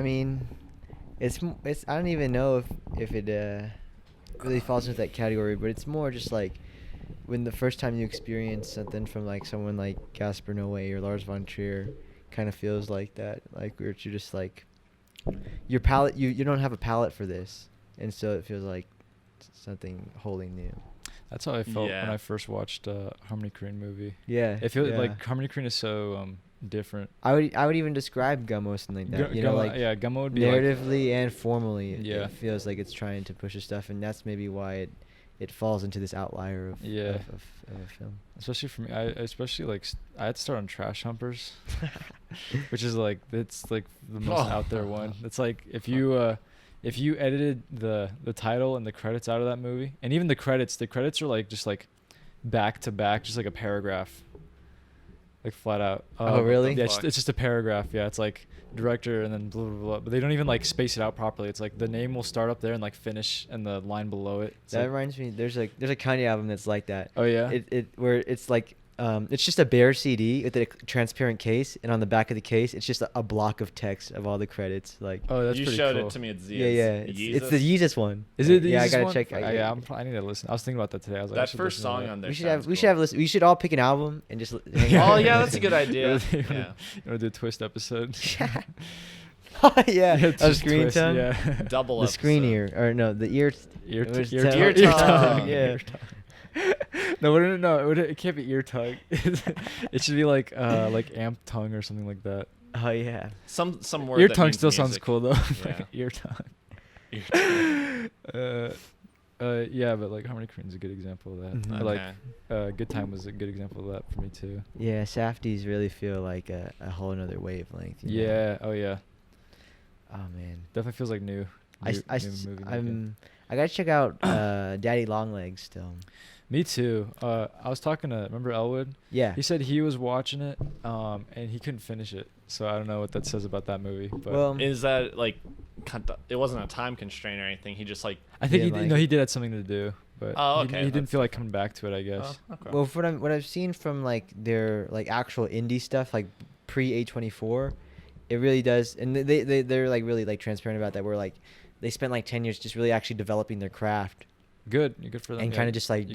mean, it's I don't even know if it really falls into that category, but it's more just like when the first time you experience something from like someone like Gaspar Noé or Lars von Trier, kind of feels like that, like where you're just like your palate, you don't have a palate for this, and so it feels like something wholly new. That's how I felt when I first watched Harmony Korine movie. Yeah, it feels like Harmony Korine is so different. I would even describe Gummo something like that. Gummo would be narratively and formally. Yeah, it feels like it's trying to push its stuff, and that's maybe why it falls into this outlier of a film. Especially for me, I had to start on Trash Humpers, which is like it's like the most out there one. It's like if you edited the title and the credits out of that movie, and even the credits are like just like back to back, just like a paragraph, like flat out. Oh really? Yeah, it's just a paragraph. Yeah, it's like director and then blah, blah, blah, but they don't even like space it out properly. It's like the name will start up there and like finish and the line below it. That reminds me, there's a Kanye album that's like that. Oh yeah. It where it's like it's just a bare CD with a transparent case, and on the back of the case, it's just a block of text of all the credits. Like, oh, that's you pretty showed cool. it to me at Z's. Yeah. It's the Yeezus one. Is it the yeah, Yeezus I gotta one? check. I need to listen. I was thinking about that today. I was like, that first song on there. We should all pick an album and just. Oh yeah, that's a good idea. You want to do a twist episode? Yeah. A screen twist, tongue. Yeah. Double the episode. screen ear or no the ear tongue. Yeah. No, it can't be ear tongue. It should be like amp tongue or something like that. Oh yeah. Some word. Ear that tongue means still music. sounds cool though. Yeah. Ear tongue. Ear tongue. Yeah, but like Harmony Korine's a good example of that. Mhm. Okay. Good Time was a good example of that for me too. Yeah, Safdies really feel like a whole another wavelength. You know? Yeah. Oh yeah. Oh man. Definitely feels like new movie making. I gotta check out Daddy Longlegs still. Me too. I was talking to, remember Elwood? Yeah. He said he was watching it, and he couldn't finish it. So I don't know what that says about that movie. But Well, Is that like, it wasn't a time constraint or anything? He just like. I think he did have something to do, but he didn't feel like coming back to it, I guess. Oh, okay. well, from what I've seen from like their like actual indie stuff, like pre A24, it really does, and they're like really like transparent about that. Where like they spent like 10 years just really actually developing their craft. Good for them. And kind of just like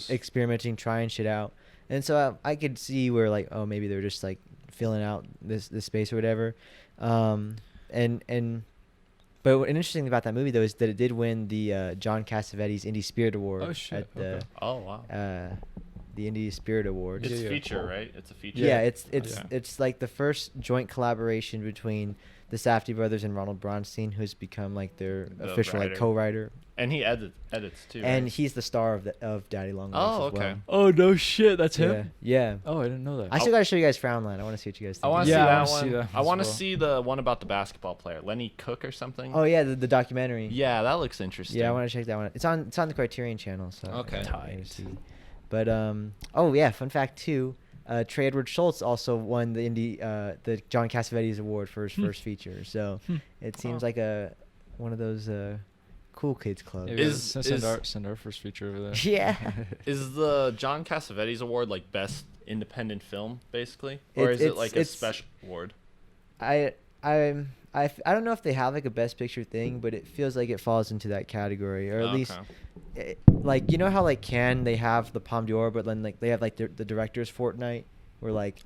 experimenting, trying shit out. And so I could see where like, oh, maybe they're just like filling out this space or whatever. But what interesting about that movie though is that it did win the John Cassavetes Indie Spirit Award. Oh shit! At the wow. The Indie Spirit Awards. It's a feature, right? It's a feature. Yeah, it's like the first joint collaboration between the Safdie brothers and Ronald Bronstein, who's become like their official like co-writer. And he edits too. And right? he's the star of Daddy Longlegs. Oh, as okay. well. Oh no shit! That's him. Yeah. Oh, I didn't know that. I still gotta show you guys Frownline. I want to see what you guys think. I want to Yeah, see I that wanna one. see that I want to as well. see the one about the basketball player, Lenny Cook or something. Oh yeah, the documentary. Yeah, that looks interesting. Yeah, I want to check that one. It's on the Criterion channel. So Okay. But oh yeah, fun fact too. Trey Edward Schultz also won the the John Cassavetes Award for his first feature. So it seems like one of those cool kids clubs. Yeah, send our first feature over there. Yeah. Is the John Cassavetes Award like best independent film basically, or is it like a special award? I don't know if they have like a best picture thing, but it feels like it falls into that category, or at least like, you know how like Cannes they have the Palme d'Or, but then like they have like the director's fortnight where like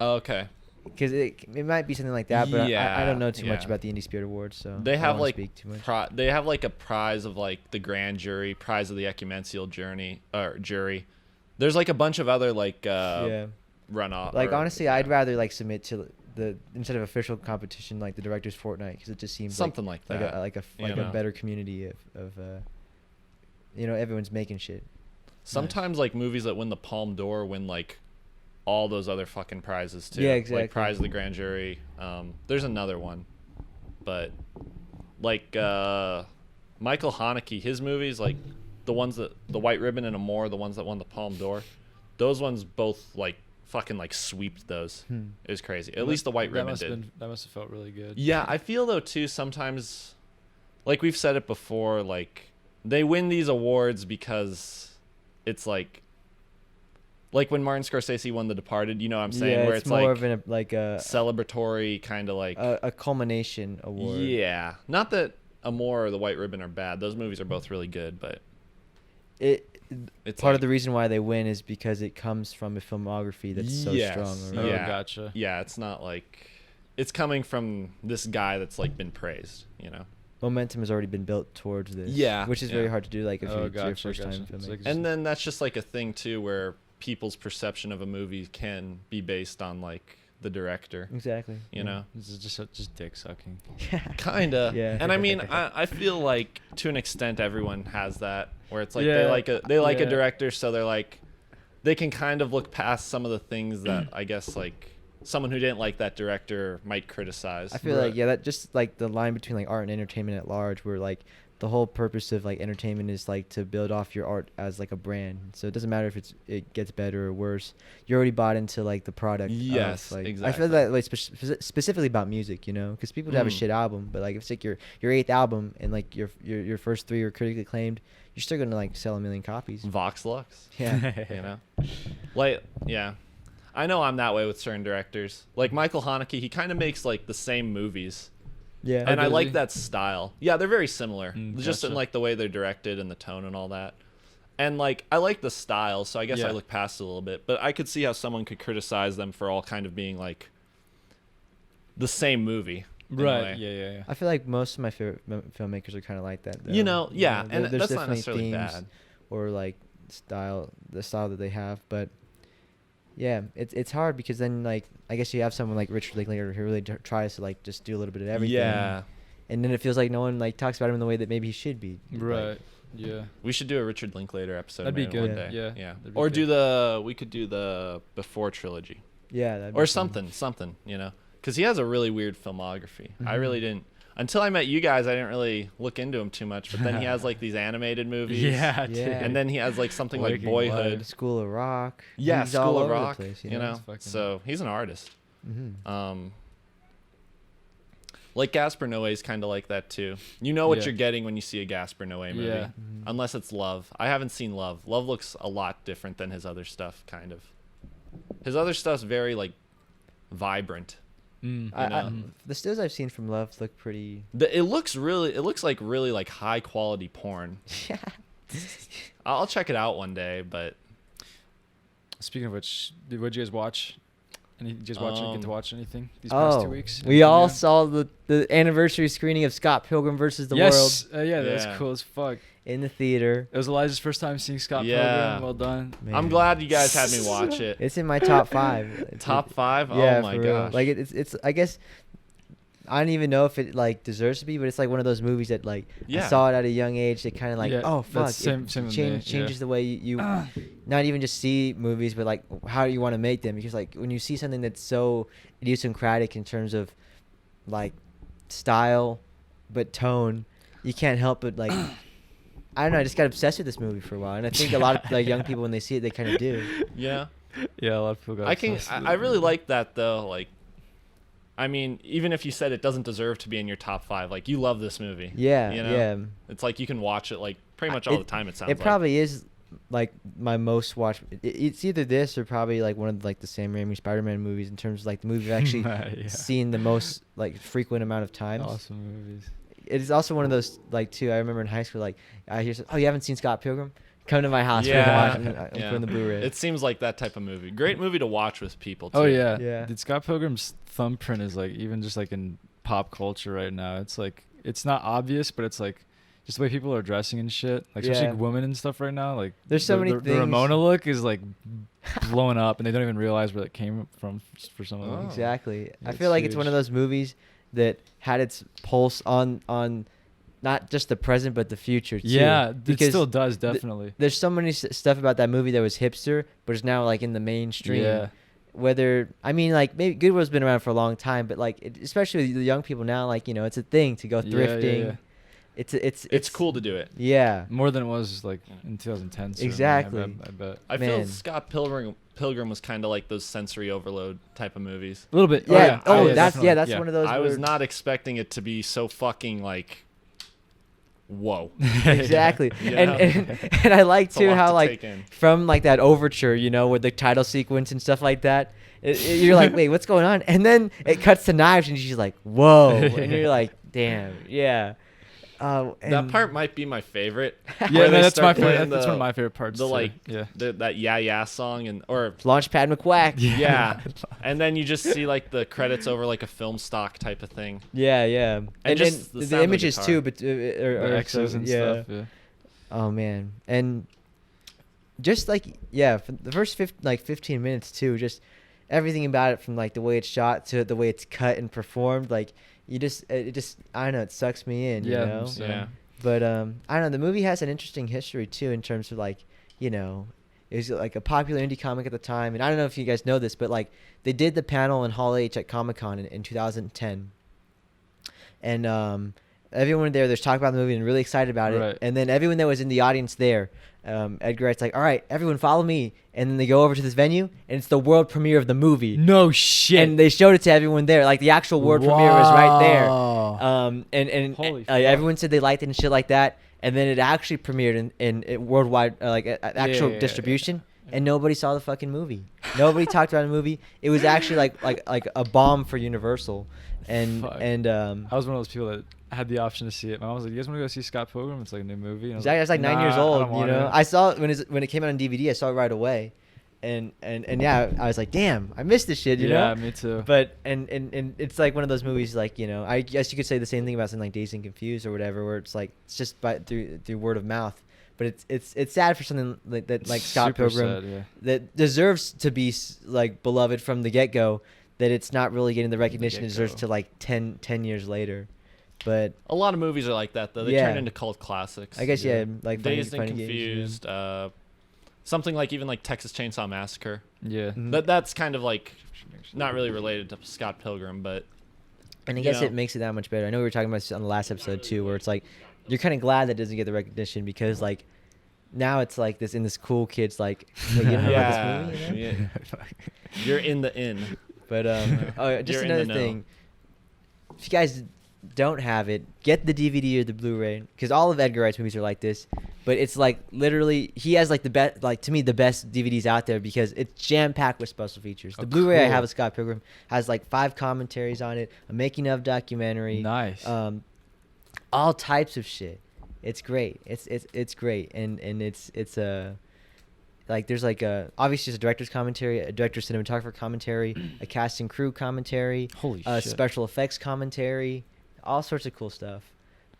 because it might be something like that, but I don't know too much about the Indie Spirit Awards, so they have like speak too much. they have like a prize of like the grand jury, prize of the ecumenical jury. There's like a bunch of other like runoff. Like honestly, I'd rather like submit to the instead of official competition like the director's fortnight, because it just seems something like that, like a better community of everyone's making shit. Sometimes like movies that win the Palme d'Or win like all those other fucking prizes too. Yeah, exactly. Like prize of the grand jury. There's another one, but like Michael Haneke, his movies, like the ones that the White Ribbon and Amore, the ones that won the Palme d'Or, those ones both like fucking like sweeped those. It was crazy. At least the White Ribbon did. That must have felt really good. Yeah, I feel though too sometimes, like we've said it before, like they win these awards because it's like like when Martin Scorsese won The Departed, you know what I'm saying? Yeah, Where it's it's more like of an like a celebratory kind of like a culmination award. yeah. Not that Amore or The White Ribbon are bad. Those movies are both really good, but It's part of the reason why they win is because it comes from a filmography that's so strong. Oh, Yeah. gotcha. Yeah, it's not like it's coming from this guy that's like been praised, you know. Momentum has already been built towards this. Yeah, which is yeah. very hard to do. Like if Oh, you're your gotcha, first time gotcha. filming. It's like- And then that's just like a thing too where people's perception of a movie can be based on like the director, Exactly. you know. This is just dick sucking. Kinda. Yeah. And I mean, I feel like to an extent everyone has that where it's like Yeah. they like a Yeah. director, so they're like they can kind of look past some of the things that I guess like someone who didn't like that director might criticize. I feel like that just like the line between like art and entertainment at large, where like the whole purpose of like entertainment is like to build off your art as like a brand. So it doesn't matter if it gets better or worse. You're already bought into like the product. Yes, like, I exactly. feel that like specifically about music, you know, because people have a shit album, but like if it's like your eighth album and like your first three are critically acclaimed, you're still gonna like sell 1 million copies. Vox Lux. Yeah. You know, like yeah, I know I'm that way with certain directors. Like Michael Haneke, he kind of makes like the same movies, Yeah. and I does like he? that style. Yeah, they're very similar, just in Gotcha. like the way they're directed and the tone and all that. And like I like the style, so I guess I Yeah. look past it a little bit. But I could see how someone could criticize them for all kind of being like the same movie. in a Right. way. Yeah. I feel like most of my favorite filmmakers are kind of like that. Though. You know, yeah, there- and there's that's not definitely necessarily themes bad. or like the style that they have, but yeah, it's hard because then like I guess you have someone like Richard Linklater who really tries to like just do a little bit of everything. Yeah, And then it feels like no one like talks about him in the way that maybe he should be. Right. Like, Yeah. we should do a Richard Linklater episode. That'd be maybe good. One day. Yeah, yeah. that'd be Or good. we could do the Before trilogy. yeah. that'd be Or fun. something, you know, because he has a really weird filmography. I Mhm. really didn't until I met you guys. I didn't really look into him too much, but then he has like these animated movies. Yeah. Yeah. and then he has like something like Waking Boyhood. Life. School of Rock. Yeah, He's all School of over the Rock. place, you know, It's fucking- so he's an artist. Mm-hmm. Like Gaspar Noé's kind of like that too. You know what Yeah. you're getting when you see a Gaspar Noé movie, Yeah. unless it's Love. I haven't seen Love. Love looks a lot different than his other stuff, kind of. His other stuff's very like vibrant. know. The stills I've seen from Love look pretty. It looks like really like high quality porn. Yeah. I'll check it out one day, but Speaking of which, what'd you guys watch? Any did you guys watch? Get to watch anything these Oh, past 2 weeks? we all Yeah. saw the anniversary screening of Scott Pilgrim versus the Yes. World Yeah, that's Yeah. cool as fuck. in the theater. It was Elijah's first time seeing Scott Yeah. Pilgrim. Well done. Man. I'm glad you guys had me watch it. It's in my top 5. Top 5? Yeah, Oh my for real. gosh. Like it's I guess I don't even know if it like deserves to be, but it's like one of those movies that like Yeah. I saw it at a young age. That kind of like Yeah, oh fuck, that's same with me, changes yeah. the way you not even just see movies, but like how you want to make them. Because like when you see something that's so idiosyncratic in terms of like style, but tone, you can't help but like I don't know. I just got obsessed with this movie for a while, and I think a lot of like young people when they see it, they kind of do. Yeah. Yeah, a lot of people got. I really like that though. Like, I mean, even if you said it doesn't deserve to be in your top 5, like you love this movie. Yeah, You know? yeah. It's like you can watch it like pretty much all the time. It sounds. It probably is like my most watched. It's either this or probably like one of like the Sam Raimi Spider-Man movies in terms of like the movie I've actually Yeah. seen the most like frequent amount of times. Awesome movies. It is also one of those like too. I remember in high school like I hear oh you haven't seen Scott Pilgrim? Come to my house. Yeah. We're gonna watch it. Yeah. Put in the Blu-ray. It seems like that type of movie. Great movie to watch with people. Too. Oh yeah. Yeah. Did Scott Pilgrim's thumbprint is like even just like in pop culture right now. It's like it's not obvious, but it's like just the way people are dressing and shit. Like especially Yeah. women and stuff right now. Like There's so many the things. Ramona look is like blowing up, and they don't even realize where it came from for some of them. Oh. Exactly. I It's feel like it's one of huge. those movies that had its pulse on not just the present but the future too. Yeah, it Because still does definitely. there's so many stuff about that movie that was hipster, but is now like in the mainstream. Yeah. Whether I mean like maybe Goodwill's been around for a long time, but like especially the young people now, like you know, it's a thing to go Yeah, thrifting. yeah. It's cool to do it. Yeah. More than it was like in 2010. certainly, Exactly. I bet. I feel Man. Scott Pilgrim was kind of like those sensory overload type of movies. A little bit. Yeah. Oh, that's definitely. that's one of those. I was where- not expecting it to be so fucking like whoa. Exactly. You and, know? and I like It's a too lot how to like take in. from like that overture, you know, with the title sequence and stuff like that. You're like, wait, what's going on? And then it cuts to knives, and she's like, whoa, and you're like, damn, yeah. That And part might be my favorite. Yeah, where no, they that's my start playing favorite. That's one of my favorite parts. The too. like, yeah. that yeah song or Launchpad McQuack. yeah, and then you just see like the credits over like a film stock type of thing. Yeah, yeah. And just then the the sound of the images guitar. too, but The X's and stuff. Yeah. Oh man, and just like yeah, for the first 15 minutes too, just everything about it, from like the way it's shot to the way it's cut and performed, like it just I don't know, it sucks me in, Yeah, you know. same. Yeah. But I don't know, the movie has an interesting history too in terms of like, you know, it was like a popular indie comic at the time, and I don't know if you guys know this, but like they did the panel in Hall H at Comic-Con in 2010, and everyone there, there's talking about the movie and really excited about it, Right. and then everyone that was in the audience there, Edgar Wright's like, all right, everyone follow me, and then they go over to this venue, and it's the world premiere of the movie. No shit. And they showed it to everyone there, like the actual world premiere was right there. Wow. And Holy fuck. everyone said they liked it and shit like that, and then it actually premiered in worldwide actual yeah, distribution, and nobody saw the fucking movie. Nobody talked about the movie. It was actually like a bomb for Universal, and Fuck. and I was one of those people that had the option to see it. My mom was like, "You guys want to go see Scott Pilgrim? It's like a new movie." And I was like 9 years "Nah, I old, don't you want know. it." I saw it when it came out on DVD. I saw it right away, and yeah, I was like, damn, I missed this shit, you yeah, know. me too. But and it's like one of those movies, like, you know, I guess you could say the same thing about something like Dazed and Confused or whatever, where it's like it's just through word of mouth. But it's sad for something like that, like Scott Super Pilgrim, sad, yeah. that deserves to be like beloved from the get go. That it's not really getting the recognition it deserves get-go. to like 10 years later. But A lot of movies are like that though. They Yeah. turn into cult classics. I guess yeah, like Dazed and Funny Games, Confused. Something like even like Texas Chainsaw Massacre. Yeah. Mhm. That's kind of like not really related to Scott Pilgrim, but And I you guess know. it makes it that much better. I know we were talking about this on the last episode too, where it's like you're kind of glad that it doesn't get the recognition because like now it's like this in this cool kids like wait, you don't know about yeah, this movie, you know? yeah. You're in the inn. But oh, just You're in the another know. thing. If you guys don't have it, get the DVD or the Blu-ray because all of Edgar Wright's movies are like this. But it's like literally he has like the best, like to me the best DVDs out there because it's jam packed with special features. The Oh, Blu-ray I cool. have of Scott Pilgrim has like 5 commentaries on it, a making of documentary, Nice. all types of shit. It's great. It's great, and it's like there's like a obviously just a director's commentary, a director's cinematographer commentary, a cast and crew commentary, Holy a shit. special effects commentary, all sorts of cool stuff.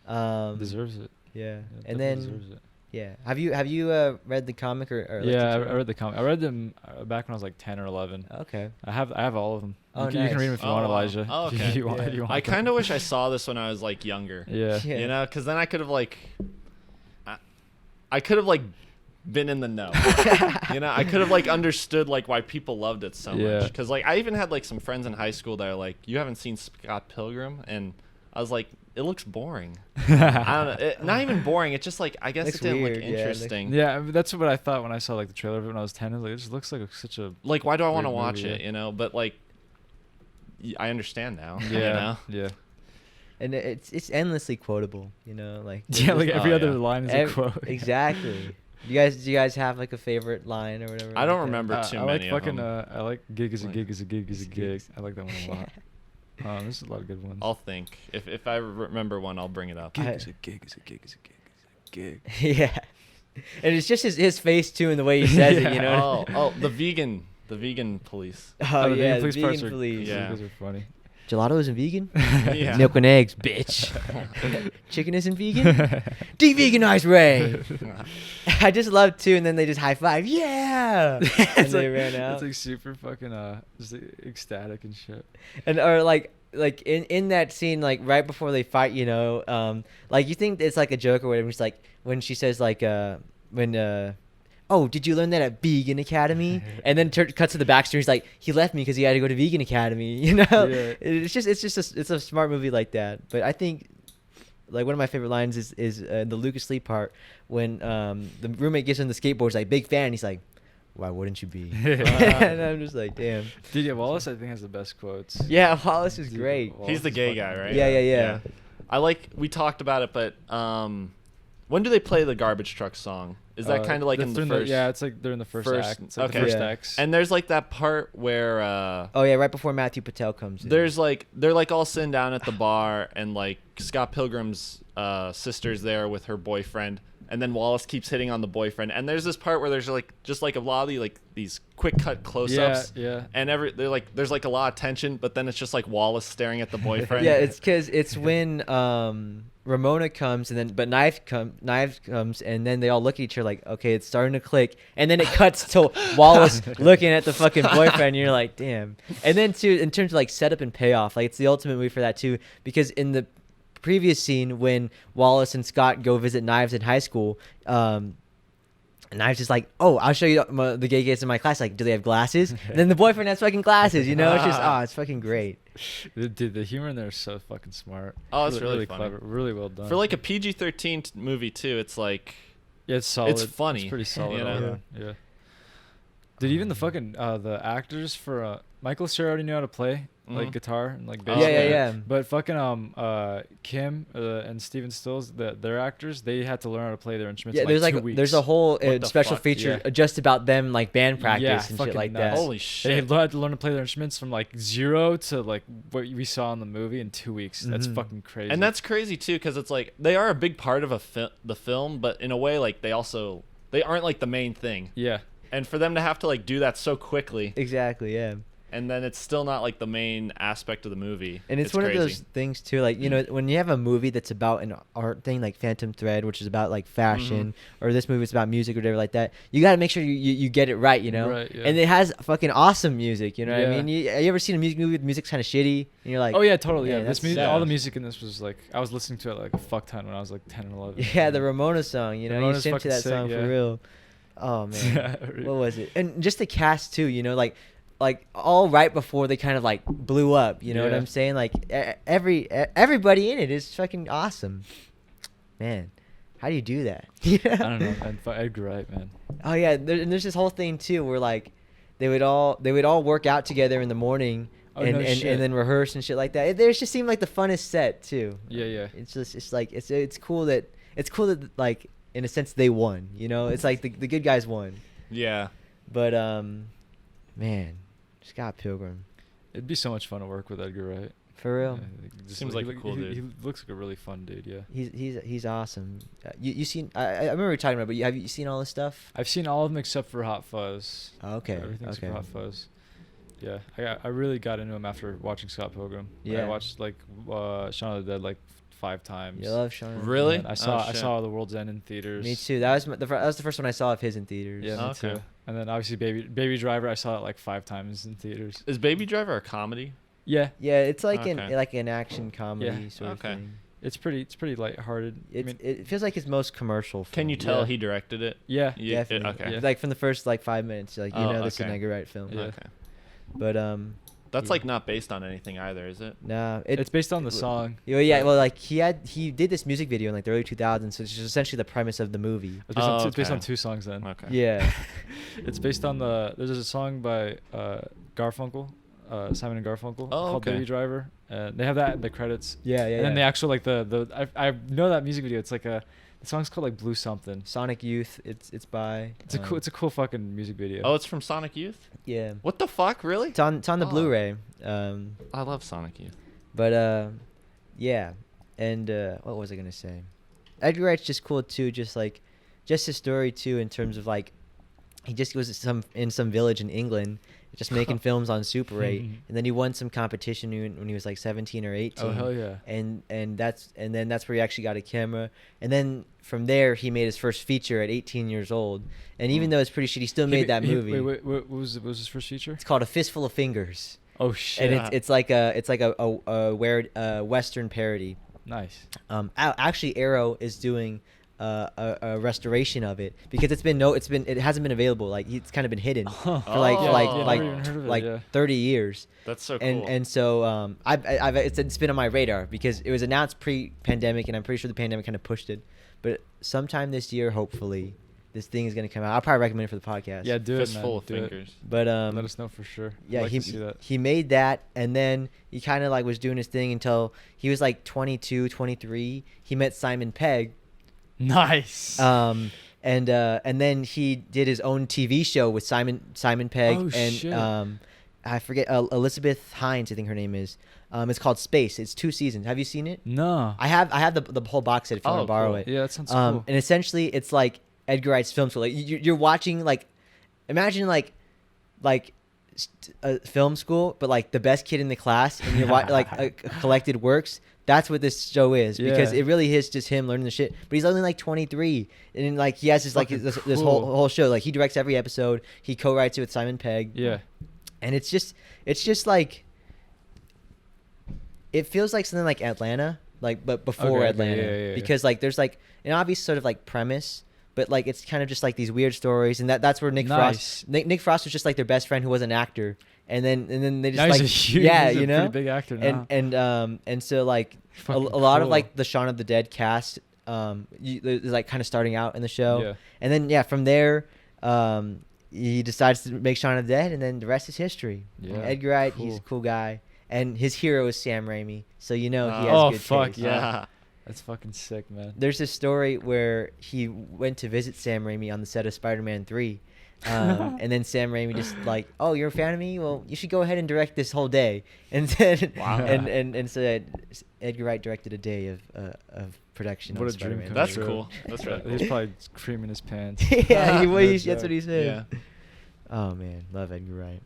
Deserves it. Yeah, Yeah, and definitely then deserves it. yeah, have you read the comic or Yeah, I lecture? read the comic. I read them back when I was like 10 or 11. Okay. I have all of them. Oh, You can read them nice. if you want, Oh, wow. Elijah. Oh, If okay. you want, Yeah. if you want I them. kind of wish I saw this when I was like younger. Yeah. Yeah. You know, because then I could have like, I could have like been in the know. You know, I could have like understood like why people loved it so Yeah. much. Because like I even had like some friends in high school that are like, you haven't seen Scott Pilgrim, and I was like, it looks boring. I don't know, not even boring. It's just like I guess Looks it didn't weird, look yeah, it looks- interesting. Yeah, I mean, that's what I thought when I saw like the trailer of it when I was 10. I was like, it just looks like such a Like, why do I want to Weird watch movie, it? yeah. You know, but like, I understand now. yeah, You know? yeah, And it's endlessly quotable, you know, like yeah. Like there's- every Oh, other yeah. line is a ev- quote. Exactly. Do you guys have like a favorite line or whatever? I don't like that? remember too I like many fucking. of them. I like gig is a Like, gig is a gig is a gig. gigs. I like that one a lot. There's a lot of good ones. I'll think if I remember one, I'll bring it up. I- is a gig is a gig is a gig is a gig. Yeah, and it's just his face too and the way he says it, you know. Oh, the vegan police. Oh, the yeah, vegan police parts vegan police. Yeah. Those are funny. Gelato isn't vegan. Yeah. Milk and eggs, bitch. Chicken isn't vegan. De-veganize Ray. I just love too, and then they just high five. Yeah, and It's they like- ran out. It's like super fucking just ecstatic and shit. And or like in that scene, like right before they fight, you know, like you think it's like a joke or whatever. It's like when she says like oh, did you learn that at Vegan Academy? And then cuts to the backstory. He's like, he left me because he had to go to Vegan Academy. You know, Yeah. it's a smart movie like that. But I think like one of my favorite lines is the Lucas Lee part when the roommate gives him the skateboard. He's like, big fan. He's like, why wouldn't you be? And I'm just like, damn. DJ Wallace, I think, has the best quotes. Yeah, Wallace is Dude, great. Wallace He's the is gay fucking guy, right? Yeah, yeah, yeah. We talked about it, but when do they play the garbage truck song? Is that kind of like in the first? Yeah, it's like they're in the first act. It's like okay. the first Yeah. X. And there's like that part where Oh yeah, right before Matthew Patel comes in. there's like they're like all sitting down at the bar, and like Scott Pilgrim's sister's there with her boyfriend, and then Wallace keeps hitting on the boyfriend. And there's this part where there's like just like a lot of these quick cut close-ups. Yeah. And there's like a lot of tension, but then it's just like Wallace staring at the boyfriend. Yeah, it's because it's when Ramona comes and then but Knife comes and then they all look at each other like, okay, it's starting to click, and then it cuts to Wallace looking at the fucking boyfriend, and you're like, damn. And then too, in terms of like setup and payoff, like it's the ultimate movie for that too, because in the previous scene when Wallace and Scott go visit Knives in high school, Knives is like, oh, I'll show you the gay kids in my class. Like, do they have glasses? And then the boyfriend has fucking glasses. You know, it's just it's fucking great. Dude, the humor in there is so fucking smart. Oh, it's really funny. clever, really well done. For like a PG-13 movie too, it's like yeah, it's solid. it's funny. It's pretty solid. You know? Yeah. Dude, even the fucking the actors for Michael Cera already knew how to play like guitar and like bass. Yeah. But fucking Kim and Steven Stills, their actors, they had to learn how to play their instruments. Yeah, in there's like 2 like weeks. there's a whole What the special fuck? feature Yeah. just about them like band practice Yeah, and shit fucking like nuts. that. Holy They shit. had to learn to play their instruments from like 0 to like what we saw in the movie in 2 weeks. That's Mhm. fucking crazy. And that's crazy too, because it's like they are a big part of the film, but in a way, like they aren't like the main thing. yeah. And for them to have to like do that so quickly, Exactly, yeah. and then it's still not like the main aspect of the movie. And it's one crazy. of those things too, like, you know, when you have a movie that's about an art thing like Phantom Thread, which is about like fashion, or this movie is about music or whatever like that, you got to make sure you get it right, you know? Right, yeah. And it has fucking awesome music, you know what I Yeah. mean? You ever seen a music movie with music's kind of shitty? And you're like, Oh yeah, totally. yeah, Yeah, this that's music, sad. all the music in this was like I was listening to it like a fuck ton when I was like 10 and 11. yeah, the Ramona song, you know, you Ramona's sing to fucking that sick, song yeah. for real. Oh, man. Yeah, What was it? And just the cast too, you know, like all right before they kind of like blew up, you know what Yeah. I'm saying? Like everybody in it is fucking awesome. Man, how do you do that? I don't know, man. Edgar Wright, man. Oh yeah, and there's this whole thing too where like they would all work out together in the morning Oh, and, no and, shit. and then rehearse and shit like that. It just seemed like the funnest set too. Yeah. It's like it's cool that like in a sense they won, you know? It's like the good guys won. Yeah. But man, Scott Pilgrim. It'd be so much fun to work with Edgar Wright. For real. Yeah, just Seems like a cool dude. He looks like a really fun dude. Yeah. He's awesome. You seen? I remember we talking about, but have you seen all this stuff? I've seen all of them except for Hot Fuzz. Oh, okay. Everything except Okay. for Hot Fuzz. Yeah, I really got into him after watching Scott Pilgrim. Yeah. I watched like Shaun of the Dead like 5 times. You love Sean. Really? And I Oh, shit. saw The World's End in theaters. Me too. That was that was the first one I saw of his in theaters. Yeah, me Okay. too. And then obviously Baby Driver, I saw it like 5 times in theaters. Is Baby Driver a comedy? Yeah, Yeah, it's like Okay. an action comedy Yeah. sort of Okay. thing. it's pretty lighthearted. It feels like his most commercial film. Can you tell Yeah. he directed it? Yeah. Definitely. Okay. Yeah. Like from the first like 5 minutes, like Oh, this is an okay. Edgar Wright film. Yeah. Okay. But That's Yeah. like not based on anything either, is it? nah, It's based on the song. Yeah, well, like he did this music video in like the early 2000s, so it's just essentially the premise of the movie. It's based on okay. 2 songs then. Okay. Yeah. It's based on there's a song by Garfunkel, Simon and Garfunkel called okay. Baby Driver. They have that in the credits. Yeah, And then the actual like I know that music video. It's like the song's called like Blue Something. Sonic Youth. It's by. It's a cool fucking music video. Oh, it's from Sonic Youth? Yeah. What the fuck? Really? It's on the Oh. Blu-ray. I love Sonic Youth. But yeah, and what was I gonna say? Edgar Wright's just cool too. Just his story too, in terms of like, he just was in some village in England, just making films on Super 8, and then he won some competition when he was like 17 or 18. Oh hell yeah. And then that's where he actually got a camera, and then from there he made his first feature at 18 years old. And even though it's pretty shit, he still made that movie. Wait, what was his first feature? It's called A Fistful of Fingers. Oh shit. And it's like a Western parody. Nice. Actually, Arrow is doing a restoration of it because it hasn't been available. Like it's kind of been hidden for Oh, yeah, never even heard of it, yeah. 30 years. That's so cool. And so it's been on my radar because it was announced pre-pandemic, and I'm pretty sure the pandemic kind of pushed it. But sometime this year, hopefully, this thing is gonna come out. I'll probably recommend it for the podcast. Yeah, do it, man. Fistful of Do it. fingers. But Let us know for sure. yeah, I'd like to see that. he made that, and then he kind of like was doing his thing until he was like 22, 23. He met Simon Pegg. Nice. And then he did his own TV show with Simon Pegg Oh, and shit. I forget Elizabeth Hines, I think her name is. It's called Space. It's 2 seasons. Have you seen it? No. I have the whole box set if you want Oh, to borrow cool. it. Yeah, that sounds cool. And essentially it's like Edgar Wright's film school. Like you're watching like, imagine like a film school, but like the best kid in the class, and you're like a collected works. That's what this show is, because Yeah. it really is just him learning the shit. But he's only like 23, and like he has this like Fucking this cool. whole show. Like he directs every episode. He co-writes it with Simon Pegg. Yeah. And it's just like, it feels like something like Atlanta, like but before Okay, Atlanta, yeah. because like there's like an obvious sort of like premise, but like it's kind of just like these weird stories, and that's where Nick Nice. Frost was just like their best friend who was an actor, and then they just Now like he's a huge, yeah, he's a you know, pretty big actor now. and so like a Fucking lot of cool. like the Shaun of the Dead cast is like kind of starting out in the show, Yeah. and then from there he decides to make Shaun of the Dead, and then the rest is history. Yeah, Edgar Wright, he's a cool. cool guy, and his hero is Sam Raimi, so you know he has Oh, good fuck, taste. yeah. That's fucking sick, man. There's this story where he went to visit Sam Raimi on the set of Spider-Man 3. And then Sam Raimi just like, oh, you're a fan of me? Well, you should go ahead and direct this whole day. And then, Wow. and so Edgar Wright directed a day of production. What on a dream Spider-Man. come That's true. cool. That's really cool. He's probably creaming his pants. Yeah, No that's joke. what he said. Yeah. Oh man, love Edgar Wright.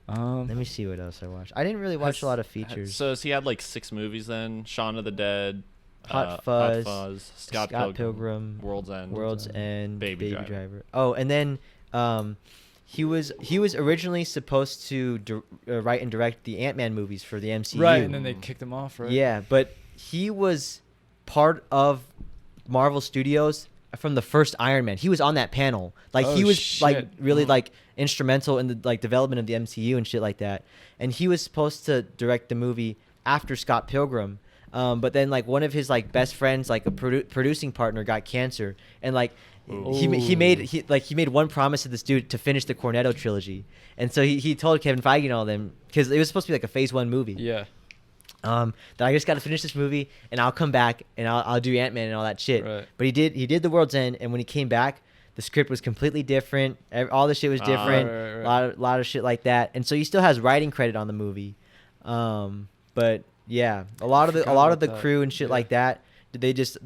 Let Um, me see what else I watched. I didn't really watch a lot of features. So has he had like 6 movies then? Shaun of the Dead, Hot Fuzz, Scott Pilgrim, World's End. World's End. End, Baby Baby Driver. Driver. Oh, and then he was originally supposed to write and direct the Ant-Man movies for the MCU. right, and then they kicked him off, right? Yeah, but he was part of Marvel Studios from the first Iron Man. He was on that panel. Like Oh, he was like shit. really Mhm. like instrumental in the like development of the MCU and shit like that. And he was supposed to direct the movie after Scott Pilgrim. But then like one of his like best friends, like a producing partner, got cancer, and like he made one promise to this dude to finish the Cornetto trilogy, and so he told Kevin Feige and all them, because it was supposed to be like a phase 1 movie. Yeah. That I just got to finish this movie and I'll come back and I'll do Ant-Man and all that shit. Right. But he did The World's End, and when he came back, the script was completely different. All the shit was different. Right. Lot of shit like that. And so he still has writing credit on the movie. But yeah, a lot of the about that. crew and shit Yeah. like that, he just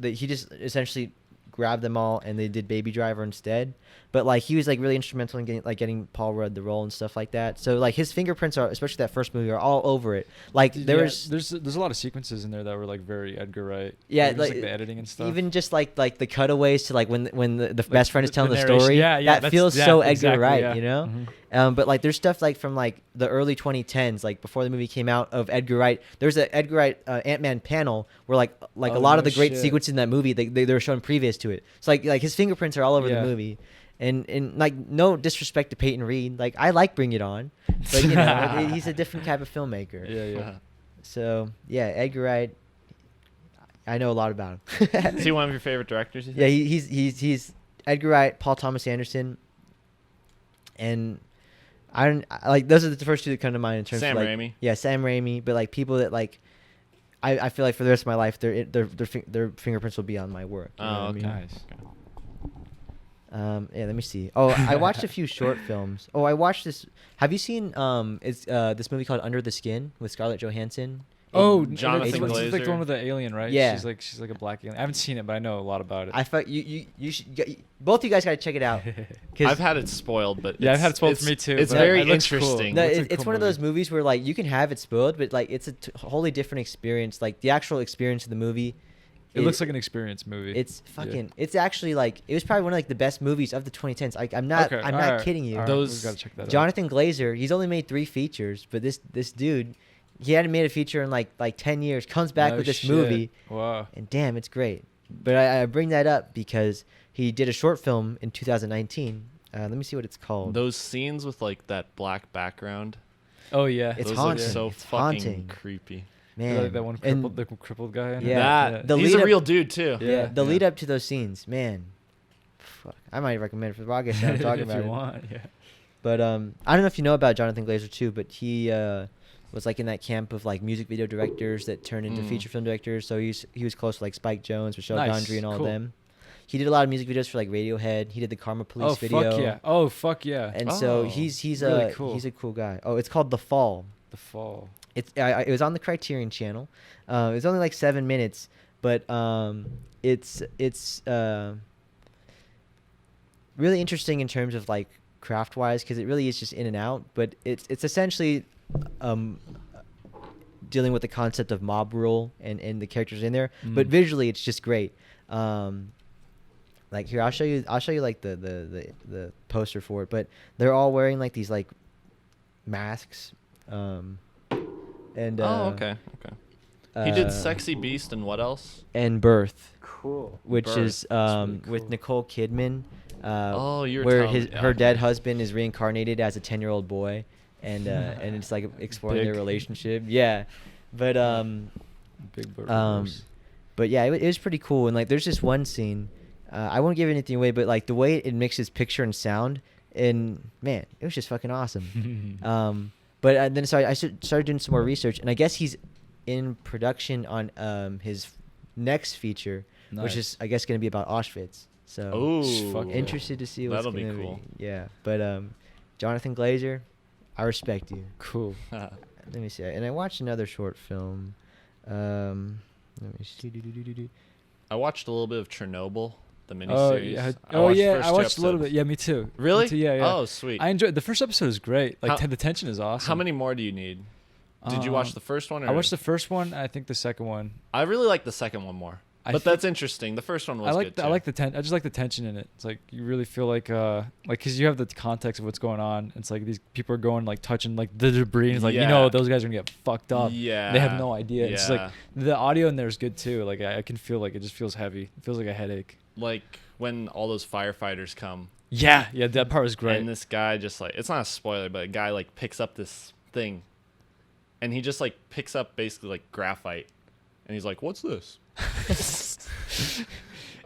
essentially grabbed them all and they did Baby Driver instead. But like he was like really instrumental in getting Paul Rudd the role and stuff like that. So like his fingerprints are, especially that first movie, are all over it. Like there's a lot of sequences in there that were like very Edgar Wright. Yeah, Even just, like, the editing and stuff. even just like the cutaways to like when the best friend is telling the narration. story. Yeah, that feels so Edgar exactly, Wright, yeah. you know. Mhm. But like there's stuff like from like the early 2010s, like before the movie came out, of Edgar Wright. There's an Edgar Wright Ant-Man panel where like a Oh, lot of no the great shit. sequences in that movie they were shown previous to it. So like his fingerprints are all over Yeah. the movie. And like no disrespect to Peyton Reed, like I like Bring It On, but you know he's a different type of filmmaker. Yeah. So yeah, Edgar Wright, I know a lot about him. Is he one of your favorite directors? You Yeah, think? he's Edgar Wright, Paul Thomas Anderson, and I like those are the first two that come to mind in terms Sam of like, Raimi. Yeah, Sam Raimi, but like people that like, I feel like for the rest of my life their fingerprints will be on my work. You know what I Oh, mean? Nice. Yeah, let me see. Oh, I watched a few short films. Oh, I watched this. Have you seen this movie called Under the Skin with Scarlett Johansson? Oh, Jonathan it's like the Glazer. one with the alien, right? Yeah. She's like a black alien. I haven't seen it, but I know a lot about it. I thought you should both of you guys got to check it out. 'Cause- I've had it spoiled, but Yeah, I've had it spoiled it's- for me too, It's but very it looks cool. interesting. No, It's a it's cool one of those movie. movies where like you can have it spoiled, but like it's a wholly different experience. Like the actual experience of the movie, It looks like an experience movie. it's Yeah. fucking. It's actually like it was probably one of like the best movies of the 2010s. Like I'm not Okay, I'm not alright, kidding you. alright, Those- we've gotta check that out. Jonathan Glazer, he's only made 3 features, but this dude, he hadn't made a feature in like 10 years. Comes back No with this shit. movie, Wow. and damn, it's great. But I bring that up because he did a short film in 2019. Let me see what it's called. Those scenes with like that black background. Oh yeah. It's those haunting. look so It's fucking haunting. creepy. Man, Like that one and crippled guy. In it? Yeah. That The he's lead a up- real dude too. yeah, the yeah. lead up to those scenes, man, fuck, I might recommend it for the podcast. Now I'm talking if about you it. want, yeah. But I don't know if you know about Jonathan Glazer too, but he was like in that camp of like music video directors that turned into feature film directors. So he was close to like Spike Jonze, Michelle Nice, Gondry, and all cool. of them. He did a lot of music videos for like Radiohead. He did the Karma Police video. Fuck yeah! Oh fuck yeah! And so Oh, he's really cool. he's a cool guy. Oh, it's called The Fall. The Fall. It was on the Criterion Channel. It was only like 7 minutes, but it's really interesting in terms of like craft wise, because it really is just in and out. But it's essentially dealing with the concept of mob rule and the characters in there. But visually, it's just great. Like here, I'll show you like the poster for it. But they're all wearing like these like masks. And okay. He did Sexy Beast and what else? And Birth, Cool. which Birth. is That's really with cool. Nicole Kidman. You were where telling me. her Okay. dead husband is reincarnated as a 10-year-old boy, and it's like exploring their Big. relationship. Yeah, but Big Bird. but yeah, it was pretty cool. And like, there's this one scene. I won't give anything away, but like the way it mixes picture and sound, and man, it was just fucking awesome. But then so I started doing some more research, and I guess he's in production on his next feature, which is I guess going to be about Auschwitz. So Ooh. Fuck yeah. interested to see what's That'll be going to cool. Yeah, but Jonathan Glazer, I respect you. Cool. Let me see. And I watched another short film. Let me see. I watched a little bit of Chernobyl, the miniseries. Oh yeah. I watched the I first two watched a little bit. episodes. Yeah, me too. Really? Me too, yeah. Oh, sweet. I enjoyed the first episode. Is great. Like How- the tension is awesome. How many more do you need? Did you watch the first one? Or? I watched the first one. I think the second one. I really like the second one more. I But think- that's interesting. The first one was I good like too. I like the I just like the tension in it. It's like you really feel like because you have the context of what's going on. It's like these people are going like touching like the debris, and it's like Yeah. those guys are gonna get fucked up. Yeah. They have no idea. It's Yeah. like the audio in there is good too. Like I can feel like it just feels heavy. It feels like a headache. Like when all those firefighters come. Yeah, that part was great. And this guy just like, it's not a spoiler, but a guy like picks up this thing, and he just like picks up basically like graphite, and he's like, "What's this?"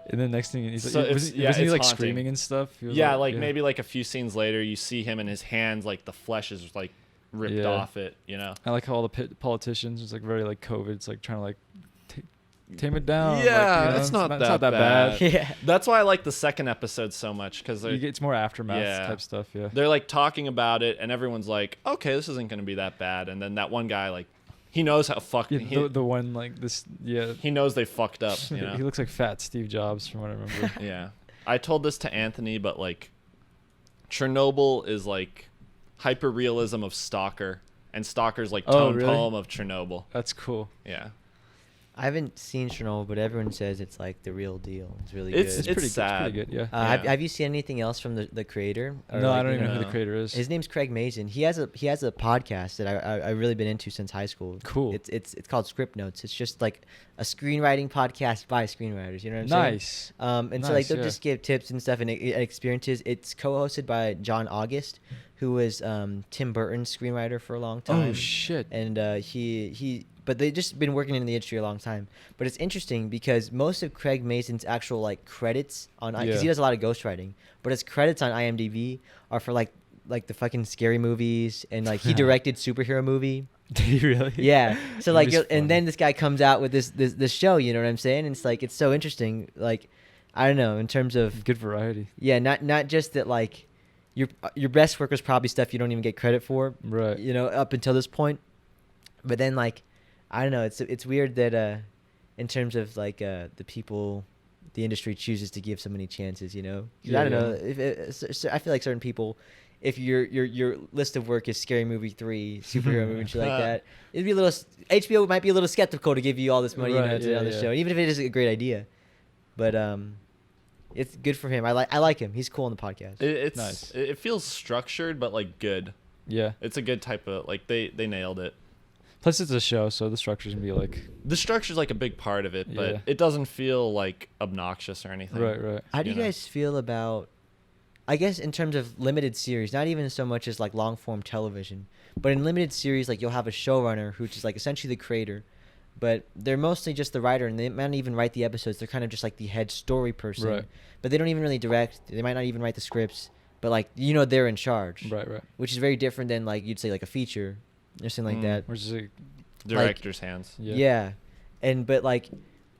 And then next thing he's So like, it's- yeah, wasn't he it's like haunting. screaming and stuff? He was Yeah, like maybe like a few scenes later, you see him and his hands, like the flesh is like ripped Yeah. off it. You know. I like how all the politicians, it's like very like COVID. It's like trying to like tame it down. Yeah, like, you know, it's not it's that not that bad. Yeah. That's why I like the second episode so much, because It's more aftermath Yeah. type stuff. Yeah. they're like talking about it, and everyone's like, "Okay, this isn't going to be that bad." And then that one guy, like, he knows how fucked. Yeah, the one like this. Yeah. He knows they fucked up. You know? He looks like fat Steve Jobs from what I remember. Yeah. I told this to Anthony, but like Chernobyl is like hyper realism of Stalker, and Stalker's like Oh, tone really? poem of Chernobyl. That's cool. Yeah. I haven't seen Chernobyl, but everyone says it's like the real deal. It's really It's good. pretty sad. Good. Yeah. Have, Yeah. have you seen anything else from the creator? Or No, like, I don't you even know know- who the creator is. His name's Craig Mazin. He has a podcast that I've really been into since high school. Cool. It's called Script Notes. It's just like a screenwriting podcast by screenwriters. You know what I'm saying? Nice. And so like Nice, they'll yeah. just give tips and stuff and experiences. It's co-hosted by John August, who was Tim Burton's screenwriter for a long time. Oh shit. And but they've just been working in the industry a long time. But it's interesting because most of Craig Mason's actual like credits on, because Yeah. he does a lot of ghostwriting, but his credits on IMDb are for like the fucking scary movies, and like he directed superhero movie. Did he really? Yeah. So like, That'd be and then this guy comes out with this show. You know what I'm saying? And it's like, it's so interesting. Like, I don't know, in terms of good variety. yeah, not just that like your best work was probably stuff you don't even get credit for, Right. you know, up until this point. But then like, I don't know, it's weird that in terms of like the people, the industry chooses to give so many chances, you know. 'Cause I don't know, I feel like certain people, if your list of work is Scary Movie 3, superhero movie and shit like that, it'd be a little, HBO might be a little skeptical to give you all this money, you know, Right, to on the yeah. show, even if it is a great idea. But it's good for him. I like him. He's cool on the podcast. It's Nice. It feels structured, but like good. Yeah. It's a good type of like they nailed it. Plus, it's a show, so the structure's gonna be like. The structure's like a big part of it, but Yeah. it doesn't feel like obnoxious or anything. Right. How do you you know. guys feel about, I guess in terms of limited series, not even so much as like long form television, but in limited series, like you'll have a showrunner who's just like essentially the creator, but they're mostly just the writer, and they might not even write the episodes. They're kind of just like the head story person, Right. but they don't even really direct. They might not even write the scripts, but like they're in charge, Right. which is very different than like you'd say like a feature or something like that. Which is like, Director's hands. yeah. And but like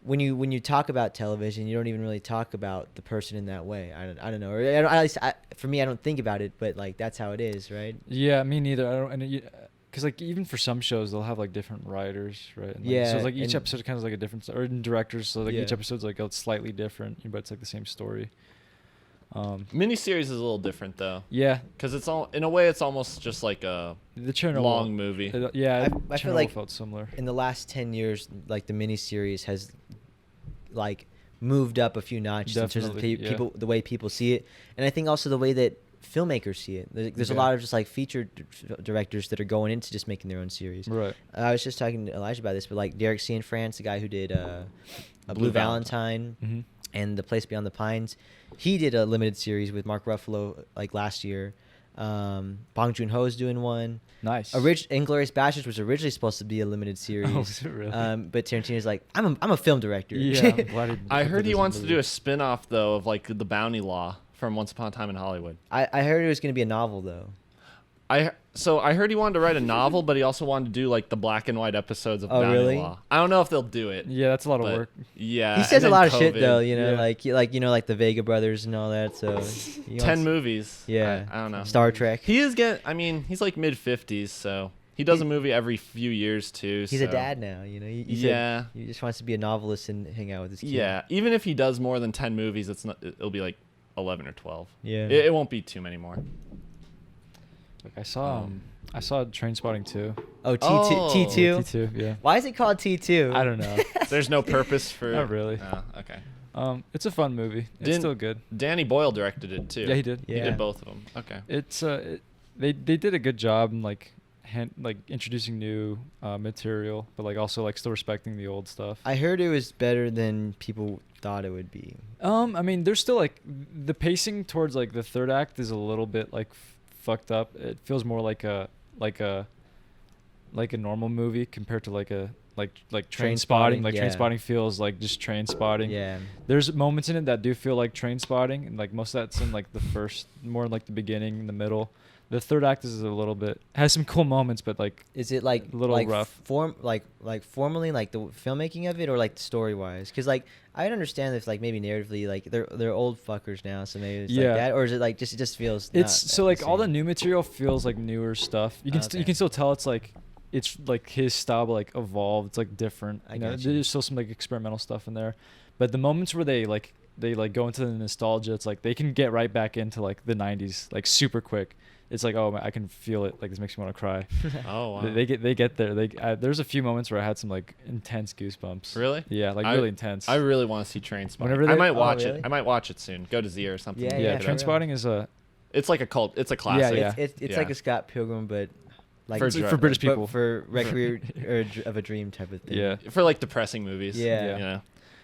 when you talk about television, you don't even really talk about the person in that way. I don't know, or at least for me, I don't think about it, but like that's how it is, right? Yeah, me neither. I don't, and because like even for some shows they'll have like different writers, right? And, like, Yeah, so it's like each and- episode kind of like a different, or directors. So like each Yeah. episode's like slightly different, but it's like the same story. Miniseries is a little different though, Yeah, because it's all in a way it's almost just like a the Chernobyl long movie. Yeah, I feel Chernobyl like felt similar. In the last 10 years, like the miniseries has like moved up a few notches in terms of Definitely, yeah. people, the way people see it, and I think also the way that filmmakers see it. There's a Yeah. lot of just like feature directors that are going into just making their own series. Right. I was just talking to Elijah about this, but like Derek France, the guy who did a Blue Blue Valentine Mm-hmm. and The Place Beyond the Pines, he did a limited series with Mark Ruffalo like last year. Bong Joon-ho's doing one. Nice. Inglourious Basterds was originally supposed to be a limited series. Oh, was it really? But Tarantino's like, I'm a film director. Yeah, I'm glad he I put heard this he in wants the to do a movie. spin-off though of like the Bounty Law from Once Upon a Time in Hollywood. I heard it was going to be a novel though. So I heard he wanted to write a novel, but he also wanted to do like the black and white episodes of Oh, Bounty really? Law. I don't know if they'll do it. Yeah, that's a lot of but work. Yeah, He and says a then lot of shit COVID. though, Yeah. like the Vega brothers and all that. So he 10 wants- movies. Yeah, I don't know. Star Trek. He is I mean, he's like mid-50s, so he does a movie every few years too. He's so. a dad now. He Yeah. said he just wants to be a novelist and hang out with his kid. Yeah, even if he does more than 10 movies, it'll be like 11 or 12. Yeah. It won't be too many more. Like I saw Trainspotting 2. Oh, Oh. T2. T2, yeah. Why is it called T2? I don't know. There's no purpose for. Not really. Oh, okay. It's a fun movie. It's Didn't- still good. Danny Boyle directed it too. Yeah, he did. He Yeah. did both of them. Okay. It's they did a good job in like introducing new material, but like also like still respecting the old stuff. I heard it was better than people thought it would be. I mean, there's still like the pacing towards like the third act is a little bit like fucked up. It feels more like a normal movie compared to like train spotting. Trainspotting, Like yeah. train spotting feels like just train spotting. Yeah. There's moments in it that do feel like train spotting, and like most of that's in like the first, more like the beginning, in the middle. The third act is a little bit, has some cool moments, but like Is it like A little like rough. formally like the filmmaking of it, or like story wise? Because like I'd understand if like maybe narratively like they're old fuckers now, so maybe it's Yeah. like that, or is it like it just feels it's not so like all the same? new material feels like newer stuff. You can Okay. you can still tell it's like his style, but like evolved. It's like different. I You know, gotcha. there's still some like experimental stuff in there, but the moments where they go into the nostalgia, it's like they can get right back into like the 90s like super quick. It's like, oh, I can feel it. Like this makes me want to cry. Oh wow. They get there. There's a few moments where I had some like intense goosebumps. Really? Yeah, like I- really intense. I really want to see Trainspotting. Whenever I they- might oh, watch really? it. I might watch it soon. Go to Z or something. Yeah, yeah, yeah, for real. Trainspotting is a It's like a cult. It's a classic. yeah. It's Yeah. like a Scott Pilgrim, but like For it's dr- for British but people. for Requiem of a Dream type of thing. Yeah. For like depressing movies. Yeah. You know?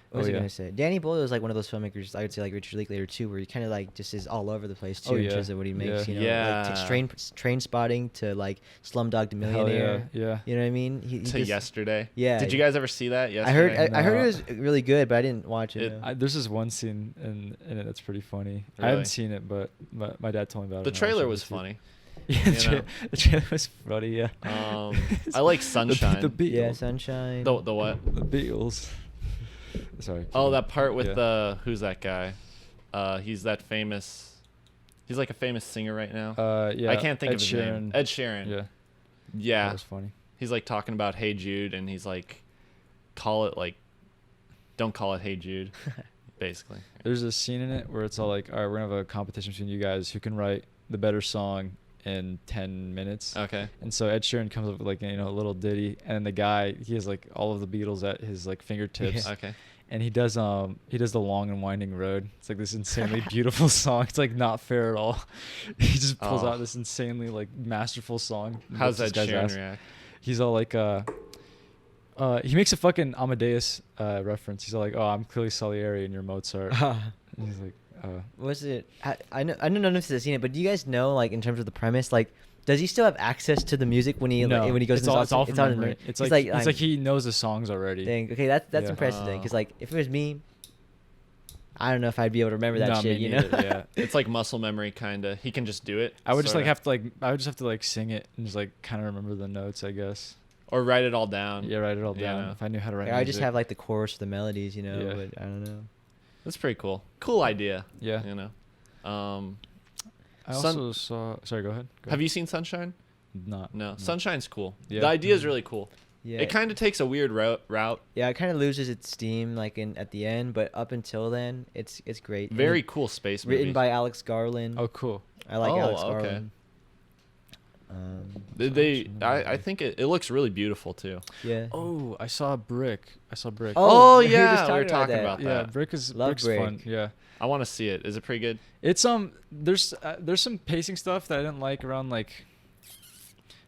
What was Oh, I yeah. gonna say? Danny Boyle is like one of those filmmakers. I would say like Richard Linklater too, where he kind of like just is all over the place too Oh, in yeah. terms of what he makes. Yeah. You know, like Yeah. train spotting to like Slumdog to Hell Millionaire. yeah. You know what I mean? He To just- Yesterday. Yeah. Did you guys ever see that? I Yesterday. heard. I heard it No. was really good, but I didn't watch it. It- no. There's this one scene in it that's pretty funny. I Really? haven't seen it, but my dad told me about it. The and I trailer watched was it too. funny. Yeah, you know? the trailer was funny. Yeah. I like Sunshine. The Beatles. Yeah, Sunshine. The what? The Beatles. Sorry. Oh, that part with Yeah. who's that guy? He's that famous. He's like a famous singer right now. Yeah. I can't think Ed of his Sheeran. name. Ed Sheeran. Yeah. Yeah. That was funny. He's like talking about Hey Jude, and he's like, don't call it Hey Jude, basically. There's a scene in it where it's all like, all right, we're gonna have a competition between you guys who can write the better song in 10 minutes. Okay. And so Ed Sheeran comes up with like, a little ditty, and the guy, he has like all of the Beatles at his like fingertips. Okay. And he does the Long and Winding Road. It's like this insanely beautiful song. It's like not fair at all. He just pulls Oh. out this insanely like masterful song. How's Whips that this guy's Sheeran ass. react? He's all like he makes a fucking Amadeus reference. He's all like, oh, I'm clearly Salieri and you're Mozart. And he's like, Was it? I know none of us have seen it, but do you guys know like in terms of the premise, like Does he still have access to the music when he No, when he goes it's in all, his it's all office? from on memory. the- It's he's like I'm- he knows the songs already. Dang. Okay, that's Yeah. impressive then, Oh. because like if it was me, I don't know if I'd be able to remember that No, shit. me You know? neither, yeah. It's like muscle memory, kind of. He can just do it. I would just like sorta. I would just have to like sing it and just like kind of remember the notes, I guess. Or write it all down. Yeah, write it all Yeah. down. If I knew how to write. Like, I just music. have like the chorus, the melodies, you know. Yeah. But I don't know. That's pretty cool. Cool idea. Yeah. You know. I Sun- also saw. Sorry, go ahead. Have you seen Sunshine? Not. No. Sunshine's cool. Yeah. The idea is really cool. Yeah. It kind of takes a weird route. Yeah, it kind of loses its steam like at the end, but up until then, it's great. And Very cool space movie. written by Alex Garland. Oh, cool. I like Oh, Alex okay. Garland. I think it looks really beautiful too. Yeah. Oh, I saw Brick. Brick. Oh, Oh, we were yeah, just we were talking talking that. about that. yeah, Brick is Love Brick's Brick. fun. Yeah. I want to see it. Is it pretty good? It's there's some pacing stuff that I didn't like around like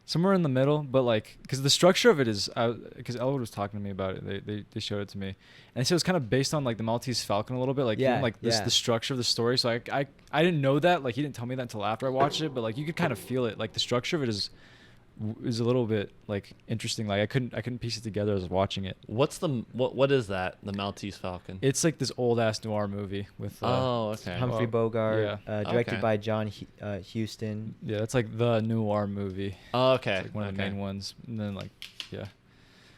somewhere in the middle, but like because the structure of it is because Elwood was talking to me about it. They showed it to me, and so it's kind of based on like the Maltese Falcon a little bit, like Yeah, even, like this yeah. the structure of the story. So I didn't know that, like he didn't tell me that until after I watched it, but like you could kind of feel it, like the structure of it is a little bit like interesting. Like I couldn't piece it together as I was watching it. What is that? The Maltese Falcon. It's like this old ass noir movie with Okay. Humphrey Bogart, yeah. directed Okay. by John Huston. yeah, it's like the noir movie. Oh, okay. It's like one of the main ones, and then like yeah.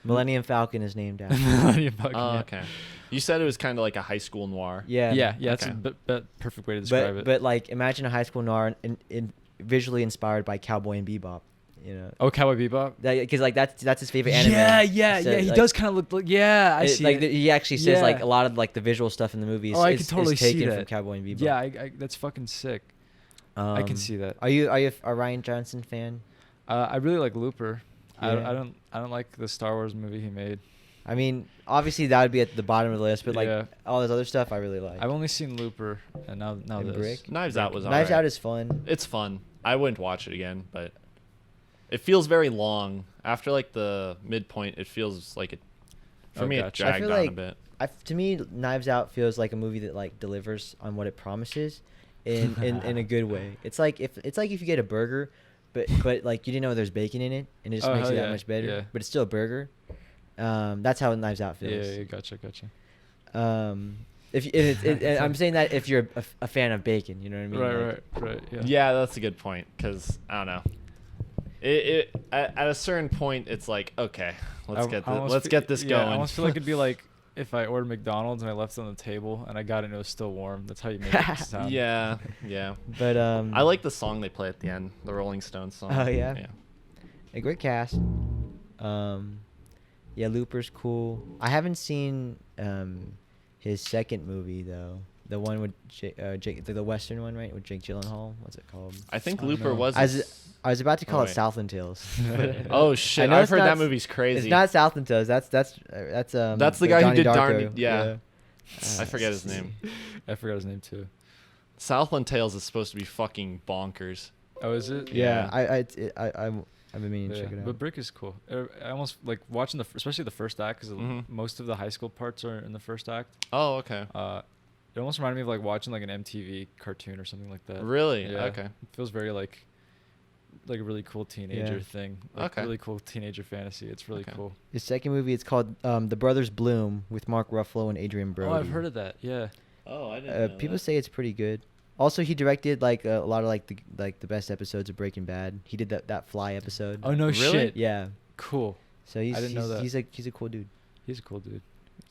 Millennium Falcon is named after. Millennium Falcon, Oh, yeah. okay. You said it was kind of like a high school noir. Yeah. Yeah, that's Okay. a perfect way to describe it. But like imagine a high school noir visually inspired by Cowboy and Bebop. You know. Oh, Cowboy Bebop. Because like that's his favorite anime. Yeah. So, He like, does kind of look like I it- see. like it. he actually says like Yeah. a lot of like the visual stuff in the movies. Oh, I is, could totally is see taken from that. Cowboy and Bebop. Yeah, that's fucking sick. I can see that. Are you a Ryan Johnson fan? I really like Looper. Yeah. I don't like the Star Wars movie he made. I mean, obviously that would be at the bottom of the list, but like Yeah. all this other stuff I really like. I've only seen Looper, and now And this. Brick? Knives Out was Knives alright. Out is fun. It's fun. I wouldn't watch it again, but it feels very long. After like the midpoint, it feels like it. For Oh, me, gotcha. it I dragged feel on a like- bit. To me, Knives Out feels like a movie that like delivers on what it promises, in a good way. It's like if you get a burger, but like you didn't know there's bacon in it, and it just Oh, makes hell it that yeah, much better. yeah. But it's still a burger. That's how Knives Out Yeah, feels. yeah, gotcha. I'm saying that if you're a fan of bacon, you know what I mean? Like, Right. Yeah. Yeah, that's a good point. Because I don't know. It at a certain point, it's like okay, let's get this going. I almost feel like it'd be like if I ordered McDonald's and I left it on the table and I got it and it was still warm. That's how you make it sound. yeah. But I like the song they play at the end, the Rolling Stones song. Oh, yeah? A great cast. Yeah, Looper's cool. I haven't seen his second movie though. The one with Jake, the Western one, right? With Jake Gyllenhaal. What's it called? I think I don't Looper know. was. I was about to call Oh, it wait. Southland Tales. Oh I shit! know I've it's heard not- that movie's crazy. It's not Southland Tales. That's That's the guy who Donnie did Darko. Yeah. I forget his name. I forgot his name too. Southland Tales is supposed to be fucking bonkers. Oh, is it? Yeah, Yeah. I've been meaning to Yeah, check it out. but Brick is cool. I almost like watching especially the first act because Mhm. most of the high school parts are in the first act. Oh, okay. It almost reminded me of like watching like an MTV cartoon or something like that. Really? Yeah. Okay. It feels very like a really cool teenager Yeah. thing. Like Okay. Really cool teenager fantasy. It's really Okay. cool. His second movie, it's called The Brothers Bloom with Mark Ruffalo and Adrian Brody. Oh, I've heard of that. Yeah. Oh, I didn't. People say it's pretty good. Also, he directed like a lot of like the best episodes of Breaking Bad. He did that Fly episode. Oh no Really? shit. Yeah. Cool. So he's I didn't know that. he's a cool dude. He's a cool dude,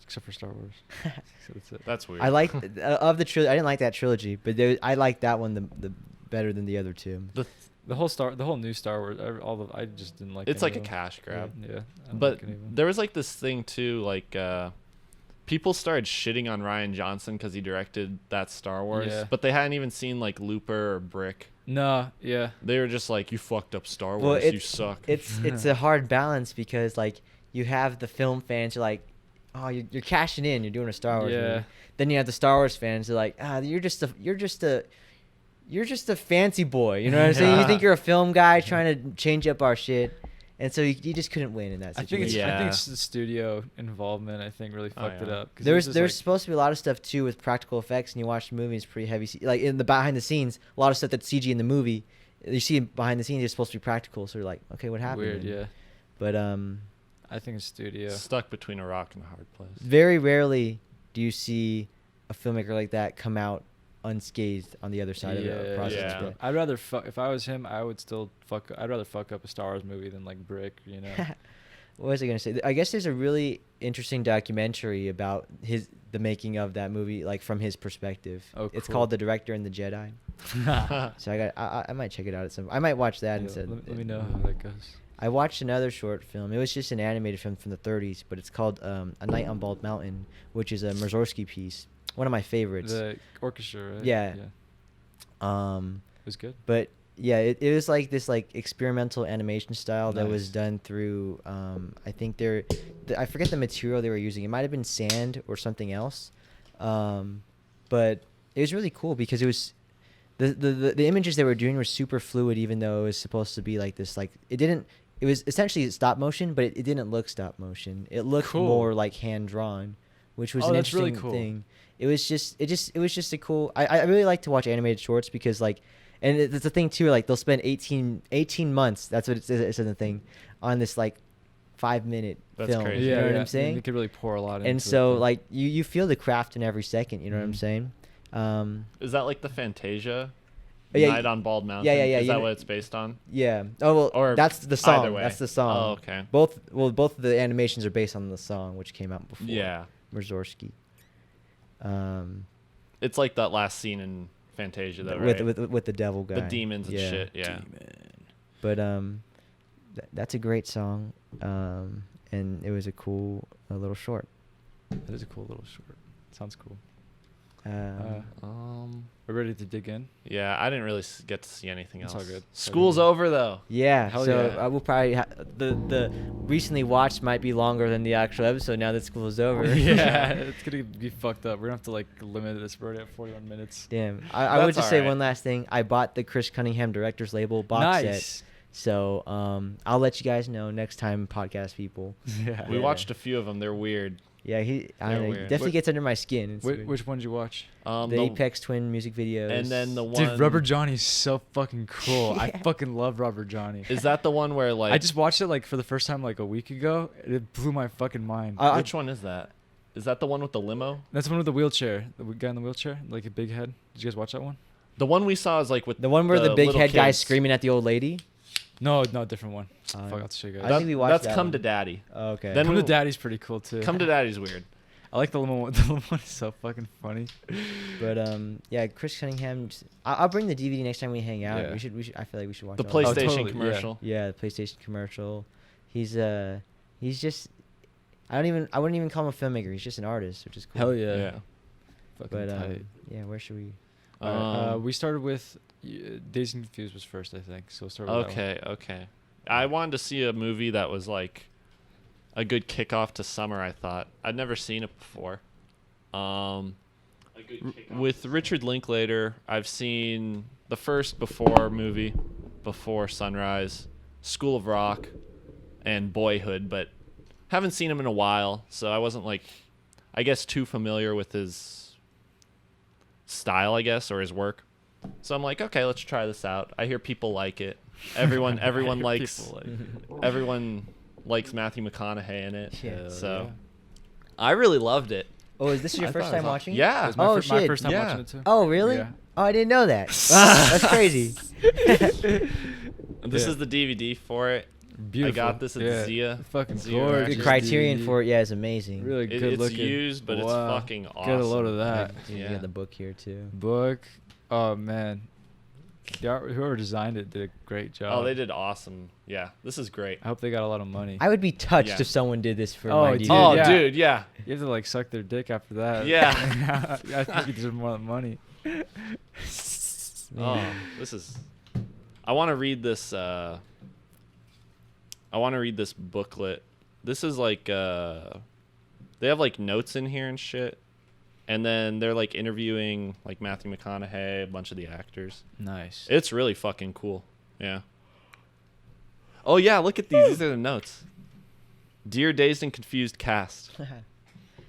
except for Star Wars. So that's it. That's weird. I like of the trilogy. I didn't like that trilogy, but I liked that one the better than the other two. The whole new Star Wars. I just didn't like. It's any like a of them. cash grab. Yeah. I don't But like any of them. there was like this thing too, like people started shitting on Ryan Johnson because he directed that Star Wars, Yeah. but they hadn't even seen like Looper or Brick. No. Yeah. They were just like, "You fucked up Star Well, Wars. You suck." It's a hard balance because like you have the film fans who are like, oh, you're cashing in. You're doing a Star Wars Yeah. movie. Then you have the Star Wars fans who are like, you're just a fancy boy. You know what I'm saying? You Yeah. think you're a film guy trying to change up our shit, and so you just couldn't win in that I situation. think Yeah. it's the studio involvement. I think really fucked it yeah. up. 'Cause it There's was just, like- supposed to be a lot of stuff too with practical effects, and you watch the movie, it's pretty heavy. Like in the behind the scenes, a lot of stuff that's CG in the movie you see behind the scenes it's supposed to be practical, so you're like, okay, what happened? Weird, yeah. But I think it's studio. Stuck between a rock and a hard place. very rarely do you see a filmmaker like that come out unscathed on the other side of the process. yeah. But I'd rather fuck if I was him. I would still fuck. I'd rather fuck up a Star Wars movie than like Brick. You know. what was I gonna say? I guess there's a really interesting documentary about the making of that movie, like from his perspective. Oh, It's cool. called The Director and the Jedi. So I might check it out at some. I might watch that Yeah, instead. let me know how that goes. I watched another short film. It was just an animated film from the 30s, but it's called A Night on Bald Mountain, which is a Mussorgsky piece. One of my favorites. The orchestra, right? Yeah. It was good. But yeah, it was like this like experimental animation style that was Nice. done through I think I forget the material they were using. It might have been sand or something else. But it was really cool because it was the images they were doing were super fluid, even though it was supposed to be like this like it was essentially stop motion, but it didn't look stop motion. It looked Cool. more like hand drawn, which was Oh, an that's really interesting cool. thing. It was just a cool. I really like to watch animated shorts because like, and it's a thing too. Like they'll spend 18 months. That's what it says in the thing, on this like 5-minute That's film. crazy. You know what yeah. I'm saying? You could really pour a lot into And it, so yeah. like you feel the craft in every second. You know what I'm Mhm. saying? Is that like the Fantasia? Yeah, Night on Bald Mountain? yeah, Is you that know- what it's based on? Yeah. Oh well, Or that's the song. either way. That's the song. Oh, okay. Both of the animations are based on the song, which came out before. Yeah. Mussorgsky. It's like that last scene in Fantasia, though, right? with the devil guy. the demons and shit. Yeah. But that's a great song, and it was a cool little short. That is a cool little short. Sounds cool. Um, We're ready to dig in. Yeah, I didn't really get to see anything It's else. all good. School's over though. yeah, Hell so yeah. we'll probably the recently watched might be longer than the actual episode now that school is over. yeah, it's gonna be fucked up. We're gonna have to like limit this. We're already at 41 minutes. Damn. I would That's just say alright. one last thing. I bought the Chris Cunningham director's label box set. Nice. So I'll let you guys know next time, podcast people. Yeah. We Yeah. watched a few of them. They're weird. Yeah, I They're don't know, he weird. definitely Wh- gets under my skin. It's weird. Which one did you watch? The Apex Twin music videos. and then the one. Dude, Rubber Johnny's so fucking cool. I Yeah. fucking love Rubber Johnny. Is that the one where like? I just watched it like for the first time like a week ago. It blew my fucking mind. Which one is that? Is that the one with the limo? That's the one with the wheelchair. The guy in the wheelchair, like a big head. Did you guys watch that one? The one we saw is like with the one where the big little head guy kids. screaming at the old lady. No, different one. Uh, Fuck, I'll show you guys. I think we watched That's that Come one. to Daddy. Oh, okay. Then Come we- to Daddy's pretty cool too. Come to Daddy's weird. I like the limo one. The limo one is so fucking funny. But yeah, Chris Cunningham. I'll bring the DVD next time we hang out. Yeah. We should. I feel like we should watch The all PlayStation of it. totally, yeah. commercial. Yeah, the PlayStation commercial. He's just. I wouldn't even call him a filmmaker. He's just an artist, which is cool. Hell yeah. Yeah. Fucking But tight. yeah, where should we? Alright, we started with Dazed and Confused was first, I think. So we'll start with Okay, okay. I wanted to see a movie that was like a good kickoff to summer. I thought I'd never seen it before. With Richard Linklater, I've seen the first Before movie, Before Sunrise, School of Rock, and Boyhood, but haven't seen him in a while, so I wasn't like, I guess, too familiar with his style, I guess, or his work. So I'm like, okay, let's try this out. I hear people like it. Everyone likes People like- everyone likes Matthew McConaughey in it. Yeah. So I really loved it. Oh, is this your I first thought it time was watching? Yeah. It was my, Oh, my shit. first time Yeah. watching it too. Oh, really? Yeah. Oh, I didn't know that. That's crazy. This Yeah. is the DVD for it. Beautiful. I got this at yeah. Zia. Fucking Zia gorgeous. The criterion DVD. for it, yeah, is amazing. Really It- good it's looking. used, but it's Wow. fucking awesome. Get a load of that. You Yeah. got the book here too. Book. Oh man. Whoever designed it did a great job. Oh, they did awesome. Yeah, this is great. I hope they got a lot of money. I would be touched Yeah. if someone did this for Oh, my dude, DVD. Oh, yeah. dude, yeah. You have to like suck their dick after that. Yeah. I think you deserve more than money. Oh, this is. I want to read this. I want to read this booklet. This is like. They have like notes in here and shit, and then they're like interviewing like Matthew McConaughey, a bunch of the actors. Nice. It's really fucking cool. Yeah. Oh yeah, look at these. These are the notes. Dear Dazed and Confused cast.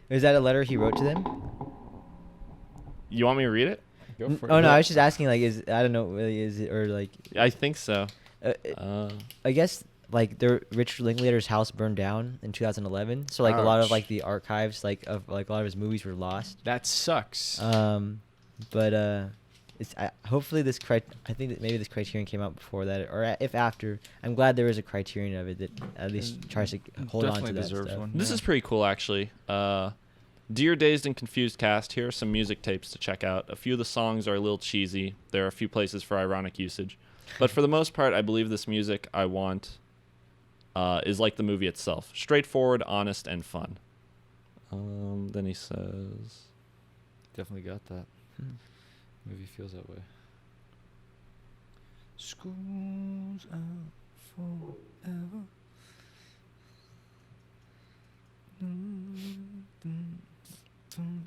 Is that a letter he wrote to them? You want me to read it? Go for Oh it. no, I was just asking like I don't know really is it or like I think so. I guess like Richard Linklater's house burned down in 2011, so like a lot of Ouch. like the archives like of like a lot of his movies were lost. That sucks. But it's hopefully I think that maybe this Criterion came out before that, or if after. I'm glad there is a Criterion of it that at least tries to hold on to Definitely that deserves stuff. one. This Yeah. is pretty cool, actually. Dear Dazed and Confused cast, here are some music tapes to check out. A few of the songs are a little cheesy. There are a few places for ironic usage. But for the most part, I believe this music I want is like the movie itself. Straightforward, honest, and fun. Then he says... Definitely got that. Movie feels that way. School's out forever.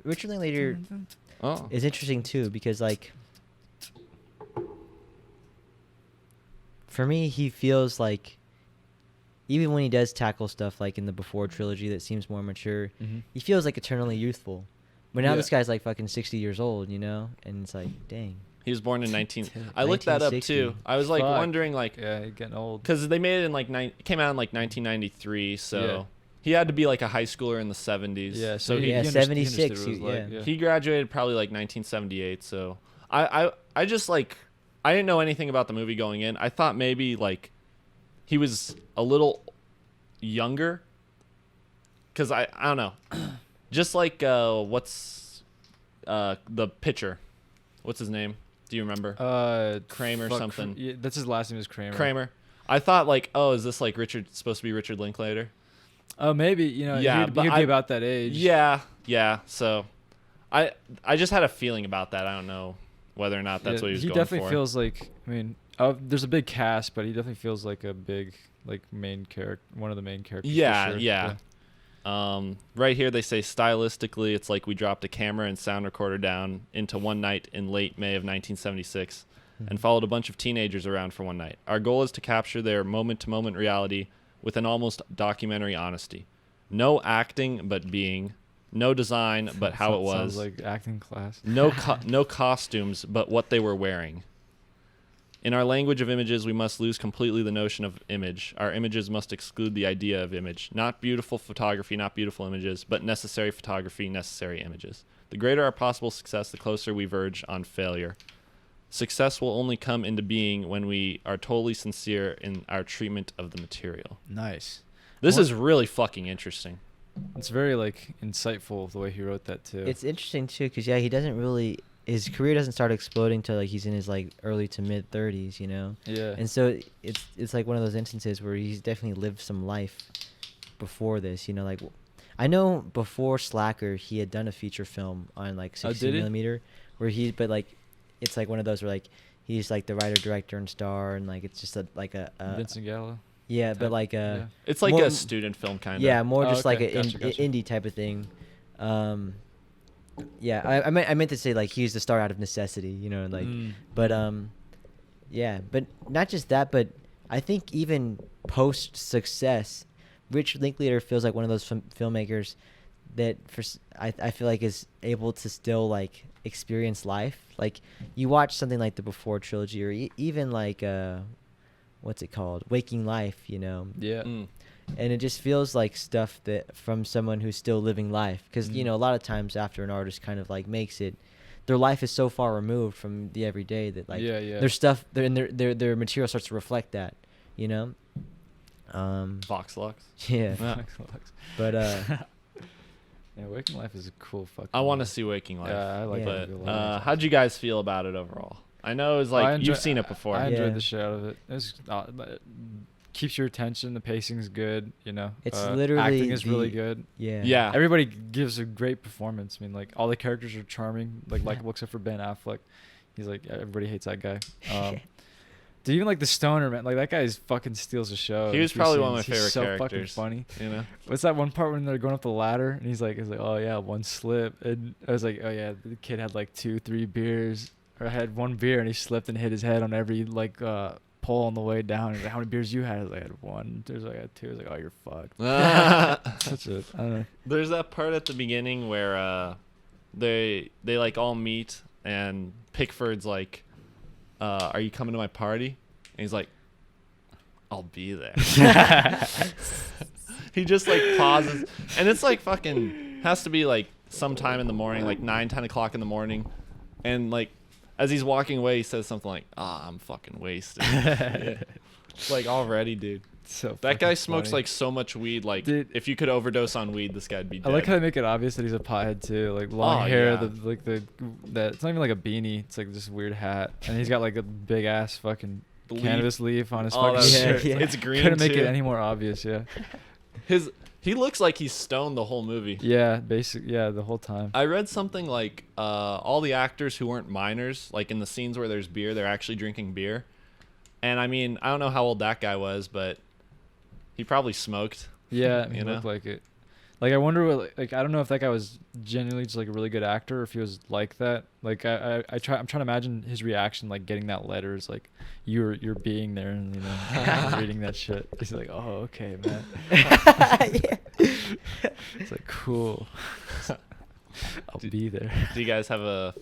Richard Linklater Oh. is interesting too because like for me he feels like even when he does tackle stuff like in the Before trilogy that seems more mature, Mhm. he feels like eternally youthful. But now Yeah. this guy's like fucking 60 years old, you know, and it's like, dang. He was born in 19... I looked that up, 1960. too. I was, like, Fuck. wondering, like... Yeah, you're getting old. Because they made it in, like... It came out in, like, 1993, so... Yeah. He had to be, like, a high schooler in the 70s. Yeah, So he he, understood- he 76, understood what it was yeah. like, he graduated probably, like, 1978, so... I just, like... I didn't know anything about the movie going in. I thought maybe, like... He was a little younger. Because I don't know. Just like, what's... the pitcher. What's his name? Do you remember? Kramer fuck, something. Yeah, that's his last name is Kramer. Kramer. I thought like, oh, is this like supposed to be Richard Linklater? Oh, maybe Yeah, he'd but be I- about that age. Yeah. So, I just had a feeling about that. I don't know whether or not that's what he was going definitely for. feels like. I mean, there's a big cast, but he definitely feels like a big like main character, one of the main characters. for Yeah, sure. yeah. Right here they say stylistically it's like we dropped a camera and sound recorder down into one night in late May of 1976 and followed a bunch of teenagers around for one night. Our goal is to capture their moment-to-moment reality with an almost documentary honesty. No acting but being, no design but how it was. Sounds like acting class. No costumes but what they were wearing. In our language of images, we must lose completely the notion of image. Our images must exclude the idea of image. Not beautiful photography, not beautiful images, but necessary photography, necessary images. The greater our possible success, the closer we verge on failure. Success will only come into being when we are totally sincere in our treatment of the material. Nice. This What- is really fucking interesting. It's very like insightful the way he wrote that too. It's interesting too because he doesn't really, his career doesn't start exploding till like he's in his like early to mid 30s, you know. Yeah. And so it's like one of those instances where he's definitely lived some life before this, you know. Like I know before Slacker he had done a feature film on like Oh, 60 did he? millimeter where but like it's like one of those where like he's like the writer, director, and star, and like it's just like a Vincent Gallo. yeah, but type? like Yeah. It's like More- a student film kind of. yeah, more Oh, just like okay. an Gotcha, gotcha. indie type of thing. Yeah, I meant to say like he's the star out of necessity, you know, like, but yeah, but not just that, but I think even post success, Richard Linklater feels like one of those filmmakers that I feel like is able to still like experience life. Like you watch something like the Before trilogy or even like what's it called, Waking Life, you know. Yeah. And it just feels like stuff that from someone who's still living life, because you know a lot of times after an artist kind of like makes it, their life is so far removed from the everyday that like their stuff their material starts to reflect that, you know. Vox Lux. Yeah. Yeah. But Yeah, Waking Life is a cool fucking. I want to movie. see Waking Life. Yeah, I like Yeah. that But movie a lot. how'd you guys feel about it overall? I know it was I like enjoy- you've seen it before. I enjoyed Yeah. the shit out of it. It was, it keeps your attention. The pacing's good. You know, It's literally acting is really the- good. yeah. Yeah. Everybody gives a great performance. I mean, like all the characters are charming. Like except for Ben Affleck, he's like everybody hates that guy. Dude, even like the stoner man, like that guy fucking steals the show. He in was a few probably one of my scenes. He's favorite so fucking characters. funny. You know. What's that one part when they're going up the ladder and he's like, oh yeah, one slip, and I was like, oh yeah, the kid had like 2-3 beers, or had one beer and he slipped and hit his head on every like pole on the way down. He's like, how many beers you had? I was like, I had one. There's like I had two. I was like, oh, you're fucked. Such a I don't know. There's that part at the beginning where they like all meet and Pickford's like, "Are you coming to my party?" And he's like, "I'll be there." He just like pauses, and it's like fucking has to be like sometime in the morning, like 9-10 o'clock in the morning, and like as he's walking away, he says something like, I'm fucking wasted." It's like already, dude. So That guy fucking smokes funny. like so much weed. Like Dude. if you could overdose on weed, this guy'd be dead. I like how they make it obvious that he's a pothead too. Like long Oh, hair, yeah. that it's not even like a beanie. It's like just a weird hat, and he's got like a big ass fucking Leaf. canvas leaf on his Oh, fucking that's- shirt. yeah. It's green Couldn't make too. it any more obvious. Yeah. He looks like he's stoned the whole movie. Yeah. Yeah. The whole time. I read something like all the actors who weren't minors, like in the scenes where there's beer, they're actually drinking beer. And I mean, I don't know how old that guy was, but he probably smoked. Yeah. You He know? looked like it. Like I wonder what like I don't know if that guy was genuinely just like a really good actor or if he was like that. Like I'm trying to imagine his reaction like getting that letter is like you're being there and you know reading that shit. He's like, oh okay man. Yeah. It's like cool. I'll be there. Do you guys have a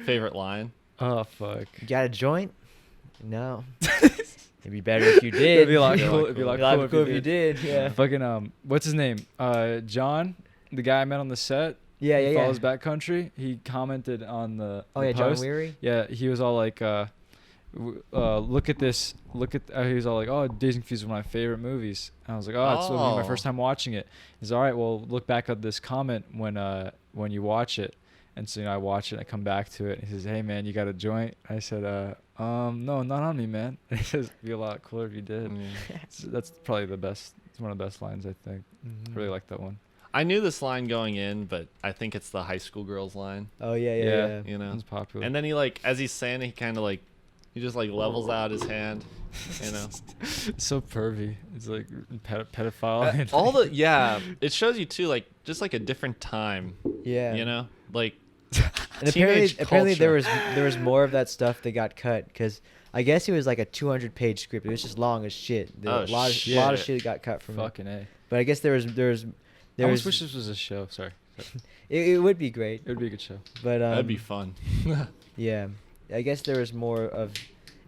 favorite line? Oh fuck. You got a joint? No. It'd be better if you did. It'd be a lot Yeah, cool. like It'd be a cool. lot It'd be cooler cool if you did. Yeah. Fucking what's his name? John, the guy I met on the set. Yeah, who yeah, yeah. Follows Backcountry. He commented on the. Oh the yeah, John post. Weary. Yeah, he was all like, look at this. Look at. He was all like, oh, Dazed and Confused is one of my favorite movies. And I was like, oh, it's my Oh. first time watching it. He's all right. Well, look back at this comment when you watch it. And so I watch it. I come back to it. And he says, hey man, you got a joint? I said, no, not on me, man. And he says, it'd be a lot cooler if you did. So that's probably the best. It's one of the best lines I think. I really like that one. I knew this line going in, but I think it's the high school girls line. Oh yeah, yeah, yeah. You know? It's popular. And then he like, as he's saying it, he kind of like, he just like levels out his hand, you know? So pervy. It's like pedophile. and, All like- the, yeah, it shows you too, like, just like a different time, Yeah. you know? Like, And teenage apparently there culture. was more of that stuff that got cut because I guess it was like a 200-page script. It was just long as shit. Oh, a lot of shit. shit got cut from it. Fucking A. But I guess there was I almost wish this was a show. Sorry. it would be great. It would be a good show. But that'd be fun. yeah, I guess there was more of,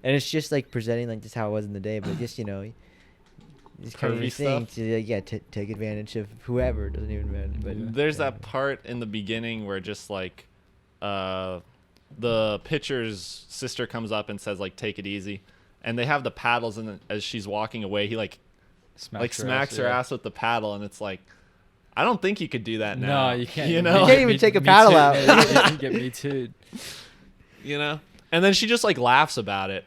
and it's just like presenting like just how it was in the day, but just it's kind of Pervy a thing stuff? to take advantage of whoever. It doesn't even matter. But Yeah. There's yeah. that part in the beginning where just like the pitcher's sister comes up and says like take it easy, and they have the paddles, and then as she's walking away he like smacks her ass with the paddle, and it's like I don't think you could do that now. No, you can't. You know, You can't even take a paddle too, out. man. You get me too. you know. And then she just like laughs about it.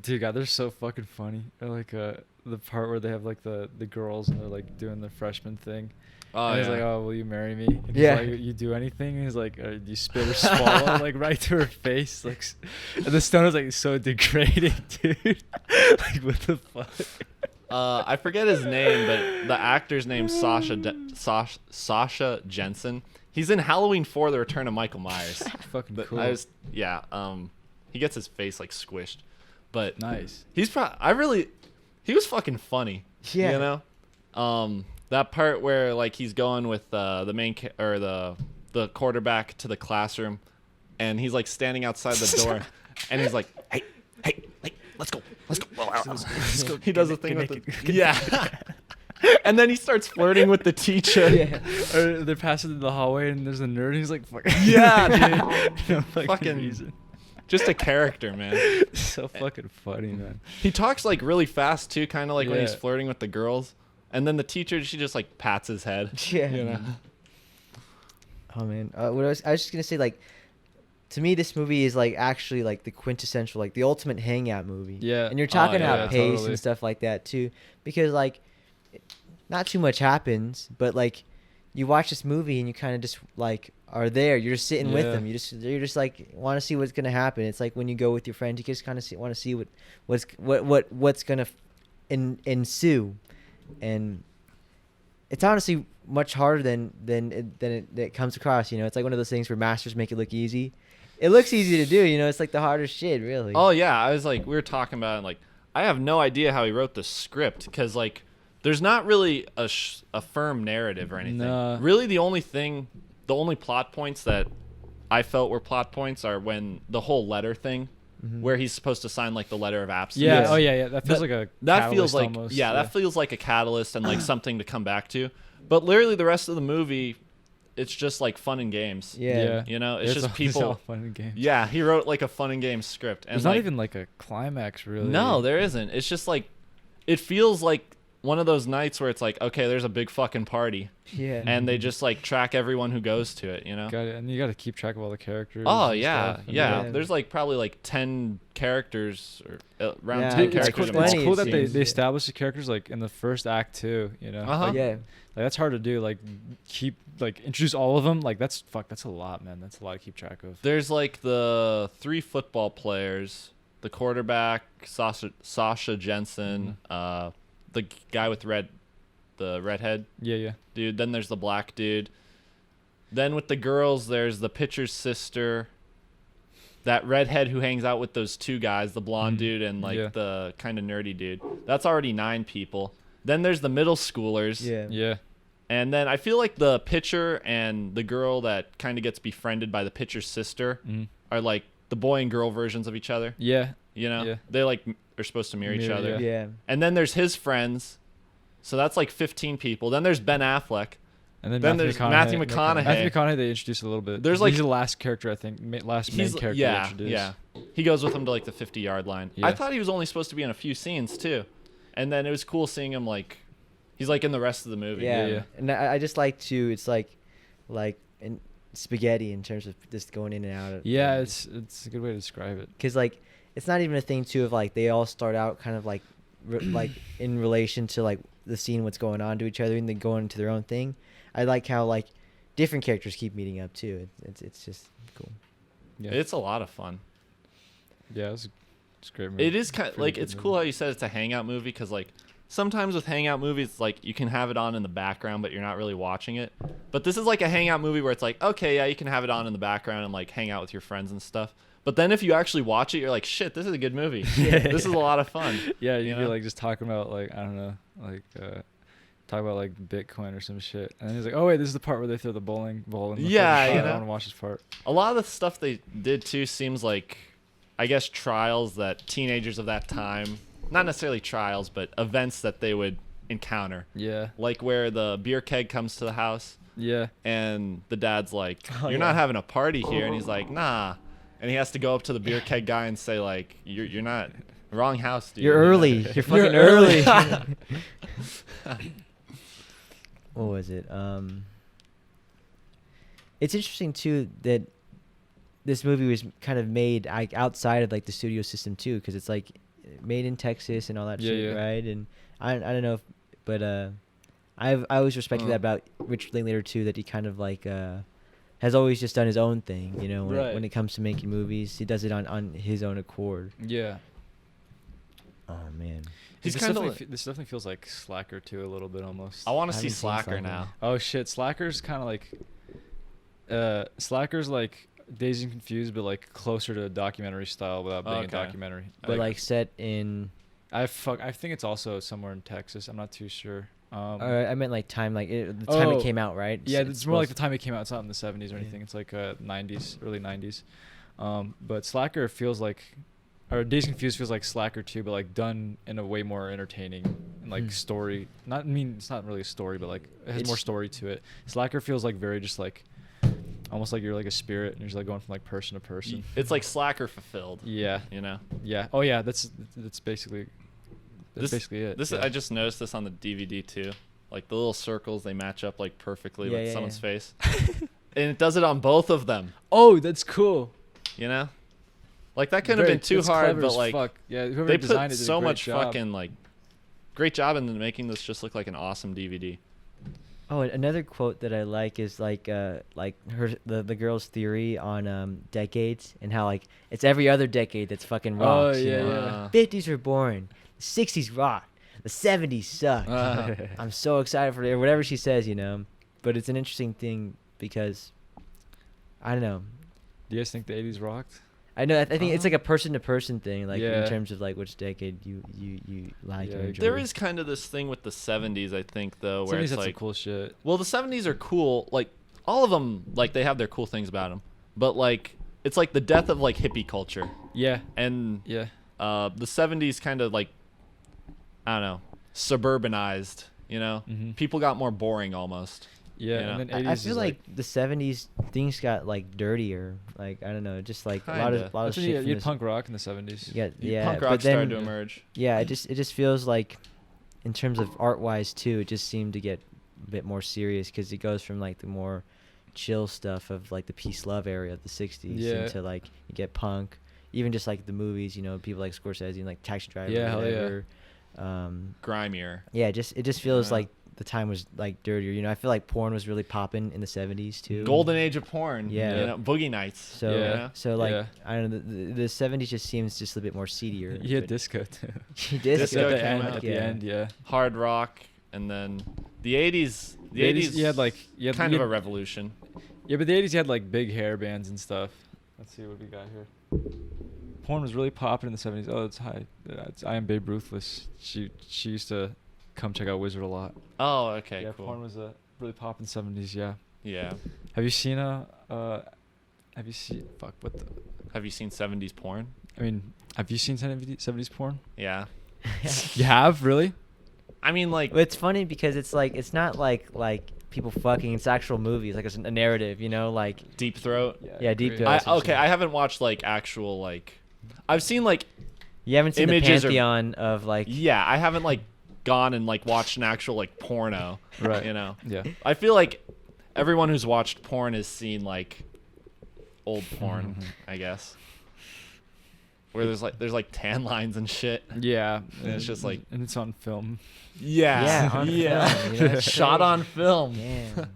Dude, God, they're so fucking funny. Or like the part where they have like the girls and they're like doing the freshman thing. Oh, and he's yeah. like, "Oh, will you marry me?" And Yeah. he's like, "You do anything?" And he's like, "Do you spit or swallow?" Like right to her face. Like, and the stone is like so degrading, dude. Like what the fuck? I forget his name, but the actor's name's Sasha Jensen. He's in Halloween 4: The Return of Michael Myers. Fucking But cool. he gets his face like squished, but Nice. he's he was fucking funny. Yeah. You know, that part where like he's going with the main or the quarterback to the classroom, and he's like standing outside the door, and he's like, hey, let's go. Let's go. He does a thing with the yeah. And then he starts flirting with the teacher. Yeah. Or they're passing in the hallway and there's a nerd and he's like, fuck. Yeah, dude. No fucking Fucking- reason. Just a character, man. So fucking funny, man. He talks like really fast too, kind of like when he's Yeah. flirting with the girls. And then the teacher, she just like pats his head. Yeah. You know. Oh man, what I was just gonna say, like, to me, this movie is like actually like the quintessential, like the ultimate hangout movie. Yeah. And you're talking yeah, about pace totally. and stuff like that too, because like, not too much happens, but like, you watch this movie and you kind of just like are there. You're just sitting with Yeah. them. You're just like want to see what's gonna happen. It's like when you go with your friends, you just kind of want to see what's gonna ensue, and it's honestly much harder than it comes across. You know, it's like one of those things where masters make it look easy. It looks easy to do. You know, it's like the hardest shit, really. Oh yeah, I was like, we were talking about it, like, I have no idea how he wrote the script because like, there's not really a firm narrative or anything. Nah. Really, the only plot points that I felt were plot points are when the whole letter thing, where he's supposed to sign like the letter of absence. Yeah. Oh yeah. That feels like a. That feels like almost. that feels like a catalyst and like something to come back to. But literally the rest of the movie, it's just like fun and games. Yeah. You know, it's just all people. fun and games. Yeah, he wrote like a fun and games script. And There's not even like a climax really. No, there isn't. It's just like, it feels like one of those nights where it's like, okay, there's a big fucking party. Yeah. And they just like track everyone who goes to it, you know? Got it. And you got to keep track of all the characters. Oh and yeah, stuff. And yeah. Yeah. There's like probably like 10 characters or around Yeah, 10 it's characters. cool- in the it's whole cool that scene. they establish the characters like in the first act too. You know. Uh-huh. Like, yeah. like that's hard to do. Like keep like introduce all of them. Like that's a lot, man. That's a lot to keep track of. There's like the 3 football players, the quarterback, Sasha Jensen, the guy with the redhead Yeah. dude. Then there's the black dude. Then with the girls, there's the pitcher's sister, that redhead who hangs out with those 2 guys, the blonde dude and like the kind of nerdy dude. That's already 9 people. Then there's the middle schoolers. Yeah. Yeah. And then I feel like the pitcher and the girl that kind of gets befriended by the pitcher's sister are like the boy and girl versions of each other. Yeah. You know, Yeah. they like are supposed to mirror each Mirror, other. Yeah. And then there's his friends. So that's like 15 people. Then there's Ben Affleck. And then, Then there's Matthew McConaughey. Matthew McConaughey they introduced a little bit. There's, like- he's the last character I think, last main character they introduced. Yeah. He goes with him to like the 50-yard line. Yeah. I thought he was only supposed to be in a few scenes too. And then it was cool seeing him like he's like in the rest of the movie. Yeah. Yeah. And I just like to. It's like in spaghetti in terms of just going in and out of. Yeah, it's a good way to describe it. Because like it's not even a thing too of like they all start out kind of like like in relation to like the scene what's going on to each other and then going into their own thing. I like how like different characters keep meeting up too. It's just cool. Yeah. It's a lot of fun. Yeah, it's a great movie. It is kind of Pretty like good it's movie. cool how you said it's a hangout movie because like sometimes with hangout movies like you can have it on in the background but you're not really watching it. But this is like a hangout movie where it's like okay, yeah, you can have it on in the background and like hang out with your friends and stuff. But then if you actually watch it, you're like, shit, this is a good movie. This is a lot of fun. Yeah, you you'd be know? like just talking about like I don't know, like talk about like Bitcoin or some shit, and then he's like, oh wait, this is the part where they throw the bowling ball in. The Yeah, fucking you shot. I know? want to watch this part. A lot of the stuff they did too seems like, I guess, trials that teenagers of that time, not necessarily trials, but events that they would encounter. Yeah, Like where the beer keg comes to the house yeah, and the dad's like, Oh, you're yeah. not having a party here. And he's like, nah. And he has to go up to the beer keg guy and say like, you're not, wrong house, dude. You're early. You're fucking early. What was it? It's interesting too that this movie was kind of made like outside of like the studio system too, because it's like made in Texas and all that Yeah, shit, yeah. right? And I don't know, but I always respected that about Richard Linklater too, that he kind of like has always just done his own thing, you know, Right. when it comes to making movies, he does it on his own accord. yeah. Oh man. He's This kind definitely of. this definitely feels like Slacker too a little bit almost. I want I to see haven't seen Slacker Slacker. now. Oh shit, Slacker's kind of like Slacker's like Dazed and Confused, but like closer to a documentary style without being Okay. a documentary. But like set in I think it's also somewhere in Texas. I'm not too sure. I meant like time, like the time it Oh, came out, right? Yeah, it's more like the supposed- time it came out. It's not in the 70s or Yeah. anything. It's like 90s, early 90s. But Slacker feels like, or Dazed and Confused feels like Slacker too, but like done in a way more entertaining and like story. Not, I mean, it's not really a story, but like it has more It's- story to it. Slacker feels like very just like, almost like you're like a spirit and you're just like going from like person to person. It's like Slacker fulfilled. Yeah, You know. yeah. Oh yeah, that's basically This- basically it. This yeah. I just noticed this on the DVD too. Like the little circles, they match up like perfectly Yeah, with yeah, someone's yeah. face, and it does it on both of them. Oh, that's cool. You know, like that couldn't have been too That's hard, clever but as like fuck. Yeah, whoever they designed put it did a so great much job. fucking like great job in making this just look like an awesome DVD. Oh, and another quote that I like is like the girl's theory on decades and how like it's every other decade that's fucking Oh, rocks. you yeah, know? yeah. 50s were boring, the 60s rocked, the 70s sucked. I'm so excited for it, whatever she says, you know. But it's an interesting thing because I don't know. Do you guys think the 80s rocked? I know. I think it's like a person-to-person thing, like Yeah. in terms of like which decade you like Yeah, or enjoy. There is kind of this thing with the 70s, I think, though, where 70s it's had some like, cool shit. well, the 70s are cool. Like all of them, like they have their cool things about them. but like it's like the death of like hippie culture, Yeah. and Yeah. the 70s kind of like, I don't know, suburbanized. You know, Mhm. people got more boring almost. Yeah. You know? And then 80s I is feel like the 70s things got like dirtier. Like, I don't know, just like a lot Kinda. of that's when shit. you from had this- punk rock in the 70s. Yeah, Punk but rock started to then emerge. yeah, it just feels like, in terms of art wise too, it just seemed to get a bit more serious because it goes from like the more chill stuff of like the peace love era of the 60s Yeah. into like you get punk, even just like the movies, you know, people like Scorsese and like Taxi Driver, Yeah, hell yeah. whatever. Grimier. Yeah, it just feels Yeah. like the time was like dirtier. You know, I feel like porn was really popping in the 70s too. Golden age of porn. Yeah. You know, Boogie Nights. So you Yeah. know? so like Yeah. I don't know, the 70s just seems just a bit more seedier. You had but- disco too. Disco at the came end. out. At the Yeah. end, yeah. Hard rock, and then the 80s. The 80s, you had like you had, kind you of a had- revolution. Yeah, but the 80s you had like big hair bands and stuff. Let's see what we got here. Porn was really popping in the 70s. Oh, it's high. It's I Am Babe Ruthless. She used to come check out Wizard a lot. Oh, okay, yeah, cool. porn was really popping 70s. Yeah. Yeah. Have you seen Have you seen? Fuck. What the? Have you seen 70s porn? I mean, have you seen 70s porn? Yeah. You have really? I mean, like, Well, it's funny because it's like it's not like people fucking. It's actual movies. Like it's a narrative, you know. Like Deep Throat. Yeah, Deep agree. Throat. Okay, I haven't watched like actual like. I've seen like, you haven't seen the Images are- pantheon of like. yeah, I haven't like gone and like watched an actual like porno. Right. You know. Yeah. I feel like everyone who's watched porn has seen like old porn, I guess. Where there's like tan lines and shit. Yeah. And it's just like- and it's on film. Yeah. Yeah, on film, you know, that's Shot crazy. on film. Damn.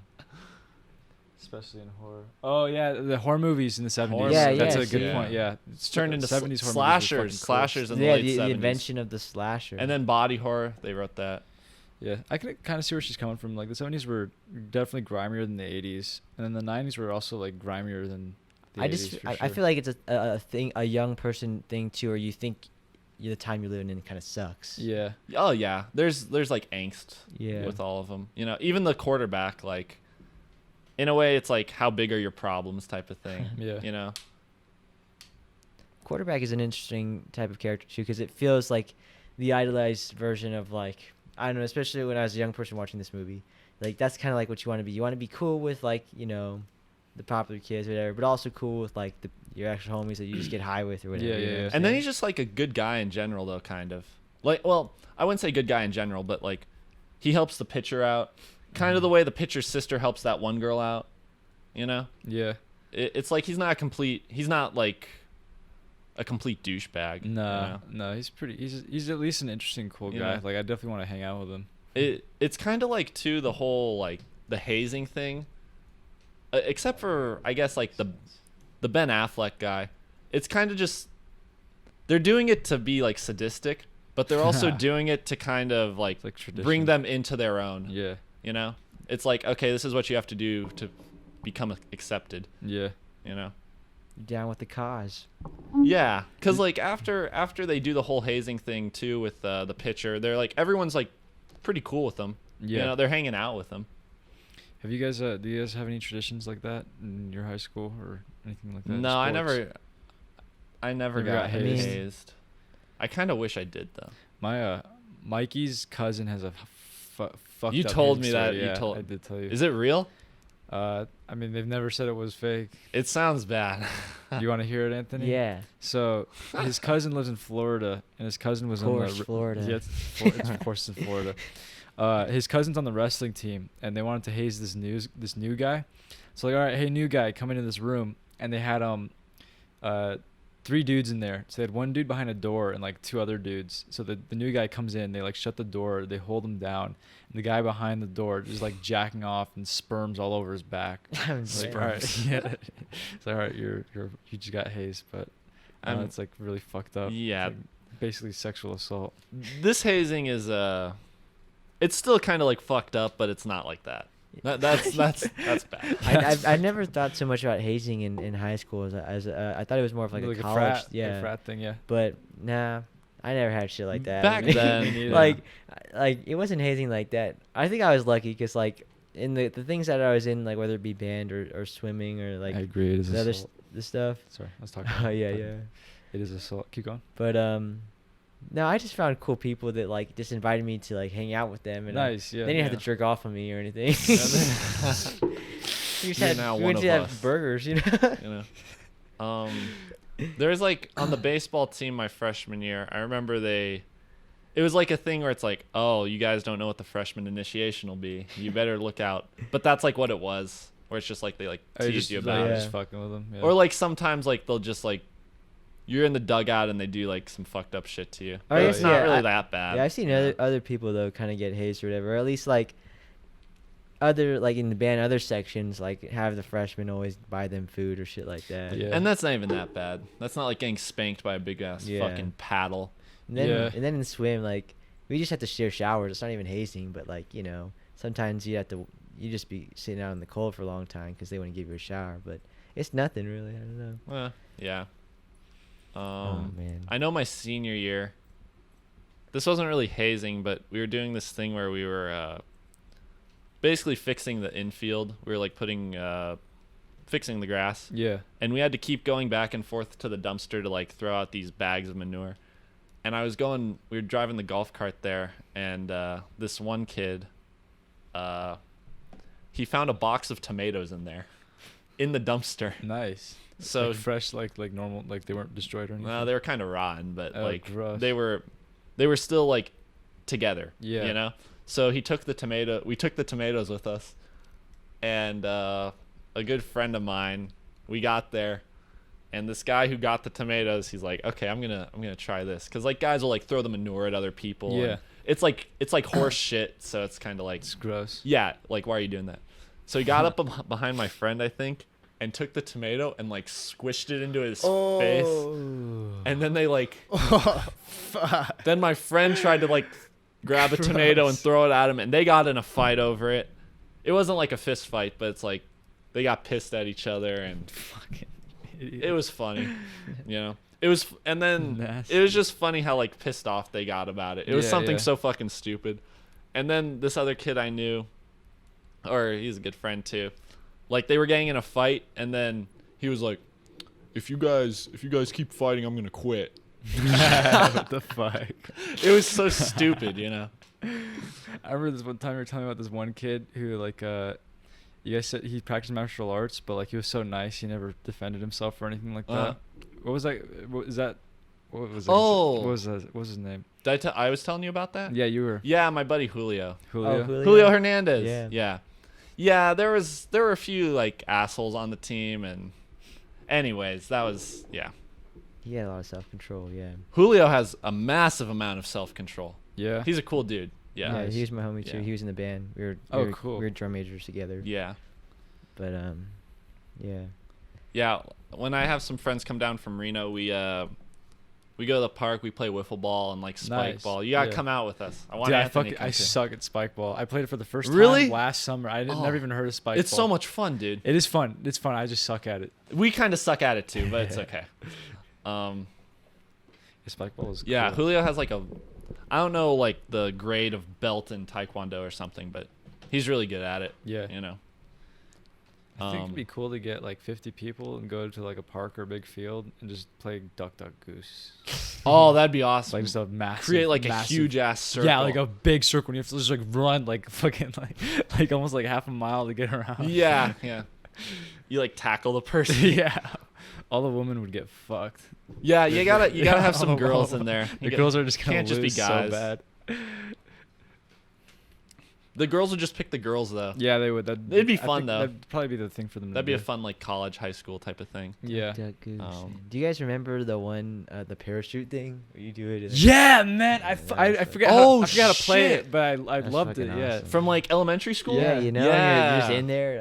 Especially in horror. Oh yeah, the horror movies in the 70s. Horror Yeah, That's yeah, a good see. point. Yeah. It's turned into 70s horror movies were slashers. fucking Slashers in the Yeah, late the 70s. invention of the slasher. And then body horror, they wrote that. Yeah, I can kind of see where she's coming from. Like the 70s were definitely grimier than the 80s, and then the 90s were also like grimier than the 80s. I feel like it's a thing, a young person thing too, or you think the time you're living in kind of sucks. Yeah. Oh yeah, there's like angst Yeah. with all of them. You know, even the quarterback, like, in a way, it's like how big are your problems type of thing. Yeah. You know. Quarterback is an interesting type of character too, because it feels like the idolized version of like, I don't know, especially when I was a young person watching this movie. Like that's kind of like what you want to be. You want to be cool with like, you know, the popular kids or whatever, but also cool with like your actual homies that you just get high with or whatever. Yeah, you know yeah, what I'm yeah. And then saying? he's just like a good guy in general, though, kind of. Like, well, I wouldn't say good guy in general, but like, he helps the pitcher out, kind of the way the pitcher's sister helps that one girl out. You know, Yeah. it's like he's not like a complete douchebag. you No, know? no, he's at least an interesting, cool guy. Yeah. Like I definitely want to hang out with him. It's kind of like too the whole like the hazing thing, except for I guess like the Ben Affleck guy. It's kind of just they're doing it to be like sadistic, but they're also doing it to kind of like It's like tradition. bring them into their own. Yeah. You know, it's like, okay, this is what you have to do to become accepted. Yeah. You know. You're down with the cause. Yeah, because like after they do the whole hazing thing too with the pitcher, they're like everyone's like pretty cool with them. Yeah. You know, they're hanging out with them. Have you guys do you guys have any traditions like that in your high school or anything like that? in No, I sports? never Never got got hazed. hazed. I kind of wish I did though. My Mikey's cousin has a fucked You up told hazing me that. story. You Yeah, told. I did tell you. Is it real? I mean, they've never said it was fake. It sounds bad. Do you want to hear it, Anthony? Yeah. So his cousin lives in Florida, and his cousin was Of course, on the Florida. Yeah, it's of course in Florida. His cousin's on the wrestling team, and they wanted to haze this new guy. So like, all right, hey, new guy, come into this room, and they had 3 dudes in there. So they had one dude behind a door and like 2 other dudes. So the new guy comes in, they like shut the door, they hold him down, and the guy behind the door is like jacking off and sperms all over his back. I'm It's like, dead. all right, yeah. It's like, all right, you just got hazed, but it's like really fucked up. It's Yeah. like basically sexual assault. This hazing is it's still kind of like fucked up, but it's not like that. That's bad. I never thought so much about hazing in high school as I thought it was more of like a college, a frat thing, yeah. But nah, I never had shit like that. Back then, Me neither. like it wasn't hazing like that. I think I was lucky because like in the things that I was in, like whether it be band or swimming or like I agree. It is the other assault. the stuff. Sorry, I was talking. Oh yeah, but yeah. It is assault. Keep going. But no, I just found cool people that like just invited me to like hang out with them, and Nice. Yeah. they didn't have Yeah. to jerk off on me or anything. We just You're had now we one went to of have us. burgers, you know. You know. There's like on the baseball team my freshman year, I remember it was like a thing where it's like, oh, you guys don't know what the freshman initiation will be. You better look out. But that's like what it was, where it's just like they like tease just, you like, about it. Yeah. just fucking with them. Yeah. Or like sometimes like they'll just like you're in the dugout and they do like some fucked up shit to you. Oh, But yeah, it's yeah, not really I- that bad. Yeah, I've seen other people though kind of get hazed or whatever, or at least like other like in the band other sections like have the freshmen always buy them food or shit like that. Yeah. And that's not even that bad. That's not like getting spanked by a big ass Yeah. fucking paddle. Yeah. And then in swim like we just have to share showers. It's not even hazing, but like sometimes you just be sitting out in the cold for a long time because they want to give you a shower, but it's nothing really. I don't know. Yeah. Oh man. I know my senior year, this wasn't really hazing, but we were doing this thing where we were basically fixing the infield. We were like fixing the grass. Yeah. And we had to keep going back and forth to the dumpster to like throw out these bags of manure. And we were driving the golf cart there, and this one kid, he found a box of tomatoes in there, in the dumpster. Nice. So like fresh, like normal, like they weren't destroyed or anything. no, they were kind of rotten, but Oh, like gross. they were still like together. Yeah. So we took the tomatoes with us, and a good friend of mine, we got there, and this guy who got the tomatoes, he's like, okay, I'm gonna try this, because like guys will like throw the manure at other people. Yeah. And it's like horse shit, so it's kind of like, It's gross. yeah, like why are you doing that? So he got up behind my friend, I think, and took the tomato and like squished it into his face. And then they like, then my friend tried to like grab a tomato and throw it at him, and they got in a fight over it. It wasn't like a fist fight, but it's like they got pissed at each other, and Fucking it was funny, It was, and then Nasty. it was just funny how like pissed off they got about it. It was Yeah, something yeah. so fucking stupid. And then this other kid I knew, or he's a good friend too, like they were getting in a fight, and then he was like, if you guys keep fighting, I'm gonna quit. What the fuck? It was so stupid, I remember this one time you were telling me about this one kid who like you guys said he practiced martial arts, but like he was so nice he never defended himself or anything like that. What was that? What was that? What was that? Oh. What was that? What was his name? I was telling you about that? Yeah, you were. Yeah, my buddy Julio. Julio. Julio Hernandez. Yeah. Yeah, there were a few like assholes on the team, and anyways, that was, yeah. He had a lot of self-control. Yeah. Julio has a massive amount of self-control. Yeah. He's a cool dude. Yeah. Yeah, he was my homie too. Yeah. He was in the band. Oh, we were, cool. We were drum majors together. Yeah. But yeah. Yeah, when I have some friends come down from Reno, we go to the park, we play wiffle ball and like spike Nice. ball. You gotta Yeah. come out with us. I want Dude, Anthony to come I too. suck at spike ball. I played it for the first Really? time last summer. I Oh. never even heard of spike ball. It's so much fun, dude. It is fun. It's fun. I just suck at it. We kind of suck at it too, but it's okay. Spike ball is Yeah, cool. Julio has like I don't know like the grade of belt in Taekwondo or something, but he's really good at it. Yeah. I think it'd be cool to get like 50 people and go to like a park or a big field and just play duck, duck, goose. Oh, that'd be awesome. Like just a massive, Create like massive- a huge ass circle. Yeah, like a big circle. And you have to just like run like fucking like almost like half a mile to get around. Yeah, yeah. You like tackle the person. Yeah. All the women would get fucked. Yeah, you gotta have some all- girls all- in there. The girls are just gonna can't just be lose guys. so bad. The girls would just pick the girls though. Yeah, they would. It'd be I fun, think though. That'd probably be the thing for them. That'd to be a do. fun like college, high school type of thing. Yeah. Duck Goose. Um, Do you guys remember the one, the parachute thing? Where you do it. And Yeah, man. Yeah, I that's forget. Oh, I forgot how to play shit. it, but I That's loved it. fucking Yeah. awesome. From like elementary school. Yeah, Yeah. you know, Yeah. and you're just in there.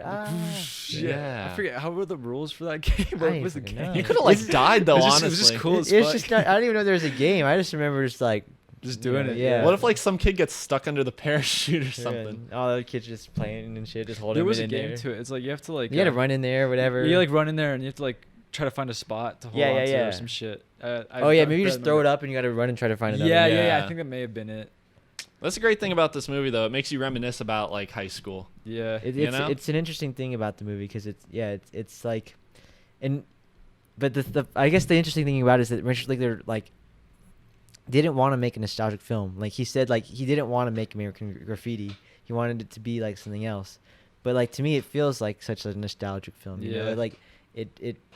Yeah. I forget how were the rules for that game. What ain't was the fucking game? know. You could have like died though. It was Honestly, just cool as It's fuck. just not, I don't even know there was a game. I just remember just like Just doing it. Yeah. What if like some kid gets stuck under the parachute or yeah, something? and all the other kids just playing and shit, just holding There it was a in game there. to it. It's like you have to like You had to run in there, whatever. You like run in there and you have to like try to find a spot to hold Yeah, on yeah, to yeah. or some shit. Oh yeah, maybe you just throw it up and you got to run and try to find another. Yeah, one. yeah, Yeah. I think that may have been it. That's the great thing about this movie, though. It makes you reminisce about like high school. Yeah. It's an interesting thing about the movie because it's like, but the I guess the interesting thing about it is that Richard Linklater like didn't want to make a nostalgic film. Like he said, like he didn't want to make American Graffiti. He wanted it to be like something else. But like to me, it feels like such a nostalgic film. You know? Like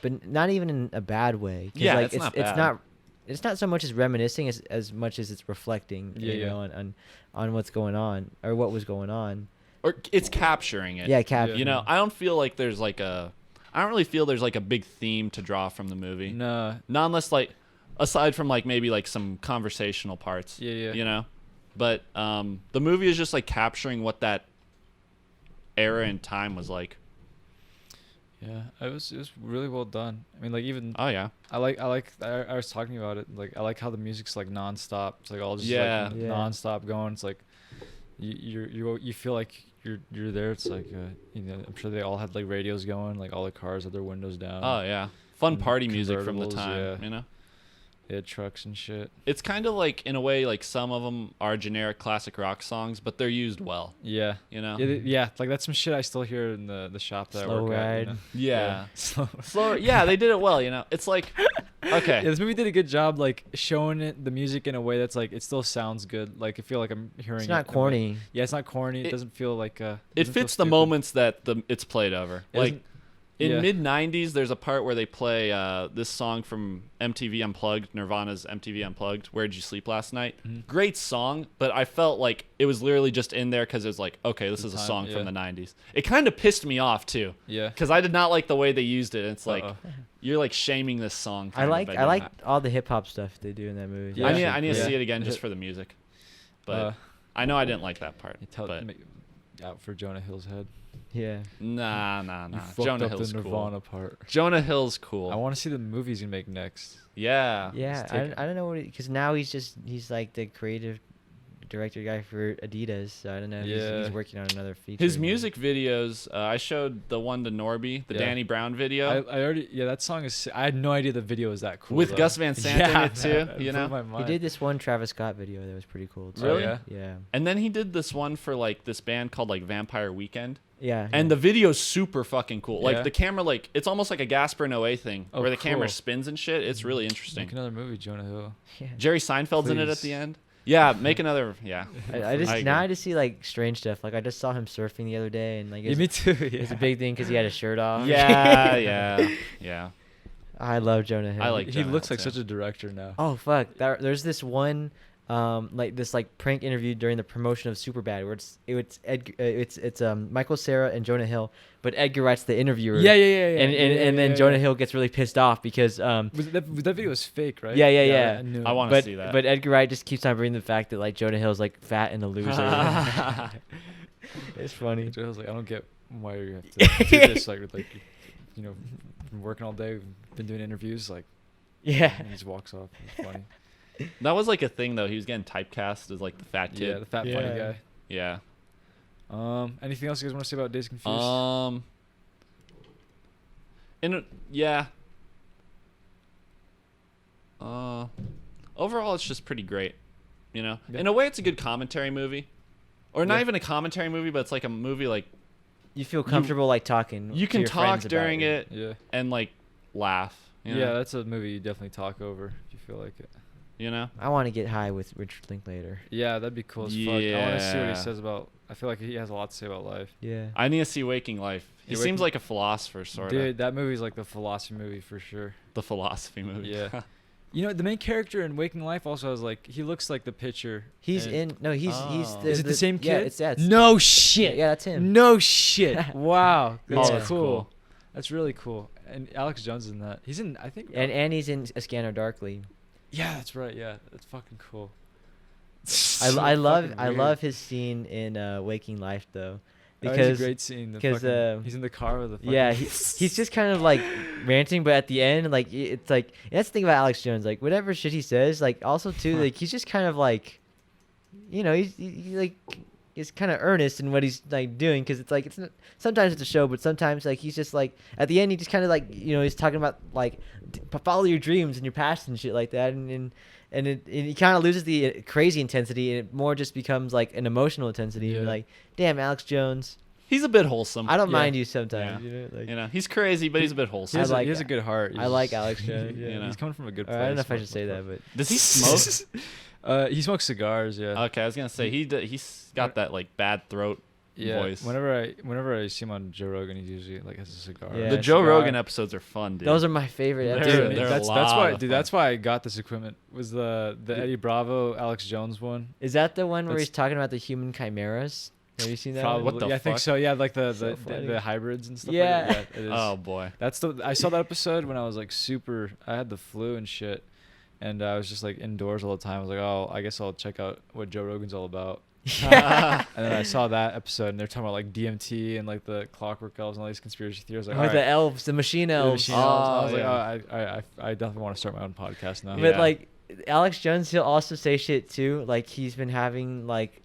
but not even in a bad way. Yeah, like, it's not bad. It's not so much as reminiscing as much as it's reflecting. You know, on what's going on or what was going on. Or it's capturing it. Yeah, capturing. You know, I don't really feel there's like a big theme to draw from the movie. No. Not unless like, aside from like maybe like some conversational parts. Yeah. You know, but the movie is just like capturing what that era and time was like. Yeah, it was really well done. I mean, like even Oh yeah. I was talking about it. Like I like how the music's like nonstop. It's like all just Yeah. nonstop going. It's like you feel like you're there. It's like you know, I'm sure they all had like radios going. Like all the cars had their windows down. Oh yeah. Fun And party music from the convertibles, time. yeah. You know. They had trucks and shit. It's kind of like, in a way, like some of them are generic classic rock songs, but they're used well. Yeah. You know. Yeah, like that's some shit I still hear in the shop that I Slow work at. Ride. You know? Yeah. Slow. Yeah, they did it well. You know. It's like, okay. Yeah, this movie did a good job like showing it the music in a way that's like it still sounds good. Like I feel like I'm hearing. It's not it in a way- corny. Yeah, it's not corny. It doesn't feel like. It doesn't feel fits the stupid. moments that it's played over. It Like doesn't- in yeah. mid '90s, there's a part where they play this song from MTV Unplugged, Nirvana's MTV Unplugged. Where'd You Sleep Last Night? Mhm. Great song, but I felt like it was literally just in there because it was like, okay, this The is a time, song yeah. from the '90s. It kind of pissed me off too, Yeah. because I did not like the way they used it. It's like Uh-oh. you're like shaming this song. I kind of like by I doing like that. all the hip hop stuff they do in that movie. Yeah. I need to Yeah. see it again Is just it- for the music, but Uh, I know I didn't like that part. You tell but make, out for Jonah Hill's head. Yeah. nah. You fucked Jonah up Hill's the cool. Nirvana part. Jonah Hill's cool. I want to see the movies you make next. Yeah. Yeah, Let's I take- don't know what because now he's like the creative director guy for Adidas. So I don't know. Yeah. He's working on another feature. His music videos, I showed the one to Norby, the Yeah. Danny Brown video I already that song is. I had no idea the video was that cool. with though. Gus Van Sant in it too. man, it You blew know, my He mind. did this one Travis Scott video that was pretty cool. Too. Really? yeah? Yeah. and then he did this one for like this band called like Vampire Weekend, Yeah. and the video's super fucking cool. Yeah. Like the camera, like it's almost like a Gasper Noé thing Oh, where the camera cool. spins and shit. It's really interesting. Make another movie, Jonah Hill. yeah. Jerry Seinfeld's in it at Please. the end. Yeah, make another. Yeah, I just I now agree. I just see like strange stuff. Like I just saw him surfing the other day, and like Yeah, me too. Yeah. it's a big thing because he had his shirt off. yeah. I love Jonah Hill. I like He Jonah looks Hill, like too. such a director now. Oh fuck! There's this one, like this like prank interview during the promotion of Superbad where it's Michael Cera and Jonah Hill, but Edgar Wright's the interviewer. Yeah. And then Jonah Hill gets really pissed off because That video was fake, right? Yeah. I knew. I want- but see that. but Edgar Wright just keeps on bringing the fact that like Jonah Hill's like fat and a loser. It's funny. Jonah Hill's like, I don't get why you have to do this. Like, you know, been working all day, been doing interviews. Like, Yeah. and he just walks off. It's funny. That was like a thing though. He was getting typecast as like the fat kid. Yeah, the fat funny Yeah. guy. Yeah. Anything else you guys want to say about Days Confused? Yeah. Overall, it's just pretty great. You know, Yeah. in a way, it's a good commentary movie, or not Yeah. even a commentary movie, but it's like a movie like You feel comfortable like talking. you to can your talk friends about during it yeah. and like laugh. You know? Yeah, that's a movie you definitely talk over if you feel like it. You know. I want to get high with Richard Linklater. Yeah, that'd be cool as fuck. I want to see what Yeah. he says about. I feel like he has a lot to say about life. Yeah. I need to see Waking Life. He Yeah, seems Waking- like a philosopher, sort of. Dude, that movie's like the philosophy movie for sure. The philosophy movie. Yeah. You know, the main character in Waking Life also has like he looks like the picture. He's and- in. No, he's Oh. the. Is it the same Yeah, kid? it's that. No shit. Yeah, that's him. No shit. Wow. That's Yeah. that's cool. cool. That's really cool. And Alex Jones is in that. He's in. I think. And he's in A Scanner Darkly. yeah, that's right. Yeah, that's fucking cool. I love Fucking I weird. love his scene in Waking Life though, Oh, because it's a great scene. The 'cause, fucking- he's in the car with the. Fucking yeah he's just kind of like ranting, but at the end like it's like and that's the thing about Alex Jones, like whatever shit he says, like also too like he's just kind of like, you know, he's like he's kind of earnest in what he's like doing, because it's like it's not, sometimes it's a show, but sometimes like he's just like at the end he just kind of like he's talking about like follow your dreams and your passion and shit like that, and he kind of loses the crazy intensity, and it more just becomes like an emotional intensity. Yeah. And like, damn, Alex Jones, He's a bit wholesome. I don't Yeah. mind you sometimes. Like, he's crazy, but he's a bit He wholesome. has, I like- he has a good heart. I like Alex Jones. Yeah, You know. he's coming from a good place. I don't know if I should say that, but Does he smoke? He smokes cigars. Yeah. Okay, I was gonna say he's got that like bad throat Yeah. voice. Whenever I see him on Joe Rogan, he usually like has a cigar. Yeah, The a Joe cigar. Rogan episodes are fun, dude. those are my favorite They're- episodes. Dude, they're a that's lot why, of dude. fun. That's why I got this equipment. Was the Eddie Bravo, Alex Jones one? Is that the one where That's- he's talking about the human chimeras? Have you seen that? Probably. one? What the yeah, I think fuck? so. Yeah, like the So funny. the hybrids and stuff. Yeah. Like that. Yeah, it is. Oh boy. I saw that episode when I was like super. I had the flu and shit, and I was just like indoors all the time. I was like, oh, I guess I'll check out what Joe Rogan's all about. Yeah. And then I saw that episode, and they're talking about like DMT and like the clockwork elves and all these conspiracy theories. Like, Or all the right, elves, the machine the elves. machine elves. I was yeah. like, I definitely want to start my own podcast now. But Yeah. like Alex Jones, he'll also say shit too. Like he's been having like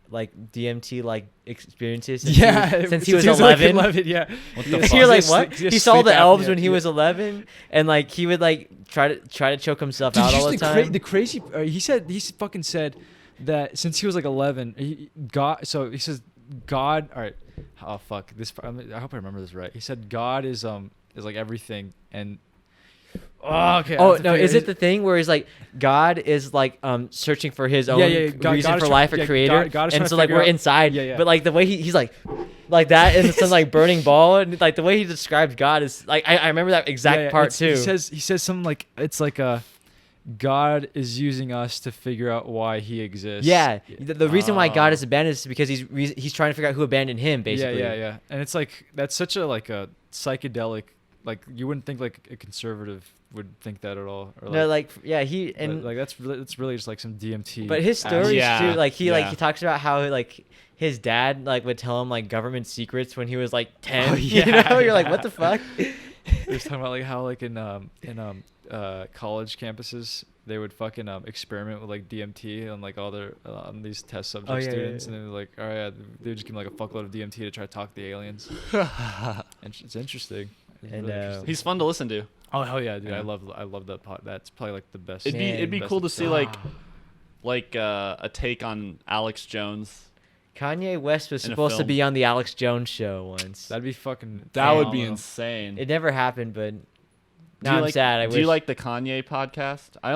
DMT like experiences since since he was like 11. yeah. What the So fuck? you're like, He has what? sleep- he has He saw sleep the elves apnea. when he was 11, and like he would like try to choke himself out all the time. The crazy. He fucking said that since he was like 11, God. So he says God. All right. Oh fuck this. I hope I remember this right. He said God is like everything and. Oh, okay. Oh no! Is it the thing where he's like God is like searching for his own reason God is for try- life, a yeah, creator, God is and trying so to like figure we're out- inside. Yeah, yeah. But like the way he's like that, and some like burning ball, and like the way he describes God is like I remember that exact part too. He says something like it's like God is using us to figure out why he exists. Yeah, the reason why God Oh. is abandoned is because he's trying to figure out who abandoned him, basically. Yeah. And it's like that's such a like a psychedelic. Like you wouldn't think like a conservative would think that at all. Or No, like, like yeah, he but, and like that's really just like some DMT. but his stories Yeah, too, like he yeah. he talks about how like his dad like would tell him like government secrets when he was like 10. Oh, You yeah, know, you're like, yeah. what the fuck? He was talking about like how like in college campuses they would fucking experiment with like DMT on like all their on these test subject Oh, yeah, students, yeah. and they were like, all right, they would just give them like a fuckload of DMT to try to talk the aliens. And it's interesting. It's And, really interesting. He's fun to listen to. Oh hell yeah, dude! Yeah. I love that pot. That's probably like the best. It'd be best cool to see episode. like a take on Alex Jones. Kanye West was In a supposed to film. be on the Alex Jones show once. That'd be fucking. That would be phenomenal. insane. It never happened, but Do now you I'm like, sad. I do wish. you like the Kanye podcast? I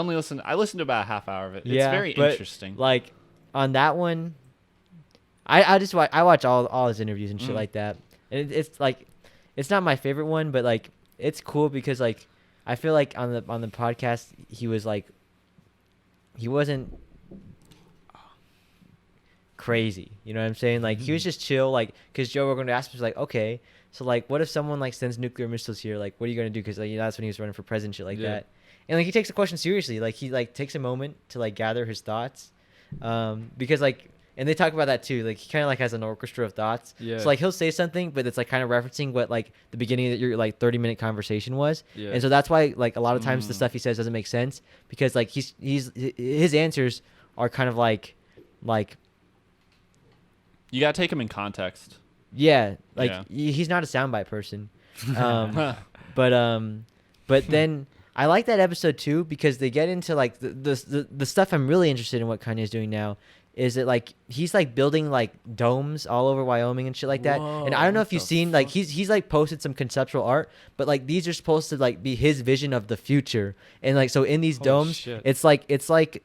listened to about a half hour of it. Yeah, it's very but, interesting. Like on that one, I just watch all his interviews and shit Mm. like that. And it's like it's not my favorite one, but like it's cool because like I feel like on the podcast he was like he wasn't crazy. You know what I'm saying? Like he was just chill. Like because Joe Rogan asked him like, okay, so like what if someone like sends nuclear missiles here? Like what are you gonna do? Because like that's when he was running for president, shit like Yeah. that. And like he takes the question seriously. Like he like takes a moment to like gather his thoughts, because like and they talk about that too. Like he kind of like has an orchestra of thoughts. Yeah. So like he'll say something, but it's like kind of referencing what like the beginning of your like 30-minute conversation was. Yeah. And so that's why like a lot of times the Mm. stuff he says doesn't make sense because like his answers are kind of like You gotta take him in context. yeah like Yeah. he's not a soundbite person. But then I like that episode too because they get into like the stuff I'm really interested in what Kanye's doing now is that like he's like building like domes all over Wyoming and shit like that. And I don't know Whoa, if you've what the seen like fuck? he's like posted some conceptual art, but like these are supposed to like be his vision of the future. And like so in these Holy domes shit. it's like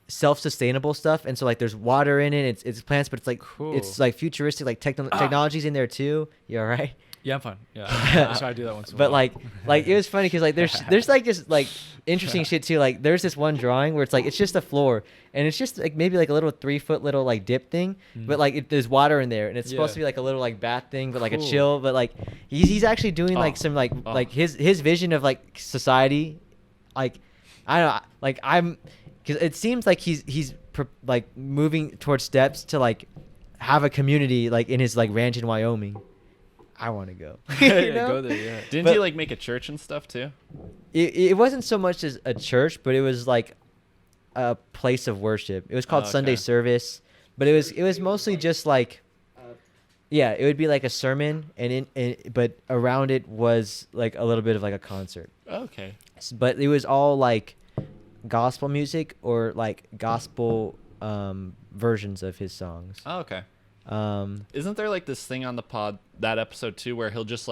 self-sustainable stuff, and so like there's water in it, it's plants, but it's like Cool. it's like futuristic like technology's in there too. You all right? Yeah, I'm fine. Yeah, I try to do that once. In a But while. like it was funny because like there's like just like interesting shit too. Like there's this one drawing where it's like it's just a floor and it's just like maybe like a little 3-foot little like dip thing, but like there's water in there and it's supposed to Yeah. be like a little like bath thing, but like a Cool. chill. But like he's actually doing like Oh. some like Oh. like his vision of like society, like I don't know, like I'm because it seems like he's like moving towards steps to like have a community like in his like ranch in Wyoming. I want to go. yeah, You know? go there. Yeah. Didn't But- he like make a church and stuff too? It wasn't so much as a church, but it was like a place of worship. It was called Oh, Sunday okay. Service. but it was mostly just like, yeah, it would be like a sermon, but around it was like a little bit of like a concert. Okay. But it was all like gospel music or like gospel versions of his songs. Oh, okay. Um, Isn't there like this thing on the pod, that episode too, where he'll just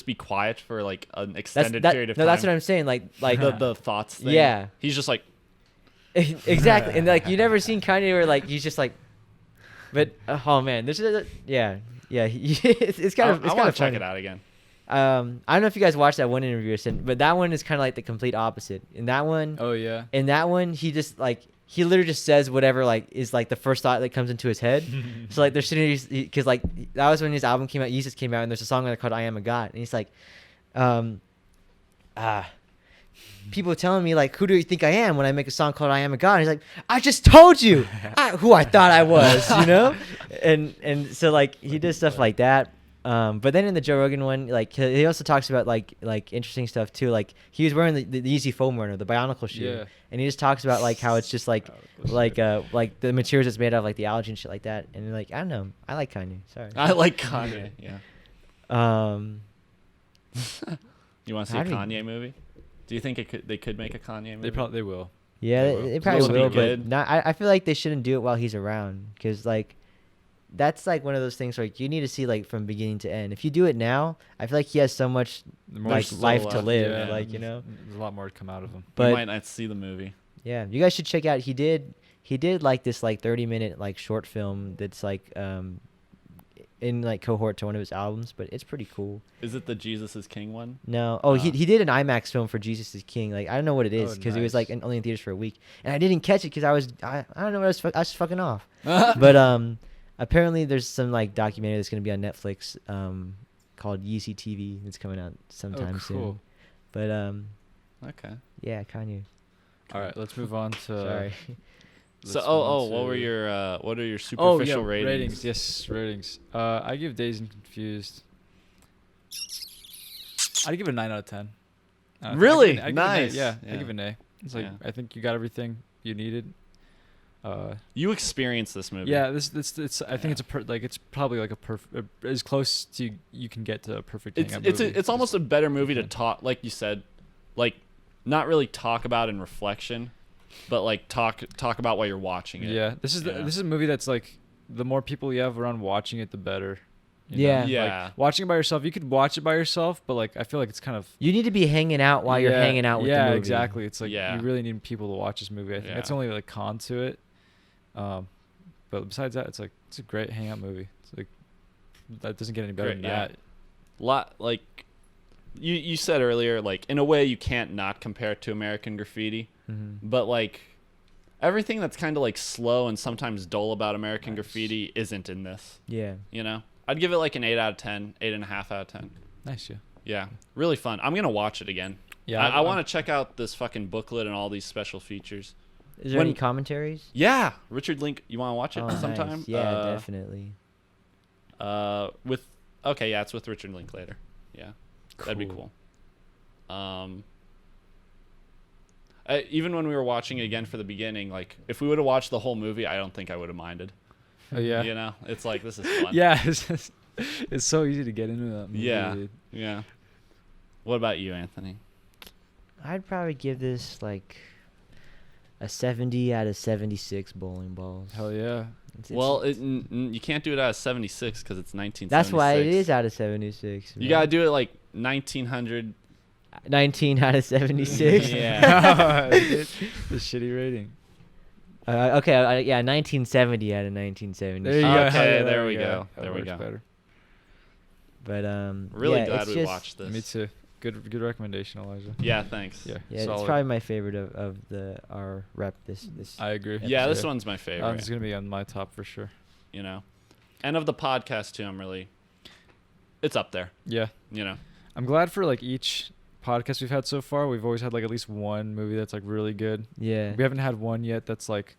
be quiet for like an extended period of time? No, that's what I'm saying. Like the thoughts thing. Yeah. He's just like, exactly, and like you never seen Kanye where like he's just like, but oh man, this is it's kind of I it's kind want of to check funny. it out again. I don't know if you guys watched that one interview I sent, but that one is kind of like the complete opposite. In that one, Oh yeah. he just like he literally just says whatever like is like the first thought that comes into his head. So like they're sitting because like that was when his album came out, Jesus came out, and there's a song on there called "I Am a God," and he's like, people telling me like, who do you think I am when I make a song called "I Am a God"? And he's like, I just told you who I thought I was, you know, and so like he does stuff like that. But then in the Joe Rogan one, like he also talks about like interesting stuff too. Like he was wearing the Yeezy foam runner, the Bionicle shoe, Yeah. and he just talks about like how it's just like like the materials it's made out of, like the algae and shit like that. And like I don't know, I like Kanye. Sorry. I like Kanye. Yeah. You want to see a How do you- Kanye movie? Do you think they could make a Kanye movie? They will. Yeah, They will. they probably Will it be will, but good? not. I feel like they shouldn't do it while he's around, because like that's like one of those things where like, you need to see like from beginning to end. If you do it now, I feel like he has so much The more like still life to left, live, Yeah, like you know. There's a lot more to come out of him. We But might not see the movie. yeah, you guys should check out. He did like this like 30-minute like short film that's like in like cohort to one of his albums, but it's pretty cool. Is it the Jesus is King one? No, oh he did an IMAX film for Jesus is King. Like I don't know what it is Oh, because it was like nice. only in theaters for a week, and I didn't catch it because I don't know what I was fucking off. But apparently there's some like documentary that's gonna be on Netflix called Yeezy TV that's coming out sometime soon. cool. But Okay. yeah, Kanye. All right, let's move on to. Sorry. So let's move on what to- were your Oh superficial yeah, ratings? Yes, ratings. I give Dazed and Confused. I'd give it a 9 out of 10. Really? I'd give it an A. Nice. Yeah, Yeah. I give it an A. It's like Yeah. I think you got everything you needed. You experienced this movie. Yeah, it's I think it's probably like a perfect, as close to you can get to a perfect. It's hangout movie. it's almost a better movie to Okay. talk, like you said, like not really talk about in reflection, but like talk about while you're watching it. Yeah, this is Yeah. this is a movie that's like the more people you have around watching it, the better. you Yeah. know? Yeah. Like, watching it by yourself, you could watch it by yourself, but like I feel like it's kind of You need to be hanging out while you're hanging out with the movie. Yeah, exactly. It's like Yeah. you really need people to watch this movie. I think that's Yeah. only like con to it. But besides that, it's a great hangout movie. It's like that doesn't get any better Great, than yeah. that. Lot like you said earlier, like in a way you can't not compare it to American Graffiti, Mm-hmm. but like everything that's kind of like slow and sometimes dull about American Graffiti isn't in this. Yeah. You know, I'd give it like an 8 out of 10, 8.5 out of 10. Nice, yeah. Yeah, really fun. I'm gonna watch it again. Yeah, I want to check out this fucking booklet and all these special features. Is there When- any commentaries? Yeah, Richard Link. You want to watch it Oh, sometime? nice. Yeah, definitely. It's with Richard Linklater. Yeah, that'd be Cool. cool. Even when we were watching it again for the beginning, like if we would have watched the whole movie, I don't think I would have minded. Oh yeah. You know, it's like this is fun. Yeah, it's so easy to get into that movie. Yeah. dude. Yeah. What about you, Anthony? I'd probably give this like a 70 out of 76 bowling balls. Hell yeah. Well, you can't do it out of 76 because it's 1976. that's why it is out of 76. You man. gotta do it like 1900. 19 out of 76. Yeah. the shitty rating. Okay, yeah, 1970 out of 1976. There you go. Okay, Hell yeah, there we go. That There we works go. Better. But Really yeah, glad it's we just, watched this. Me too. Good recommendation, Elijah. Yeah, thanks. Yeah. Yeah, solid. it's probably my favorite of our rep this. I agree. Yeah, this Yeah. one's my favorite. It's gonna be on my top for sure. You know, and of the podcast too, it's up there. Yeah. You know. I'm glad for like each podcast we've had so far. We've always had like at least one movie that's like really good. Yeah. We haven't had one yet that's like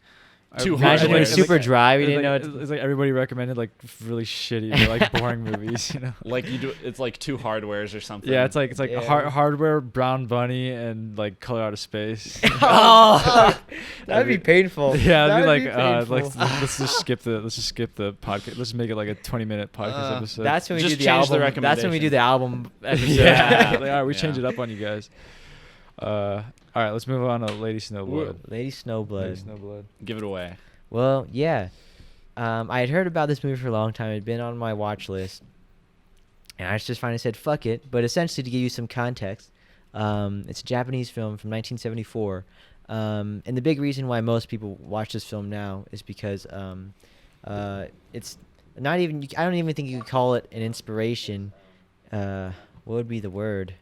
Too hard. Imagine it was It's super dry. We didn't know. It's like everybody recommended like really shitty, they're, like boring movies, you know. Like you do, it's like two hardwares or something. Yeah, it's like Yeah. hardware, Brown Bunny, and like Color Out of Space. Oh, that'd be painful. Yeah, That'd it'd be be like painful. let's just skip the podcast. Let's make it like a 20-minute podcast episode. That's when we Just do the change the album. That's when we do recommendation. the album episode. yeah. Like, all right, we Yeah. changed it up on you guys. All right, let's move on to Lady Snowblood. Lady Snowblood. Lady Snowblood. Give it away. Well, yeah. I had heard about this movie for a long time. It had been on my watch list. And I just finally said, fuck it. But essentially, to give you some context, it's a Japanese film from 1974. And the big reason why most people watch this film now is because it's not even... I don't even think you could call it an inspiration. What would be the word?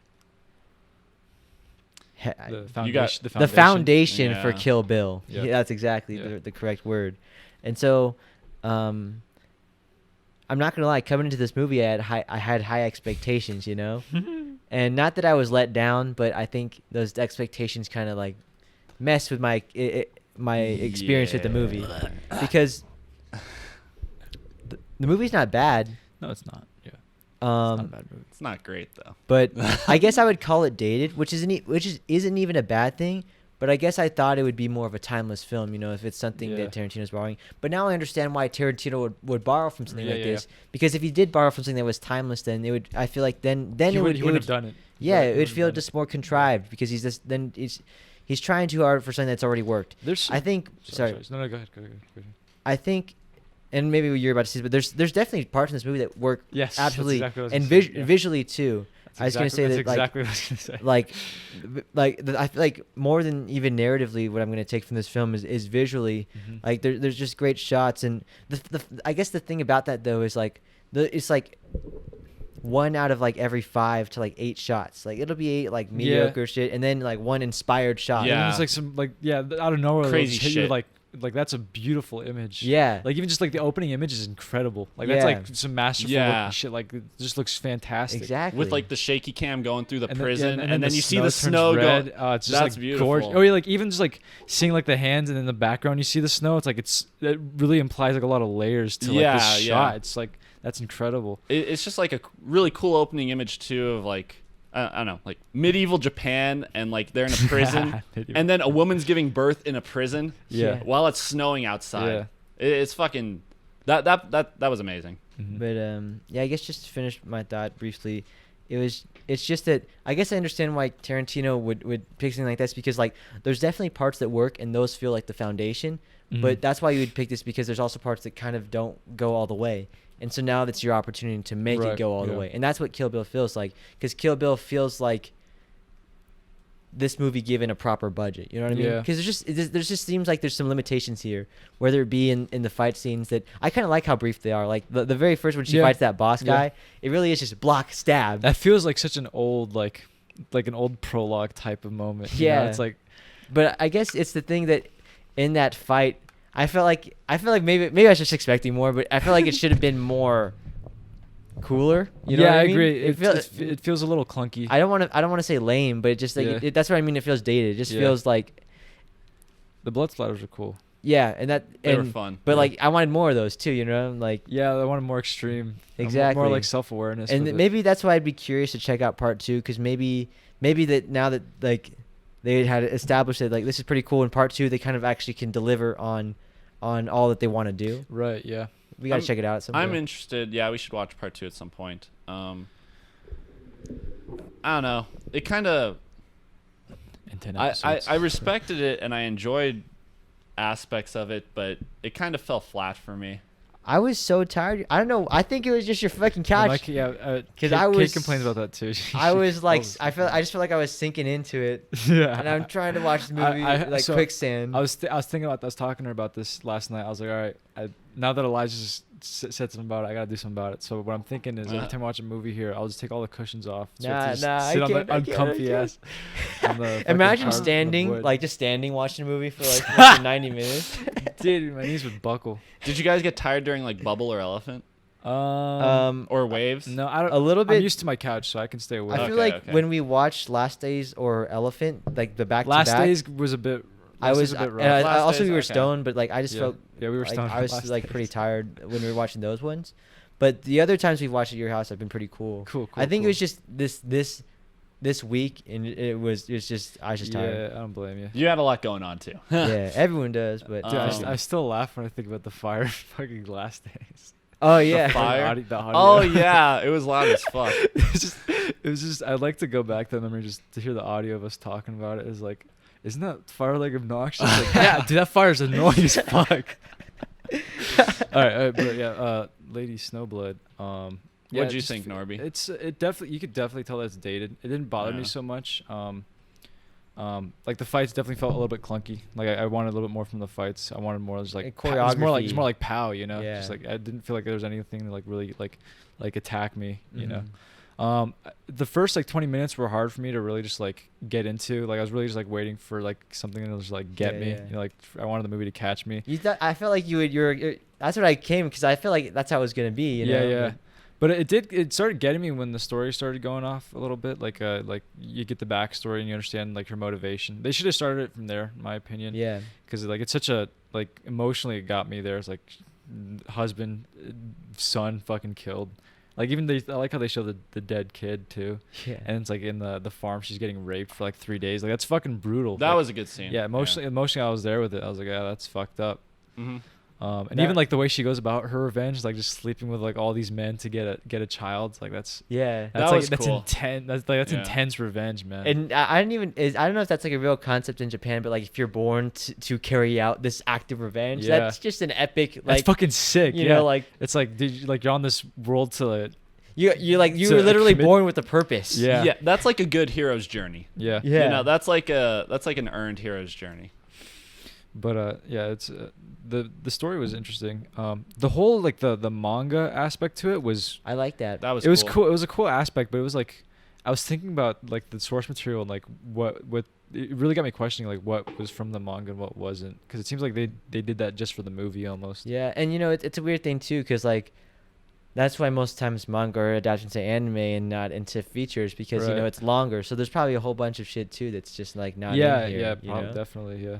The You got foundation. The foundation for Yeah. Kill Bill. Yeah. Yeah, that's exactly Yeah. the correct word. And so, I'm not gonna lie. Coming into this movie, I had high expectations, you know, and not that I was let down, but I think those expectations kind of like messed with my experience with the movie, because the movie's not bad. No, it's not. Yeah. It's not a bad movie. It's not great though. But I guess I would call it dated, which isn't even a bad thing. But I guess I thought it would be more of a timeless film, you know, if it's something that Tarantino's borrowing. But now I understand why Tarantino would borrow from something like this. Because if he did borrow from something that was timeless, then it would. I feel like then He it would. wouldn't have done it. Yeah, He it would wouldn't feel have done just more contrived because he's trying too hard for something that's already worked. There's. I think. Sorry. No, go ahead. Go ahead. I think, and maybe what you're about to see, but there's definitely parts in this movie that work Yes. that's absolutely exactly what I was and gonna say, yeah. visually too. I was gonna say that's that, like- exactly what I was gonna say. I feel like more than even narratively, what I'm gonna take from this film is visually. Mhm. Like there's just great shots, and I guess the thing about that though is like it's like 1 out of like every 5 to like 8 shots. Like it'll be 8 like mediocre shit, and then like 1 inspired shot. And then Yeah. there's like some out of nowhere Crazy they'll just hit you shit. with, like that's a beautiful image. Yeah. Like even just like the opening image is incredible. Like that's Yeah. like some masterful Yeah. looking shit. Like it just looks fantastic. Exactly. With like the shaky cam going through the And then- prison, yeah, and then you see the turns snow red. go. It's just That's like beautiful. gorgeous. Oh yeah, like even just like seeing like the hands and in the background you see the snow. It's like it really implies like a lot of layers to like Yeah, this yeah. shot. It's like that's incredible. It's just like a really cool opening image too of like I don't know, like medieval Japan, and like they're in a prison, Medieval. and then a woman's giving birth in a prison. Yeah. While it's snowing outside. Yeah. It's fucking that was amazing. Mhm. But yeah, I guess just to finish my thought briefly, it's just that I guess I understand why Tarantino would pick something like this, because like there's definitely parts that work and those feel like the foundation, but Mhm. that's why you would pick this, because there's also parts that kind of don't go all the way. And so now that's your opportunity to make it Right, go all the yeah. way. And that's what Kill Bill feels like, because Kill Bill feels like this movie given a proper budget. You know what I mean? Yeah. Because there's just seems like there's some limitations here, whether it be in the fight scenes that I kind of like how brief they are. Like the very first when she Yeah. fights that boss Yeah. guy, it really is just block, stab. That feels like such an old like an old prologue type of moment. You know? Yeah. It's like But I guess it's the thing that in that fight, I feel like maybe I was just expecting more, but I feel like it should have been more cooler. You know yeah, what I I mean? agree. It It feels a little clunky. I don't want to say lame, but it just like Yeah. that's what I mean. It feels dated. It just Yeah. feels like The blood splatters are cool. yeah, and that They were and fun. but Yeah. like I wanted more of those too. You know, like. Yeah, I want a more extreme. Exactly. More like self-awareness. And with it. maybe that's why I'd be curious to check out part 2, because maybe that now that like they had established that like this is pretty cool, in part 2 they kind of actually can deliver on all that they want to do. Right. Yeah. We gotta I'm- check it out at some I'm point. interested. Yeah, we should watch part 2 at some point. I don't know. It kind of In 10 I episodes. respected it and I enjoyed aspects of it, but it kind of fell flat for me. I was so tired. I don't know. I think it was just your fucking Well, couch. yeah. 'Cause Kate- I Kate was- complains about that too. I was like, was- I just felt like I was sinking into it, yeah. and I'm trying to watch the movie like so quicksand. I was thinking about. I was talking to her about this last night. I was like, all right. Now that Elijah just said something about it, I gotta do something about it. So what I'm thinking is, every time I watch a movie here, I'll just take all the cushions off. So I have to just Nah, I sit on can't, the I can't, I uncomfy can't. ass. on the fucking Imagine carpet, the standing, wood. like just standing watching a movie for like fucking 90 minutes. Dude, my knees would buckle. Did you guys get tired during like Bubble or Elephant or Waves? No, I don't. a little I'm bit. used to my couch, so I can stay awake. I feel Okay, like okay. when we watched Last Days or Elephant, like the back Last to back. Days was a bit I Last was. is a bit rough. And Last also days, we were okay. stoned, but like I just Yeah. felt. Yeah, we were like, stoned I was last like pretty days. tired when we were watching those ones, but the other times we've watched at your house have been pretty cool. Cool. I think it was just this week, and it was just I was just tired. Yeah, I don't blame you. You had a lot going on too. Yeah, everyone does, but Dude, I Um, still laugh when I think about the fire fucking last days. oh yeah, fire? The audio. Oh yeah, it was loud as fuck. it was just I'd like to go back to that memory just to hear the audio of us talking about it. It's like, isn't that fire like obnoxious? Like, yeah, dude, that fire's annoying as fuck. all right, but yeah, Lady Snowblood. Yeah, What'd you just- think, Norby? It definitely, you could definitely tell that it's dated. It didn't bother me Yeah. so much. Like the fights definitely felt a little bit clunky. Like I wanted a little bit more from the fights. I wanted more just like And it was more choreography. like pow, you know. Yeah. Just like I didn't feel like there was anything to like really like attack me, you know. Mhm. The first like 20 minutes were hard for me to really just like get into. Like I was really just like waiting for like something to just like get Yeah, me. yeah. You know, like I wanted the movie to catch me. You thought I felt like you're that's what I came because I feel like that's how it was gonna be. You Yeah, know? yeah. But it started getting me when the story started going off a little bit. Like you get the backstory and you understand like her motivation. They should have started it from there, in my opinion. Yeah. Because like it's such a like emotionally it got me there. It's like husband, son fucking killed. Like even I like how they show the dead kid too. Yeah. And it's like in the farm she's getting raped for like 3 days. Like that's fucking brutal. That Like, was a good scene. yeah, emotionally I was there with it. I was like, yeah, that's fucked up. Mm-hmm. And even like the way she goes about her revenge, like just sleeping with like all these men to get a child. Like that's Yeah. that's was that's cool. intense. That's Yeah. intense revenge, man. And I don't even I don't know if that's like a real concept in Japan, but like if you're born to carry out this act of revenge, Yeah. that's just an epic that's like fucking sick. you yeah. know like It's like like you're on this world to you like you To were literally commit- born with a purpose. Yeah. Yeah, that's like a good hero's journey. yeah. Yeah. You know, that's like an earned hero's journey. But yeah, it's the story was interesting. The whole like the manga aspect to it was I like that. That was it was cool. It was a cool aspect, but it was like I was thinking about like the source material and like what it really got me questioning like what was from the manga and what wasn't, because it seems like they did that just for the movie almost. Yeah, and you know it's a weird thing too, because like that's why most times manga are adapted into anime and not into features, because you know Right. it's longer. So there's probably a whole bunch of shit too that's just like not yeah, in here. yeah, you know? definitely, yeah.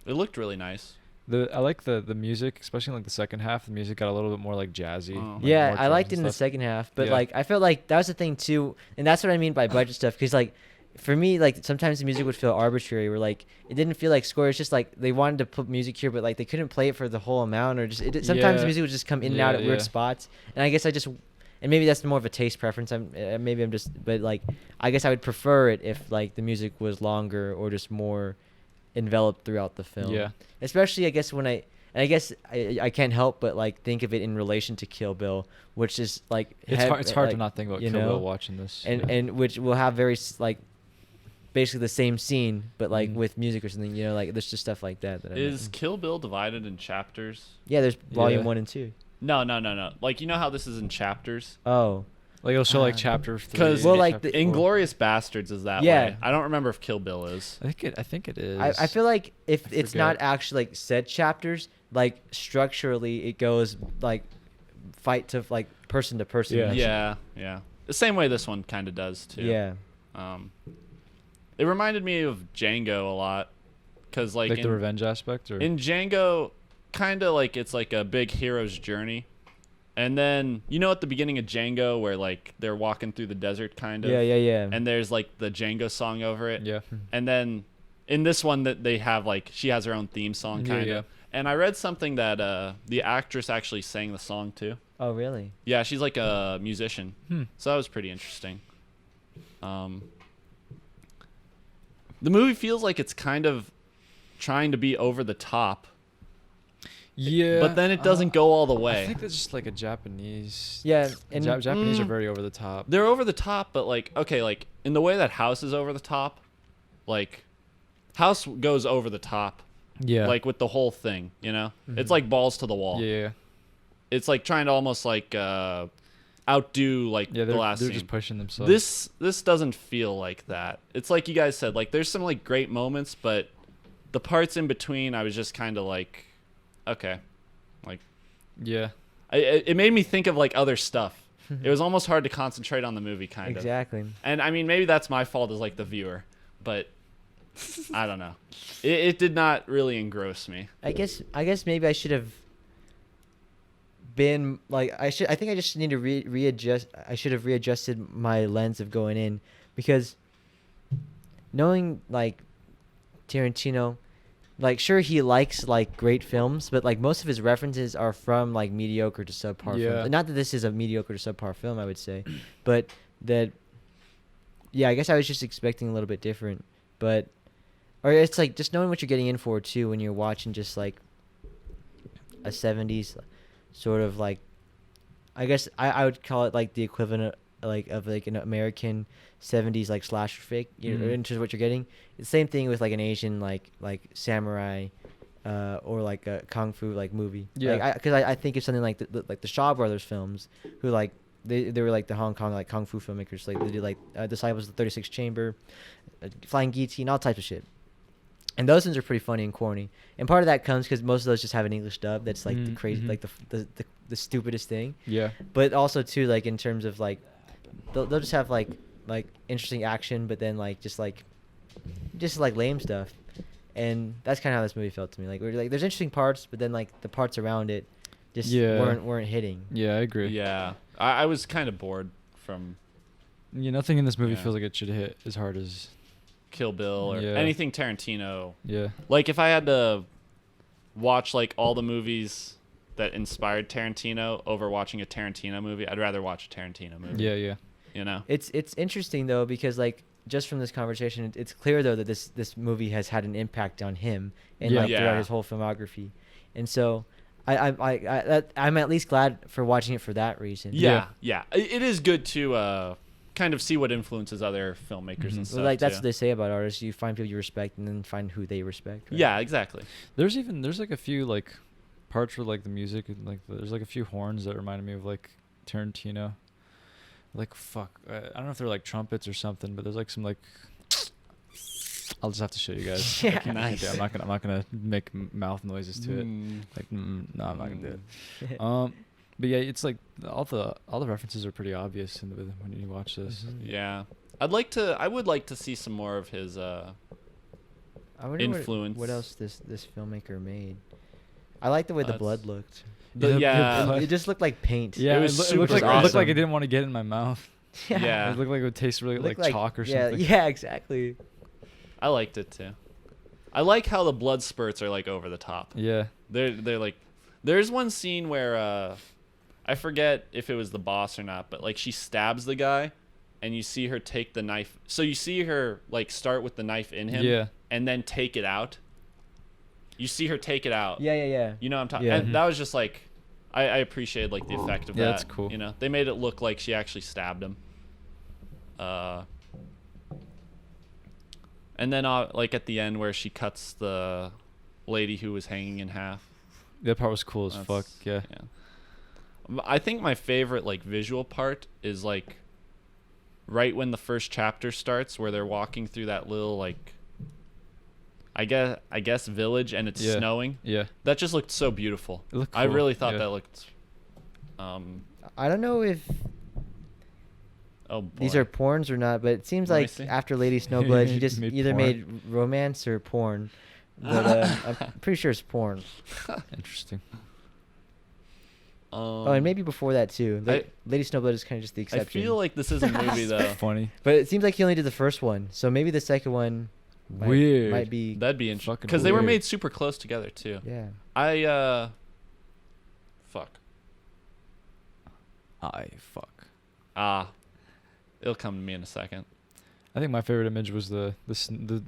It looked really nice. I like the music, especially in like the second half. The music got a little bit more like jazzy. Oh. like, Yeah, more I drums liked it and in the stuff. second half, but Yeah. like I felt like that was the thing too, and that's what I mean by budget stuff. Because like for me, like sometimes the music would feel arbitrary, where like it didn't feel like score. It's just like they wanted to put music here, but like they couldn't play it for the whole amount, or just sometimes Yeah. the music would just come in and out Yeah, at weird yeah. spots. And I guess and maybe that's more of a taste preference. Maybe I'm just, but like I guess I would prefer it if like the music was longer or just more enveloped throughout the film. Yeah. Especially I guess I guess I can't help but like think of it in relation to Kill Bill, which is like It's hard to like, not think about you Kill know? Bill watching this. and yeah. and which will have very like basically the same scene but like Mhm. with music or something, you know, like there's just stuff like that that Is Kill Bill divided in chapters? yeah, there's volume Yeah. 1 and 2. No. Like, you know how this is in chapters? Oh Like it'll show like Ah. chapter 3. 'Cause- Well, like chapter the- 4. Inglorious Bastards is that Yeah. way. I don't remember if Kill Bill is. I think it is. I feel like if I it's not forget. actually like said chapters, like structurally it goes like fight to like person to person. Yeah. Yeah. The same way this one kind of does too. Yeah. It reminded me of Django a lot, because like, like the revenge aspect, or in Django, kind of like it's like a big hero's journey, and then you know at the beginning of Django where like they're walking through the desert kind of, Yeah. and there's like the Django song over it, yeah. and then in this one that they have like she has her own theme song Yeah, kind of, yeah. and I read something that the actress actually sang the song too. Oh really? Yeah, she's like a musician, Hmm. so that was pretty interesting. The movie feels like it's kind of trying to be over the top, Yeah. but then it doesn't go all the way. I think that's just like a Japanese. Yeah, and Japanese are very over the top. They're over the top, but like, okay, like in the way that House is over the top, like House goes over the top, Yeah. like with the whole thing, you know? It's like balls to the wall. Yeah. It's like trying to almost like outdo like Yeah. the They're last scene. just pushing themselves. This doesn't feel like that. It's like you guys said, like there's some like great moments, but the parts in between, I was just kind of like, okay, like Yeah. it made me think of like other stuff. It was almost hard to concentrate on the movie, kind of. exactly. And I mean, maybe that's my fault as like the viewer, but I don't know. It did not really engross me. I guess maybe I should have been like I think I just need to readjust. I should have readjusted my lens of going in, because knowing like Tarantino, like sure he likes like great films, but like most of his references are from like mediocre to subpar Yeah. films. Not that this is a mediocre to subpar film, I would say, but that I guess I was just expecting a little bit different. But or it's like just knowing what you're getting in for too when you're watching just like a 70s sort of like, I guess I would call it like the equivalent of like an American 70s like slasher flick, in terms of what you're getting. It's the same thing with like an Asian like samurai or like a kung fu like movie. Yeah. Because I think of something like the Shaw Brothers films, who like they were like the Hong Kong like kung fu filmmakers. Like they did like Disciples of the 36th Chamber, Flying Guillotine, all types of shit. And those ones are pretty funny and corny. And part of that comes because most of those just have an English dub that's like the crazy, like the stupidest thing. Yeah. But also too, like in terms of like, they'll just have like interesting action, but then like just like lame stuff. And that's kind of how this movie felt to me. Like there's interesting parts, but then like the parts around it just weren't hitting. Yeah, I agree. Yeah, I was kind of bored from Yeah, nothing in this movie Yeah. feels like it should hit as hard as. Kill Bill or Yeah. anything Tarantino. Yeah. Like if I had to watch like all the movies that inspired Tarantino over watching a Tarantino movie, I'd rather watch a Tarantino movie. Yeah, yeah. You know? It's interesting though, because like just from this conversation, it's clear though that this movie has had an impact on him and Yeah. like Yeah. throughout his whole filmography, and so I'm at least glad for watching it for that reason. Yeah. It is good to kind of see what influences other filmmakers and stuff. Well, like that's too. what they say about artists. You find people you respect, and then find who they respect. Right? Yeah, exactly. There's like a few like parts where like the music and like there's like a few horns that reminded me of like Tarantino. Like fuck, I don't know if they're like trumpets or something, but there's like some like. I'll just have to show you guys. Yeah. I can't- Nice. I'm not gonna make mouth noises to it. Like no, I'm not gonna do it. But yeah, it's like all the references are pretty obvious when you watch this. Mhm. Yeah. I would like to see some more of his I wonder influence. what else this filmmaker made. I like the way the That's- blood looked. Yeah. It just looked like paint. Yeah, It was it looked super like it looked like awesome. it didn't want to get in my mouth. Yeah. It looked like it would taste really It like looked chalk or yeah, something. Yeah, exactly. I liked it too. I like how the blood spurts are like over the top. Yeah. They're like, there's one scene where I forget if it was the boss or not, but like she stabs the guy, and you see her take the knife. So you see her like start with the knife in him, Yeah. and then take it out. You see her take it out. Yeah. You know what I'm talking. Yeah. And that was just like, I appreciated like the effect of Yeah, that. that's cool. You know, they made it look like she actually stabbed him. And then like at the end where she cuts the lady who was hanging in half. That part was cool as fuck. That's- Yeah. I think my favorite like visual part is like right when the first chapter starts, where they're walking through that little like I guess village, and it's Yeah. snowing. Yeah. That just looked so beautiful. It looked I cool, really thought yeah. that looked I don't know if oh boy. these are porns or not, but it seems Let me like see. after Lady Snowblood, he just Made either porn. made romance or porn. But I'm pretty sure it's porn. Interesting. Oh, and maybe before that too. I- Lady Snowblood is kind of just the I exception. feel like this is a movie though. Funny. But it seems like he only did the first one, so maybe the second one Weird. might be. That'd be interesting Fucking because they were weird. made super close together too. Yeah. Fuck. It'll come to me in a second. I think my favorite image was the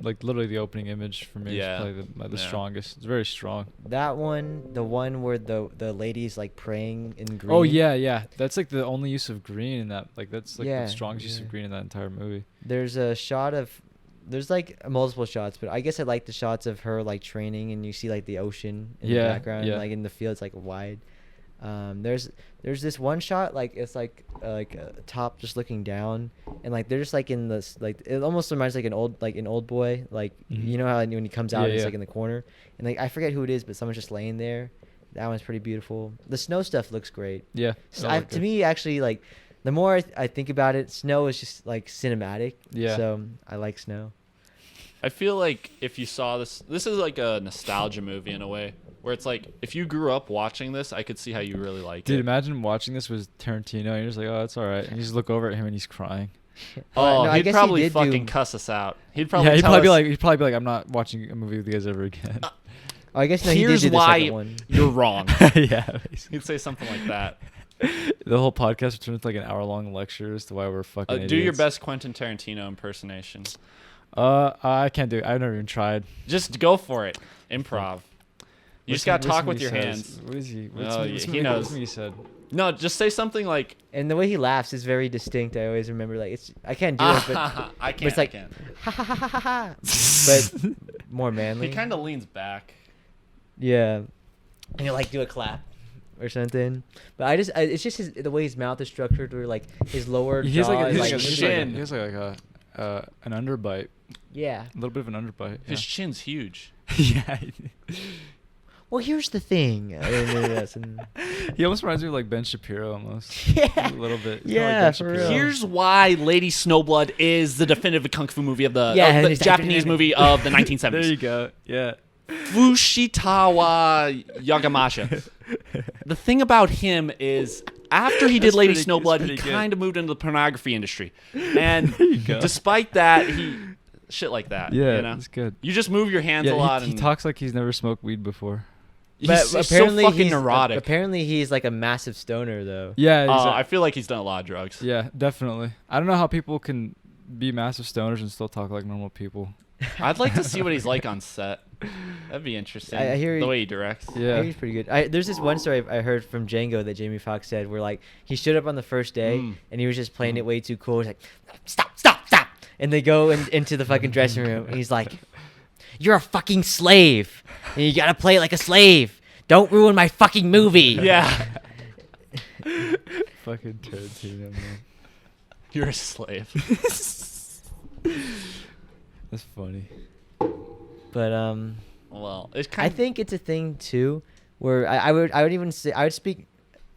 like literally the opening image for me. Yeah. Is probably the Yeah. strongest. It's very strong. That one, the one where the lady's like praying in green. Oh yeah. That's like the only use of green in that. Like that's like Yeah, the strongest use yeah. of green in that entire movie. There's a shot of. There's like multiple shots, but I guess I like the shots of her like training, and you see like the ocean in the Yeah, background, yeah. like in the field, it's like wide. There's this one shot like it's like a top just looking down, and like they're just like in this like it almost reminds like an old boy, like Mhm. you know how when he comes out Yeah, it's yeah. like in the corner, and like I forget who it is, but someone's just laying there. That one's pretty beautiful. The snow stuff looks great. Yeah. So that looked to good. me, actually, like the more I think about it, snow is just like cinematic. Yeah. So I like snow. I feel like if you saw this is like a nostalgia movie in a way, where it's like if you grew up watching this, I could see how you really like Dude, it. imagine watching this with Tarantino and you're just like, oh, it's all right. And you just look over at him and he's crying. Oh, No, I he'd guess he probably did fucking do- cuss us out. He'd probably Yeah, he'd tell probably be us, like, I'm not watching a movie with you guys ever again. Oh, I guess no, he did here's do the why second one. you're wrong. Yeah. Basically. He'd say something like that. The whole podcast would turn into like an hour-long lecture as to why we're fucking Do your idiots. best Quentin Tarantino impersonation. I can't do it. I've never even tried. Just go for it. Improv. You just gotta talk what with he your says. hands. What is he? Oh, yeah, he knows. What's what he said? No, just say something like. And the way he laughs is very distinct. I always remember, like, it's I can't do it, but I can't. it's like- I can't. ha ha ha ha ha. But more manly. He kind of leans back. Yeah. And he'll like do a clap or something. But it's just the way his mouth is structured, where like his lower He has jaw like, is he like, has like, shin. he has like an underbite, yeah. a little bit of an underbite. His chin's huge. Yeah. Well, here's the thing. He almost reminds me of like Ben Shapiro almost. Yeah. A little bit. Kinda like Yeah, Ben for Shapiro. real. Here's why Lady Snowblood is the definitive kung fu movie of the, Yeah, of and the it's- Japanese movie of the 1970s. There you go. Yeah. Fushitawa Yagamasha. The thing about him is, after he did That's Lady pretty- Snowblood, it's he pretty good. kind of moved into the pornography industry, and There you go. despite that, he shit like that. Yeah, you know? it's good. You just move your hands Yeah, a lot. he and talks like he's never smoked weed before. He's so fucking neurotic. Apparently, he's like a massive stoner, though. Yeah. I feel like he's done a lot of drugs. Yeah, definitely. I don't know how people can be massive stoners and still talk like normal people. I'd like to see what he's like on set. That'd be interesting. I hear the he- way he directs. Yeah. He's pretty good. There's this one story I heard from Django that Jamie Foxx said, where like he showed up on the first day and he was just playing it way too cool. He's like, stop, stop, stop, and they go into the fucking dressing room and he's like, you're a fucking slave and you gotta play like a slave. Don't ruin my fucking movie. Yeah. Fucking Tarantino, man. You're a slave. That's funny. But Well, it's I kind of. think it's a thing too, where I would even say I would speak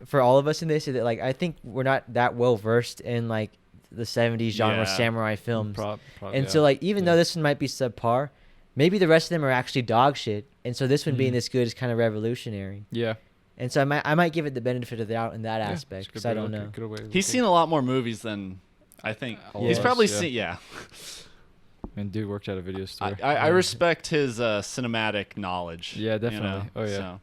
for all of us in this, that like I think we're not that well versed in like the 70s genre Yeah. samurai films. And yeah. so like even though Yeah. this one might be subpar, maybe the rest of them are actually dog shit. And so this one being Mhm. this good is kind of revolutionary. Yeah. And so I might give it the benefit of the doubt in that Yeah, aspect, it's because a I good don't way to know. look- good way to He's look seen at a lot more movies than I think. All He's of us, probably yeah. seen. Yeah. it. And dude worked at a video store. I respect his cinematic knowledge. Yeah, you know, definitely. Oh, yeah.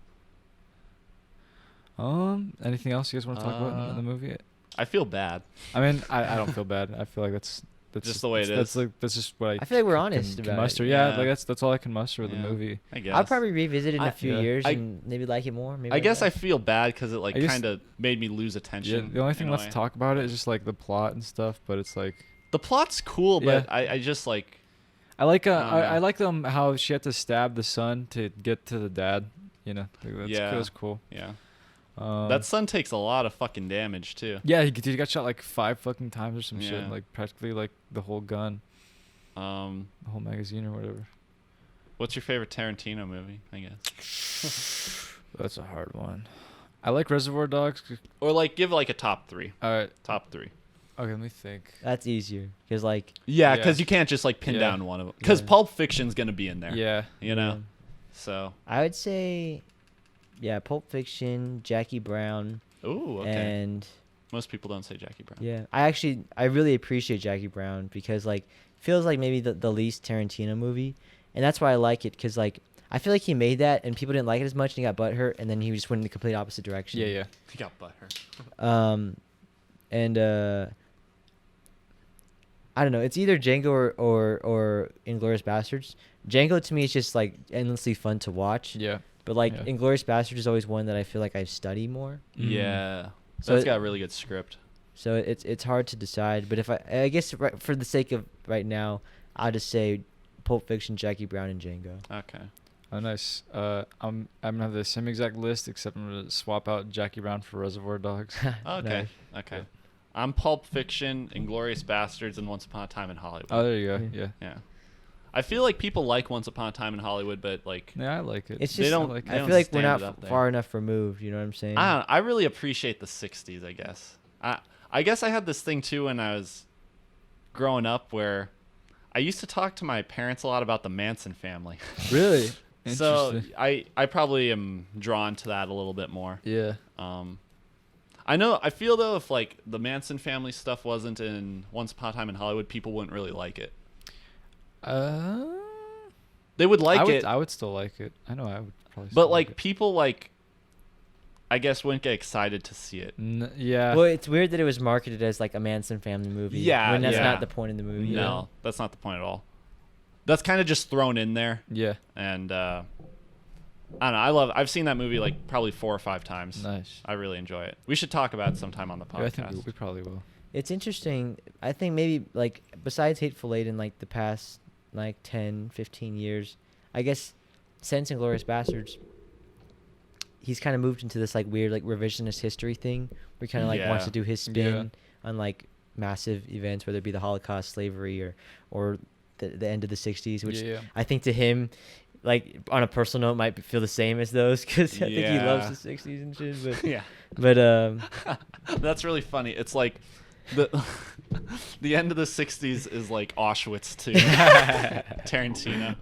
So. Anything else you guys want to talk about in the movie? I feel bad. I mean, I don't feel bad. I feel like that's Just the way it that's is. like that's just what I feel like we're can honest about it. muster. Yeah, Yeah. like that's all I can muster with Yeah. the movie. I guess. I'll probably revisit it in I- a few yeah. years I- and maybe like it more. Maybe I guess I won't. feel bad because it like I guess- kind of made me lose Yeah, attention. the only thing in a left way. to talk about it is just like the plot and stuff. But it's like The plot's cool, but Yeah. I just like. I like I don't know. I like them how she had to stab the son to get to the dad. You know, like, that's Yeah. that was cool. Yeah. Um, That son takes a lot of fucking damage too. yeah. He got shot like 5 fucking times or some Yeah. shit. Like practically like the whole gun, Um, the whole magazine or whatever. what's your favorite Tarantino movie? I guess. That's a hard one. I like Reservoir Dogs. Or like give like a top 3. All right. Top 3. Okay, let me think. That's easier because like Yeah, Yeah. because you can't just like pin Yeah. down one of them. Because Yeah. Pulp Fiction's gonna be in there. Yeah. You know. Yeah. So. I would say, yeah, Pulp Fiction, Jackie Brown, Ooh. Okay. and Most people don't say Jackie Brown. yeah, I really appreciate Jackie Brown because like feels like maybe the least Tarantino movie, and that's why I like it because like I feel like he made that and people didn't like it as much and he got butthurt and then he just went in the complete opposite direction. Yeah. Yeah. He got butthurt. And I don't know. It's either Django or Inglourious Bastards. Django to me is just like endlessly fun to watch. Yeah. But like Yeah. Inglourious Bastards is always one that I feel like I study more. Yeah. So That's it- got a really good script. So it's hard to decide. But if I guess for the sake of right now, I'll just say Pulp Fiction, Jackie Brown, and Django. Okay. Oh, nice. I'm gonna have the same exact list except I'm gonna swap out Jackie Brown for Reservoir Dogs. Okay. Nice. Okay. Yeah. I'm Pulp Fiction, Inglorious Bastards, and Once Upon a Time in Hollywood. Oh, there you go. Yeah. Yeah. Yeah. I feel like people like Once Upon a Time in Hollywood, but like Yeah, I like it. It's They just don't- like they I don't feel like we're stand not it up there. far enough removed. You know what I'm saying? I don't know, I really appreciate the 60s, I guess. I guess I had this thing too when I was growing up where I used to talk to my parents a lot about the Manson family. Really? So Interesting. I probably am drawn to that a little bit more. Yeah. I feel though if like the Manson family stuff wasn't in Once Upon a Time in Hollywood, people wouldn't really like it. They would like it, I would still like it. I know I would probably. but still like it. people like, I guess wouldn't get excited to see it. Yeah. Well, it's weird that it was marketed as like a Manson family movie. Yeah, when that's yeah. not the point of the movie. No, that's not the point at all. That's kind of just thrown in there, Yeah. and I don't know. I've seen that movie like probably 4 or 5 times. Nice. I really enjoy it. We should talk about it sometime on the Yeah, I think podcast. we probably will. It's interesting. I think maybe like besides Hateful Eight in like the past like 10, 15 years, I guess since Inglourious Bastards, he's kind of moved into this like weird like revisionist history thing where he kind of like wants Yeah. to do his spin on like massive events, whether it be the Holocaust, slavery, or the end of the 60s, which Yeah. I think to him, like on a personal note, might feel the same as those because I think he loves Yeah. the 60s and shit. But Yeah. but That's really funny. It's like the end of the 60s is like Auschwitz to Tarantino.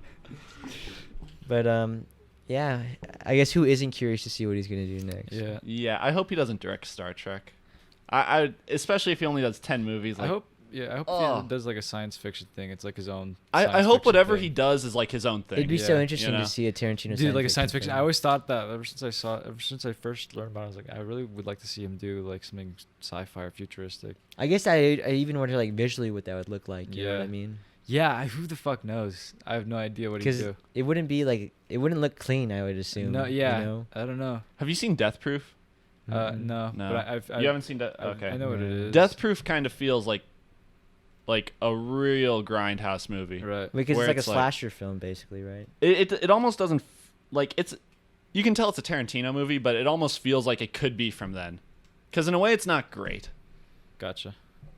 yeah, I guess who isn't curious to see what he's gonna do next? Yeah. Yeah, I hope he doesn't direct Star Trek. I especially if he only does 10 movies. Like, I hope. Yeah. I hope Oh. he does like a science fiction thing. It's like his own. I science hope fiction whatever thing. he does is like his own thing. It'd be so Yeah, interesting you know? to see a Tarantino. Dude, like a science fiction. film. I always thought that ever since I first learned about it, I was like, I really would like to see him do like something sci-fi or futuristic. I guess I even wonder like visually what that would look like. You know what I Yeah. mean? Yeah, who the fuck knows? I have no idea what he'd Because do. it wouldn't be like it wouldn't look clean. I would assume. No, yeah, You know? I don't know. Have you seen Death Proof? Mhm. No, No. but I've You haven't seen Death? I've- Okay. I know what it Yeah. is. Death Proof kind of feels like a real grindhouse movie. Right. Because where it's like a it's like- slasher film, basically, right? It almost doesn't like it's. You can tell it's a Tarantino movie, but it almost feels like it could be from then, because in a way it's not great. Gotcha.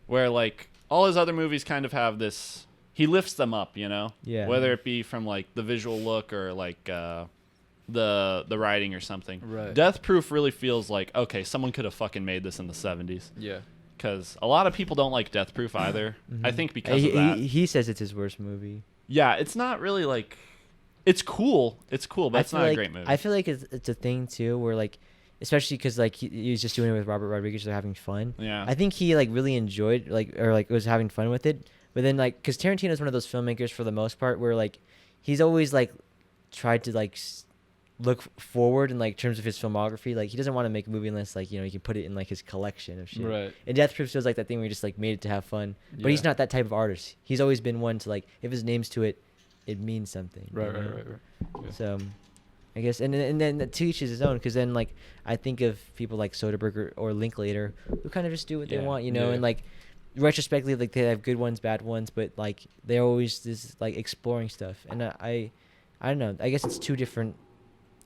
Where like all his other movies kind of have this. He lifts them up, you know. Yeah. Whether it be from like the visual look or like the writing or something. Right. Death Proof really feels like okay, someone could have fucking made this in the 70s. Yeah. Because a lot of people don't like Death Proof either. I Mhm. think because he, of that. he says it's his worst movie. Yeah, it's not really like. It's cool. It's cool, but I it's feel not like, a great movie. I feel like it's a thing too, where like, especially because like he was just doing it with Robert Rodriguez, they're having fun. Yeah. I think he like really enjoyed like was having fun with it. But then like, because Tarantino is one of those filmmakers for the most part where like, he's always like tried to like look forward in like terms of his filmography. Like he doesn't want to make a movie unless like he can put it in like his collection of shit. Right. And Death Proof feels like that thing where he just like made it to have fun. But he's Yeah. not that type of artist. He's always been one to like if his name's to it, it means something. you Right. know? Right. Yeah. So, I guess, and then to each his own. Because then, like, I think of people like Soderbergh or Linklater who kind of just do what they Yeah, want, yeah. and like retrospectively, like they have good ones, bad ones, but like they're always just like exploring stuff. And I don't know. I guess it's two different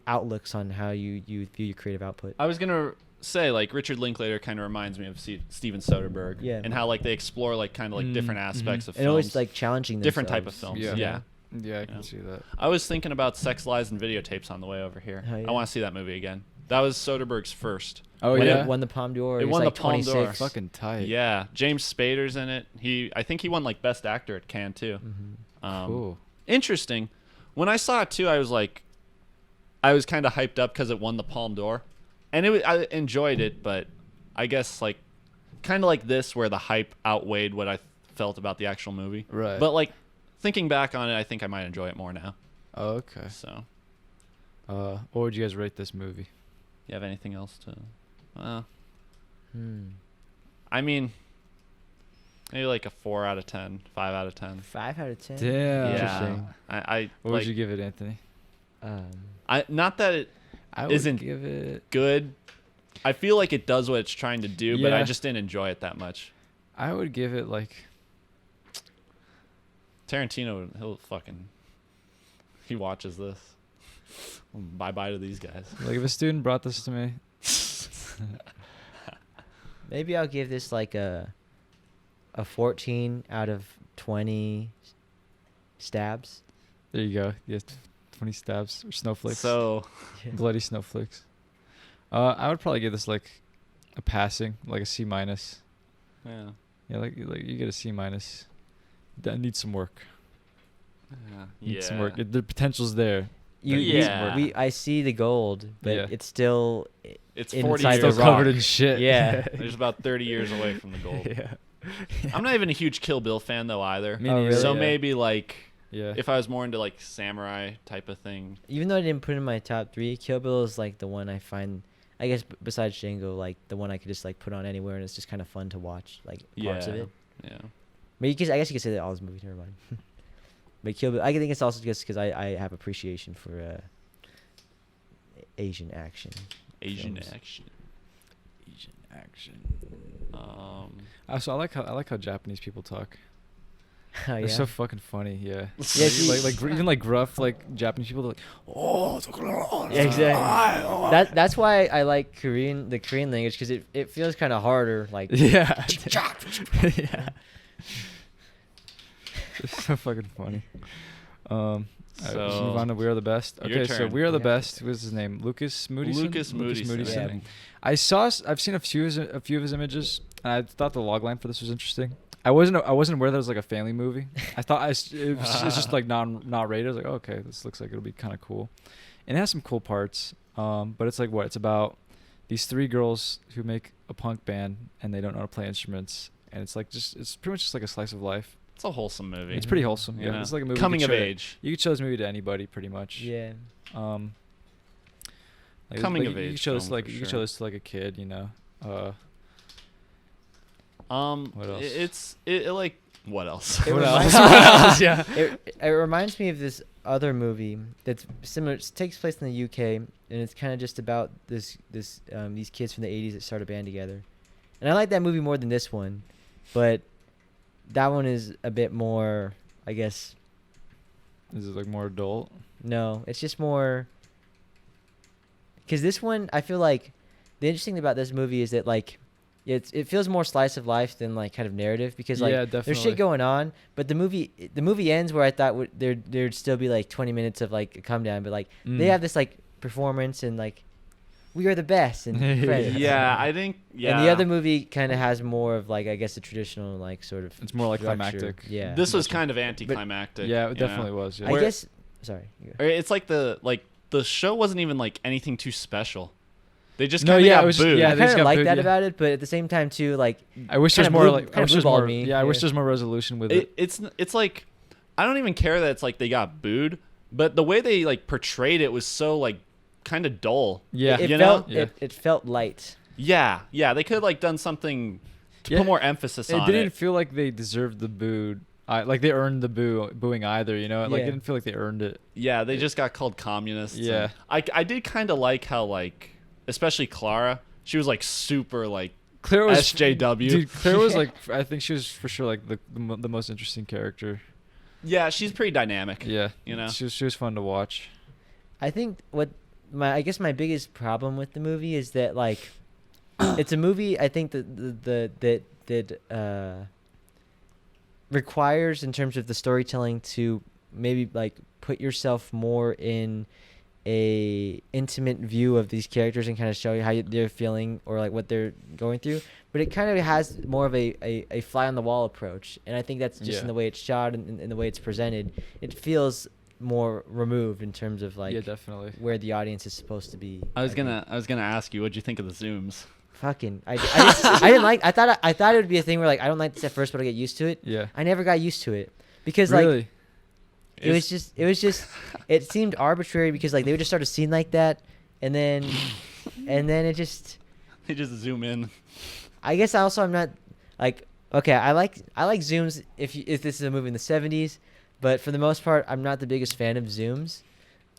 outlooks on how you view your creative output. I was gonna say like Richard Linklater kind of reminds me of Steven Soderbergh. Yeah. And how like they explore like kind of like different aspects of And films. always like challenging different type of themselves. films. Yeah. Yeah. Yeah, I can Yeah. see that. I was thinking about Sex, Lies, and Videotapes on the way over here. Oh, yeah. I want to see that movie again. That was Soderbergh's first. Oh When yeah. it won the Palme d'Or. It He was, won like the Palme d'Or. 26. Fucking tight. Yeah, James Spader's in it. I think he won like Best Actor at Cannes too. Mhm. Cool. Interesting. When I saw it too, I was kind of hyped up because it won the Palme d'Or, and I enjoyed it. But I guess like kind of like this, where the hype outweighed what I felt about the actual movie. Right. But like thinking back on it, I think I might enjoy it more now. Oh, okay. So, What would you guys rate this movie? you have anything else to? Hmm. I mean, maybe like a 4 out of 10, 5 out of 10. 5 out of 10. Damn. Yeah. Interesting. I What like, would you give it, Anthony? not that it I would Isn't- give it. good. I feel like it does what it's trying to do, but I Yeah. just didn't enjoy it that much. I would give it like. Tarantino, he watches this. Bye bye to these guys. Like if a student brought this to me. Maybe I'll give this like a 14 out of 20 stabs. There you go. You have 20 stabs or snowflakes. So, Bloody snowflakes. I would probably give this like a passing, like a C minus. yeah. Yeah, like you get a C minus. That needs some work. Needs some Yeah. work. The potential's there. Yeah. I see the gold, but Yeah. it's still It's inside 40 the Still years. rock. covered in shit. Yeah. There's about 30 years away from the gold. Yeah. I'm not even a huge Kill Bill fan though either. Me Oh, neither, really? So yeah. maybe like Yeah. if I was more into like samurai type of thing. Even though I didn't put it in my top 3, Kill Bill is like the one I find, I guess besides Django, like the one I could just like put on anywhere, and it's just kind of fun to watch, like parts of Yeah. it. Yeah. But I guess you could say that all his movies. Never mind. But Kill Bill, I think it's also just because I have appreciation for Asian action. Asian films. action. Asian action. Um, I like how Japanese people talk. Oh, They're yeah. so fucking funny. Yeah. Yeah, see- Even like gruff like Japanese people. They're like, oh, Yeah, exactly. That's why I like the Korean language, because it feels kind of harder. Like yeah. Yeah. It's so fucking funny. So So, move on to We Are the Best. your Okay, so turn. We Are the Yeah. Best. What's his name? Lucas Moodysson. Lucas Moodysson. Yeah. I've seen a few of his images, and I thought the logline for this was interesting. I wasn't aware that it was like a family movie. I thought it was just like not rated. I was like, oh, okay, this looks like it'll be kind of cool, and it has some cool parts. But it's like what? It's about these 3 girls who make a punk band, and they don't know how to play instruments, and it's pretty much just like a slice of life. it's a wholesome movie. It's pretty wholesome. You Yeah, know? it's like a movie Coming you of could show age. You could show this movie to anybody, pretty much. Yeah. Like, Coming of you age could show this film like for you could sure. show this to like a kid, you know. What else? It like what else? It What reminds else? me- Yeah. It reminds me of this other movie that's similar. It takes place in the UK, and it's kind of just about these kids from the 80s that start a band together. And I like that movie more than this one, but that one is a bit more, I guess. Is it like more adult? No, it's just more. Because this one, I feel like the interesting thing about this movie is that like it feels more slice of life than like kind of narrative, because like Yeah, there's definitely. shit going on, but the movie ends where I thought there'd still be like 20 minutes of like a come down, but like they have this like performance and like we are the best and credits. Yeah, I think. Yeah. And the other movie kind of has more of like, I guess, the traditional like sort of. It's more like structure. climactic. Yeah. This was kind of anticlimactic. Yeah, it you know? definitely was. Yeah. I guess. Sorry. Or it's like the show wasn't even like anything too special. They just No, kind of yeah, it got was- booed. yeah, I they kind just of got like booed, that yeah. about it, but at the same time too, like I wish there's kinda more blue- like I kinda wish there's blue-balled more. me. Yeah, I wish Yeah. there's more resolution with it. It's like I don't even care that it's like they got booed, but the way they like portrayed it was so like kind of dull. Yeah. it you felt know? Yeah. it felt light. Yeah, they could have like done something to Yeah, put more emphasis It on didn't it. feel like they deserved the booed. Like they earned the booing either, you know. Like Yeah. it didn't feel like they earned it. Yeah, they just got called communists. and Yeah. I did kind of like how like especially Clara, she was like super like Claire was SJW. Dude, Claire was like I think she was for sure like the most interesting character. Yeah, she's pretty dynamic. Yeah, You know? she was fun to watch. I think I guess my biggest problem with the movie is that like it's a movie I think that requires in terms of the storytelling to maybe like put yourself more in a intimate view of these characters and kind of show you how they're feeling or like what they're going through, but it kind of has more of a fly on the wall approach, and I think that's just Yeah. in the way it's shot and in the way it's presented. It feels more removed in terms of like yeah, definitely. where the audience is supposed to be. I was think. gonna ask you, what'd you think of the zooms? Fucking. I didn't like. I thought it would be a thing where like I don't like this at first, but I get used to it. Yeah. I never got used to it because like Really? it was just it seemed arbitrary because like they would just start a scene like that and then it just. They just zoom in. I guess also I'm not like okay. I like zooms if this is a movie in the 70s, but for the most part I'm not the biggest fan of zooms.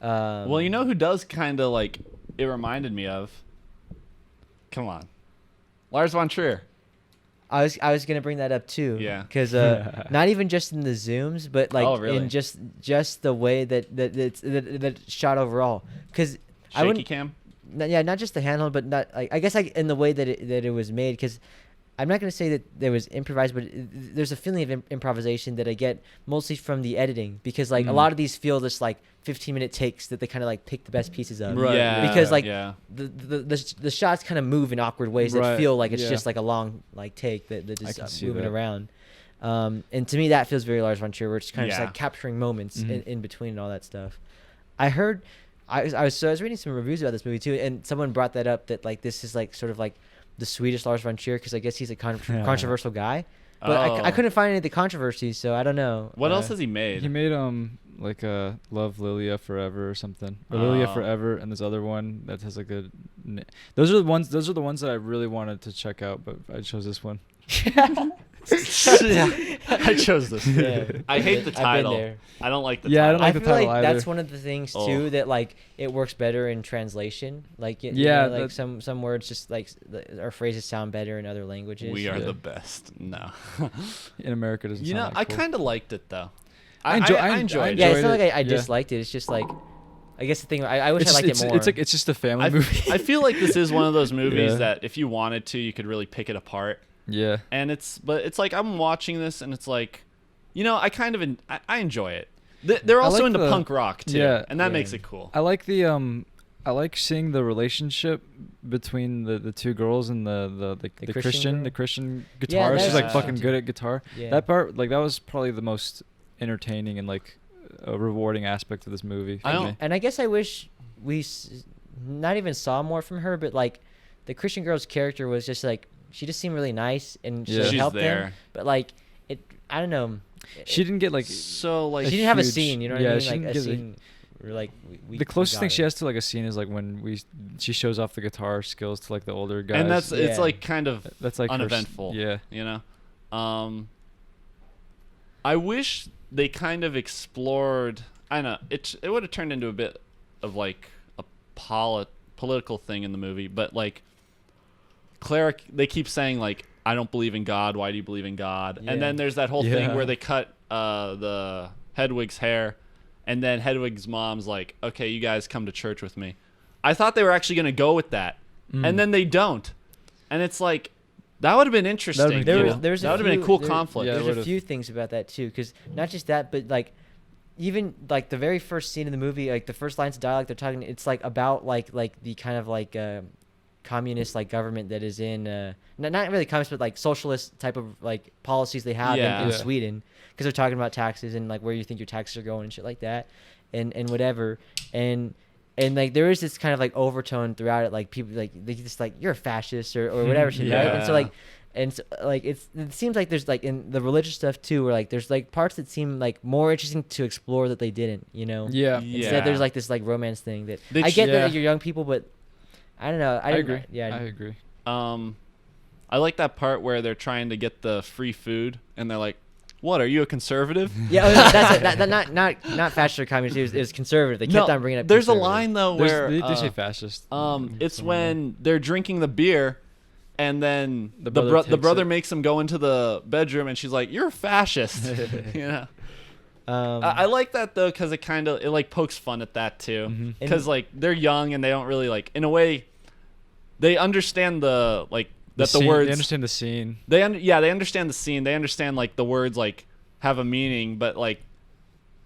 Well, you know who does kind of like it reminded me of? Come on, Lars von Trier. I was gonna bring that up too. Yeah. Because not even just in the zooms, but like Oh, really? in just the way that it's shot overall. Because I Shaky wouldn't. cam. Yeah, not just the handheld, but not. I guess like in the way that it was made. Because I'm not gonna say that there was improvised, but there's a feeling of improvisation that I get mostly from the editing. Because like a lot of these feel just like 15-minute takes that they kind of like pick the best pieces of. Right. Yeah. Because like yeah. the shots kind of move in awkward ways that Right, feel like it's yeah. just like a long like take that I is can see moving that. around. And to me, that feels very Lars von Trier, where it's kind of just Yeah. like capturing moments Mhm. in between and all that stuff. I heard, I was reading some reviews about this movie too, and someone brought that up that like this is like sort of like the Swedish Lars von Trier, because I guess he's a controversial guy. But I Oh. couldn't find any of the controversies, so I don't know. What else has he made? He made like a Love Lilia Forever or something, or Lilia Oh. Forever, and this other one that has like a. Those are the ones. Those are the ones that I really wanted to check out, but I chose this one. I chose this. Yeah. I hate the I've been title. there. I don't like the Yeah, I title. don't like I the feel like title that's either. one of the things too Oh. that like it works better in translation. Like you Yeah, know, like that- some words just like our phrases sound better in other languages. We are Yeah. the best. No. In America, it doesn't. You know, sound that I cool. kind of liked it though. I enjoyed enjoyed it. Yeah, it's not enjoyed like I it, yeah. disliked it. It's just like, I guess the thing I wish It's I just, liked it more. it's like it's just a family I, movie. I feel like this is one of those movies Yeah. that if you wanted to, you could really pick it apart. Yeah. And it's like I'm watching this and it's like, you know, I enjoy it. They're I also like into the- punk rock too, yeah. and that Yeah. makes it cool. I like the I like seeing the relationship between the two girls and the Christian girl? Christian Yeah, guitarist. She's that's like fucking too. good at guitar. Yeah. That part, like that was probably the most entertaining and like a rewarding aspect of this movie. I for don't- me. And I guess I wish we not even saw more from her, but like the Christian girl's character was just like she just seemed really nice and she Yeah. She's helped there. him. But like it, I don't know. She didn't get like So like She didn't have a huge- scene, you know what yeah, I mean? she Like didn't a get scene where like we the closest got thing it. she has to like a scene is like when she shows off the guitar skills to like the older guys. and it's Yeah. like kind of that's like her uneventful. yeah. You know, I wish they kind of explored. I don't know. It would have turned into a bit of like a political thing in the movie, but like Claire, they keep saying like, "I don't believe in God. Why do you believe in God?" Yeah. And then there's that whole thing Yeah. where they cut the Hedwig's hair, and then Hedwig's mom's like, "Okay, you guys come to church with me." I thought they were actually gonna go with that, and then they don't, and it's like that would have been interesting. been There cool. was, there's that a would have been few- a cool there- conflict. Yeah, it There's a would've. few things about that too, because not just that, but like even like the very first scene in the movie, like the first lines of dialogue they're talking, it's like about like the kind of like communist like government that is in not really communist, but like socialist type of like policies they have in Yeah. Sweden, because they're talking about taxes and like where you think your taxes are going and shit like that, and whatever, and like there is this kind of like overtone throughout it, like people like they just like you're a fascist or whatever shit, right? And so Yeah. like. And so, like it seems like there's like in the religious stuff too, where like there's like parts that seem like more interesting to explore that they didn't, you know. Yeah. Instead, there's like this like romance thing that They I get yeah. that you're young people, but I don't know. I didn't- agree. Yeah. I agree. I like that part where they're trying to get the free food, and they're like, "What? Are you a conservative?" Yeah. Oh, no, that's not fascist or communist. It was conservative. They kept No, on bringing up. there's a conservative. line though There's, where they say fascist. it's when they're drinking the beer, and then The the brother takes brother it. makes them go into the bedroom, and she's like, "You're a fascist." You know. I like that though, because it like pokes fun at that too, Mhm. because like they're young and they don't really like, in a way, they understand the like that the scene, words They understand the scene. they understand the scene. They understand like the words like have a meaning, but like,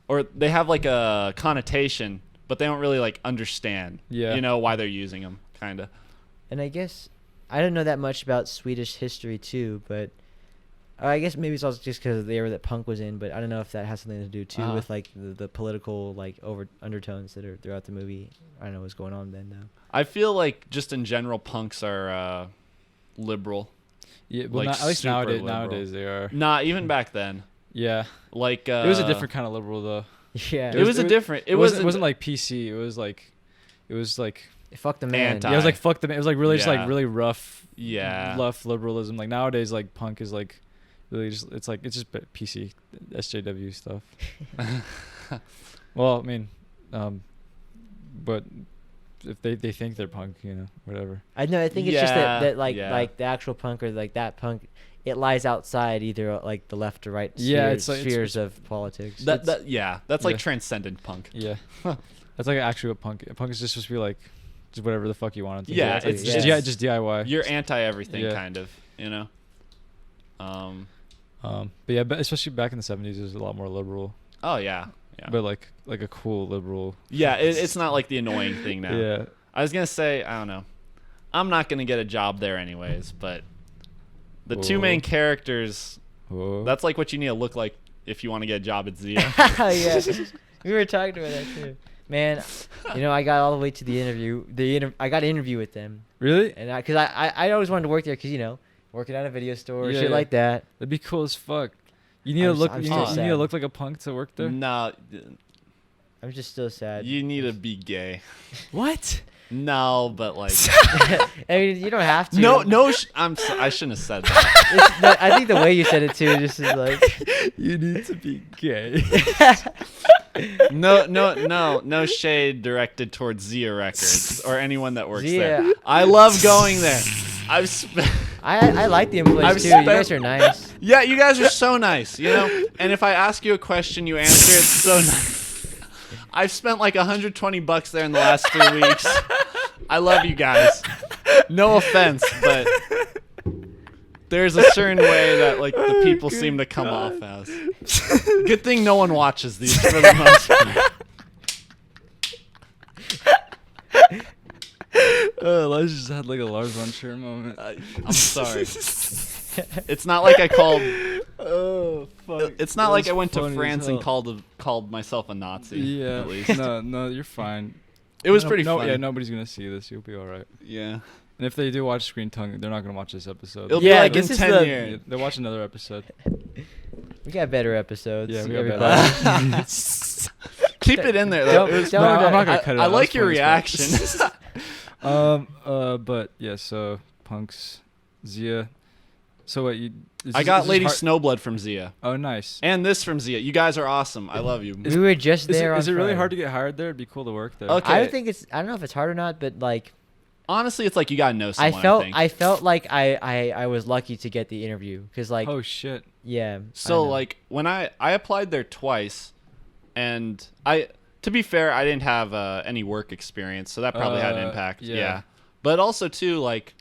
or they have like a connotation, but they don't really like understand. Yeah. You know why they're using them, kind of. And I guess I don't know that much about Swedish history too, but I guess maybe it's also just because of the era that punk was in. But I don't know if that has something to do too Uh-huh. with like the political like undertones that are throughout the movie. I don't know what's going on then though. I feel like just in general, punks are liberal. Yeah, well, Like, at least super nowadays, liberal. nowadays they are. Nah, even back then, Yeah, like it was a different kind of liberal though. Yeah. It was a different. It wasn't like PC. It was like Fuck the man. Anti. yeah, it was like fuck them. It was like really just Yeah. like really rough. Yeah. Rough liberalism. Like nowadays, like punk is like really just it's just PC SJW stuff. Well, I mean, but if they think they're punk, you know, whatever. I know. I think it's just Yeah, that like yeah. like the actual punk or like that punk, it lies outside either like the left or right Yeah, spheres, it's like- spheres of politics. That's like Yeah. transcendent punk. Yeah, that's like actually what punk. Punk is just supposed to be like, just whatever the fuck you want it to be. Yeah, It's it's just, just- just DIY. You're anti everything, Yeah. kind of. You know. But yeah, but especially back in the 70s, it was a lot more liberal. Oh yeah. Yeah. But like a cool liberal. Yeah. It's not like the annoying thing now. Yeah. I was gonna say, I don't know. I'm not gonna get a job there anyways, but the two Whoa. main characters Whoa. That's like what you need to look like if you want to get a job at Zia. Yeah, we were talking about that too. Man, I got all the way to the interview. I got an interview with them, Really? and because I always wanted to work there, because working at a video store, Yeah, shit yeah. like that. That'd be cool as fuck. You need to I'm look. I'm You still need, you need to sad. look like a punk to work there. No, I'm just still sad. you need to be gay. What? No, but like I mean, you don't have to. no. I shouldn't have said that. I think the way you said it too, just is like. You need to be gay. No shade directed towards Zia Records or anyone that works Zia. there. I love going there. I've spent. I like the employees I've too. You guys spent- are nice. Yeah, you guys are so nice, And if I ask you a question, you answer it so nice. I've spent like $120 there in the last 3 weeks. I love you guys. No offense, but there's a certain way that like the people seem to come off as. Good thing no one watches these for the most part. Elijah just had like a Lars von Trier moment. I'm sorry. It's not like I called. Oh fuck! It's not like I went to France and called myself a Nazi. Yeah. At least No, you're fine. it was pretty funny. Yeah, nobody's gonna see this. You'll be all right. Yeah. And if they do watch Screen Tongue, they're not gonna watch this episode. It'll Yeah, be like in this is 10 the- years. Yeah, they'll watch another episode. We got better episodes. Yeah, we got everybody. better. Keep it in there. Don't- Though. It was- don't- No, I'm not gonna cut it I out. like That's your funny as fuck. reaction. But yeah, so Punks, Zia. So what you? I got Lady Snowblood from Zia. Oh, nice. And this from Zia. You guys are awesome. I love you. We were just Is there. it on really Friday. hard to get hired there? It'd be cool to work there. Okay. I would think it's. I don't know if it's hard or not, but like Honestly, it's like you gotta know I someone. felt. felt like I was lucky to get the interview because like Oh shit. yeah. So I know. like when I applied there twice, and to be fair, I didn't have any work experience, so that probably had an impact. yeah. Yeah. But also too like,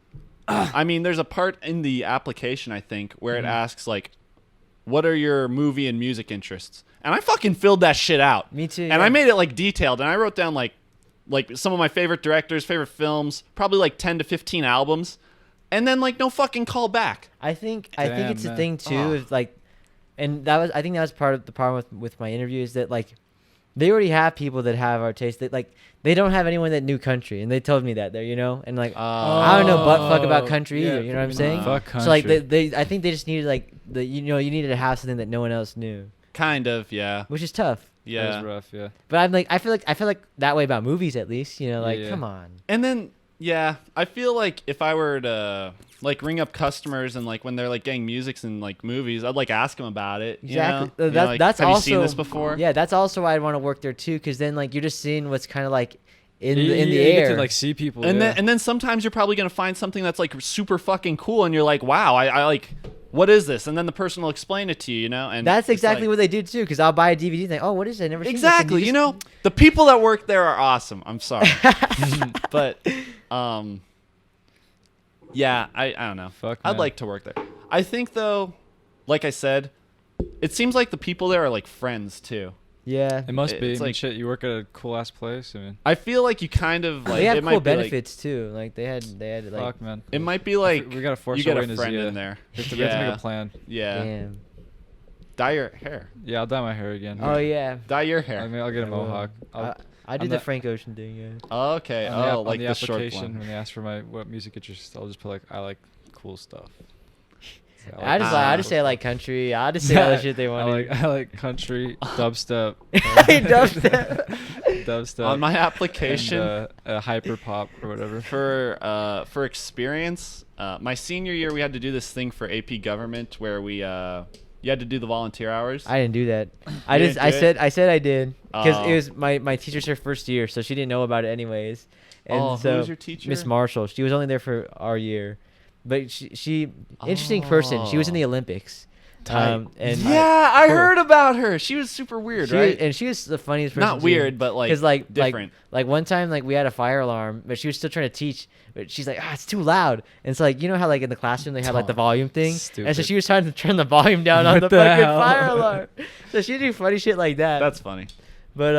I mean, there's a part in the application I think where it asks like, what are your movie and music interests? And I fucking filled that shit out. Me too. And yeah. I made it like detailed, and I wrote down like some of my favorite directors, favorite films, probably like 10 to 15 albums, and then like no fucking call back. I think Damn, it's a man. thing too. Ugh. Is like, and I think that was part of the problem with my interview is that like, they already have people that have our taste. That like they don't have anyone that knew country, and they told me that there, and like I don't know butt fuck about country yeah, either. You know what I'm saying? Fuck country. So like they I think they just needed like you needed to have something that no one else knew, Kind of, yeah. which is tough. That Yeah. is rough. Yeah. But I'm like I feel like that way about movies at least. Like Yeah. come on. And then yeah, I feel like if I were to like ring up customers and like when they're like getting musics and like movies, I'd like ask them about it. Exactly. You know? Like, That's have also you seen this before? Yeah, that's also why I'd want to work there too, because then like you're just seeing what's kind of like in the You air. get to like see people. And yeah. then sometimes you're probably gonna find something that's like super fucking cool, and you're like, wow, I like, what is this? And then the person will explain it to you, And That's it's exactly like- what they do too, because I'll buy a DVD and think, oh, what is it? I never seen this. And Exactly. just- The people that work there are awesome. I'm sorry, but yeah, I don't know. Fuck, I'd man. like to work there. I think though, like I said, it seems like the people there are like friends too. Yeah. It must It's be. I mean, like- shit, you work at a cool ass place. I mean, I feel like you kind of like They have it cool might be like benefits too. Like they had like fuck, man. it might be like we gotta force you get our a way into friend Zia. in there. We have to make a plan. Yeah. damn. Dye your hair. Yeah, I'll dye my hair again. Oh yeah. Dye your I hair. mean, I'll get a I will. mohawk. I do on the the- Frank Ocean thing. Yeah. Oh, okay. On Like the the short application, one. when they ask for what music interest, I'll just put like I like cool stuff. So I just say I like country. I just say all the shit they want. I like country, dubstep, dubstep. On my application hyper pop or whatever. for experience, my senior year we had to do this thing for AP Government where we you had to do the volunteer hours. I didn't do that. You didn't do it? I said I did because Oh. it was my teacher's her first year, so she didn't know about it anyways. And Oh, who so was your teacher? Miss Marshall. She was only there for our year, but she interesting person. She was in the Olympics. And yeah, I cool. heard about her. She was super weird, right? And she was the funniest person. Not too. weird, but like 'Cause, like different. Like one time, like we had a fire alarm, but she was still trying to teach. But she's like, it's too loud. And it's like, you know how like in the classroom they have like the volume thing, and so Stupid. she was trying to turn the volume down on What the the fucking hell? fire alarm. So she do funny shit like that. That's funny. But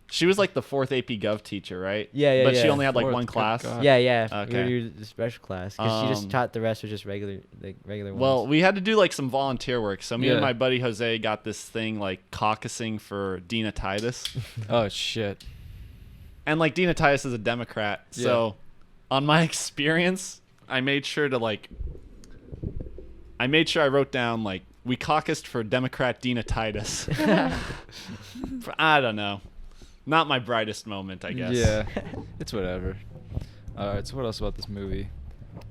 She was like the 4th AP Gov teacher, right? Yeah, But she yeah. only had like Fourth, one good class. God. Yeah. Okay. We were the special class because she just Um, taught the rest was just regular ones. Well, we had to do like some volunteer work. So me and Yeah. my buddy Jose got this thing like caucusing for Dina Titus. Oh shit. And like Dina Titus is a Democrat. So on my experience, I made sure I wrote down like we caucused for Democrat Dina Titus. I don't know. Not my brightest moment, I guess. Yeah. It's whatever. All right. So what else about this movie?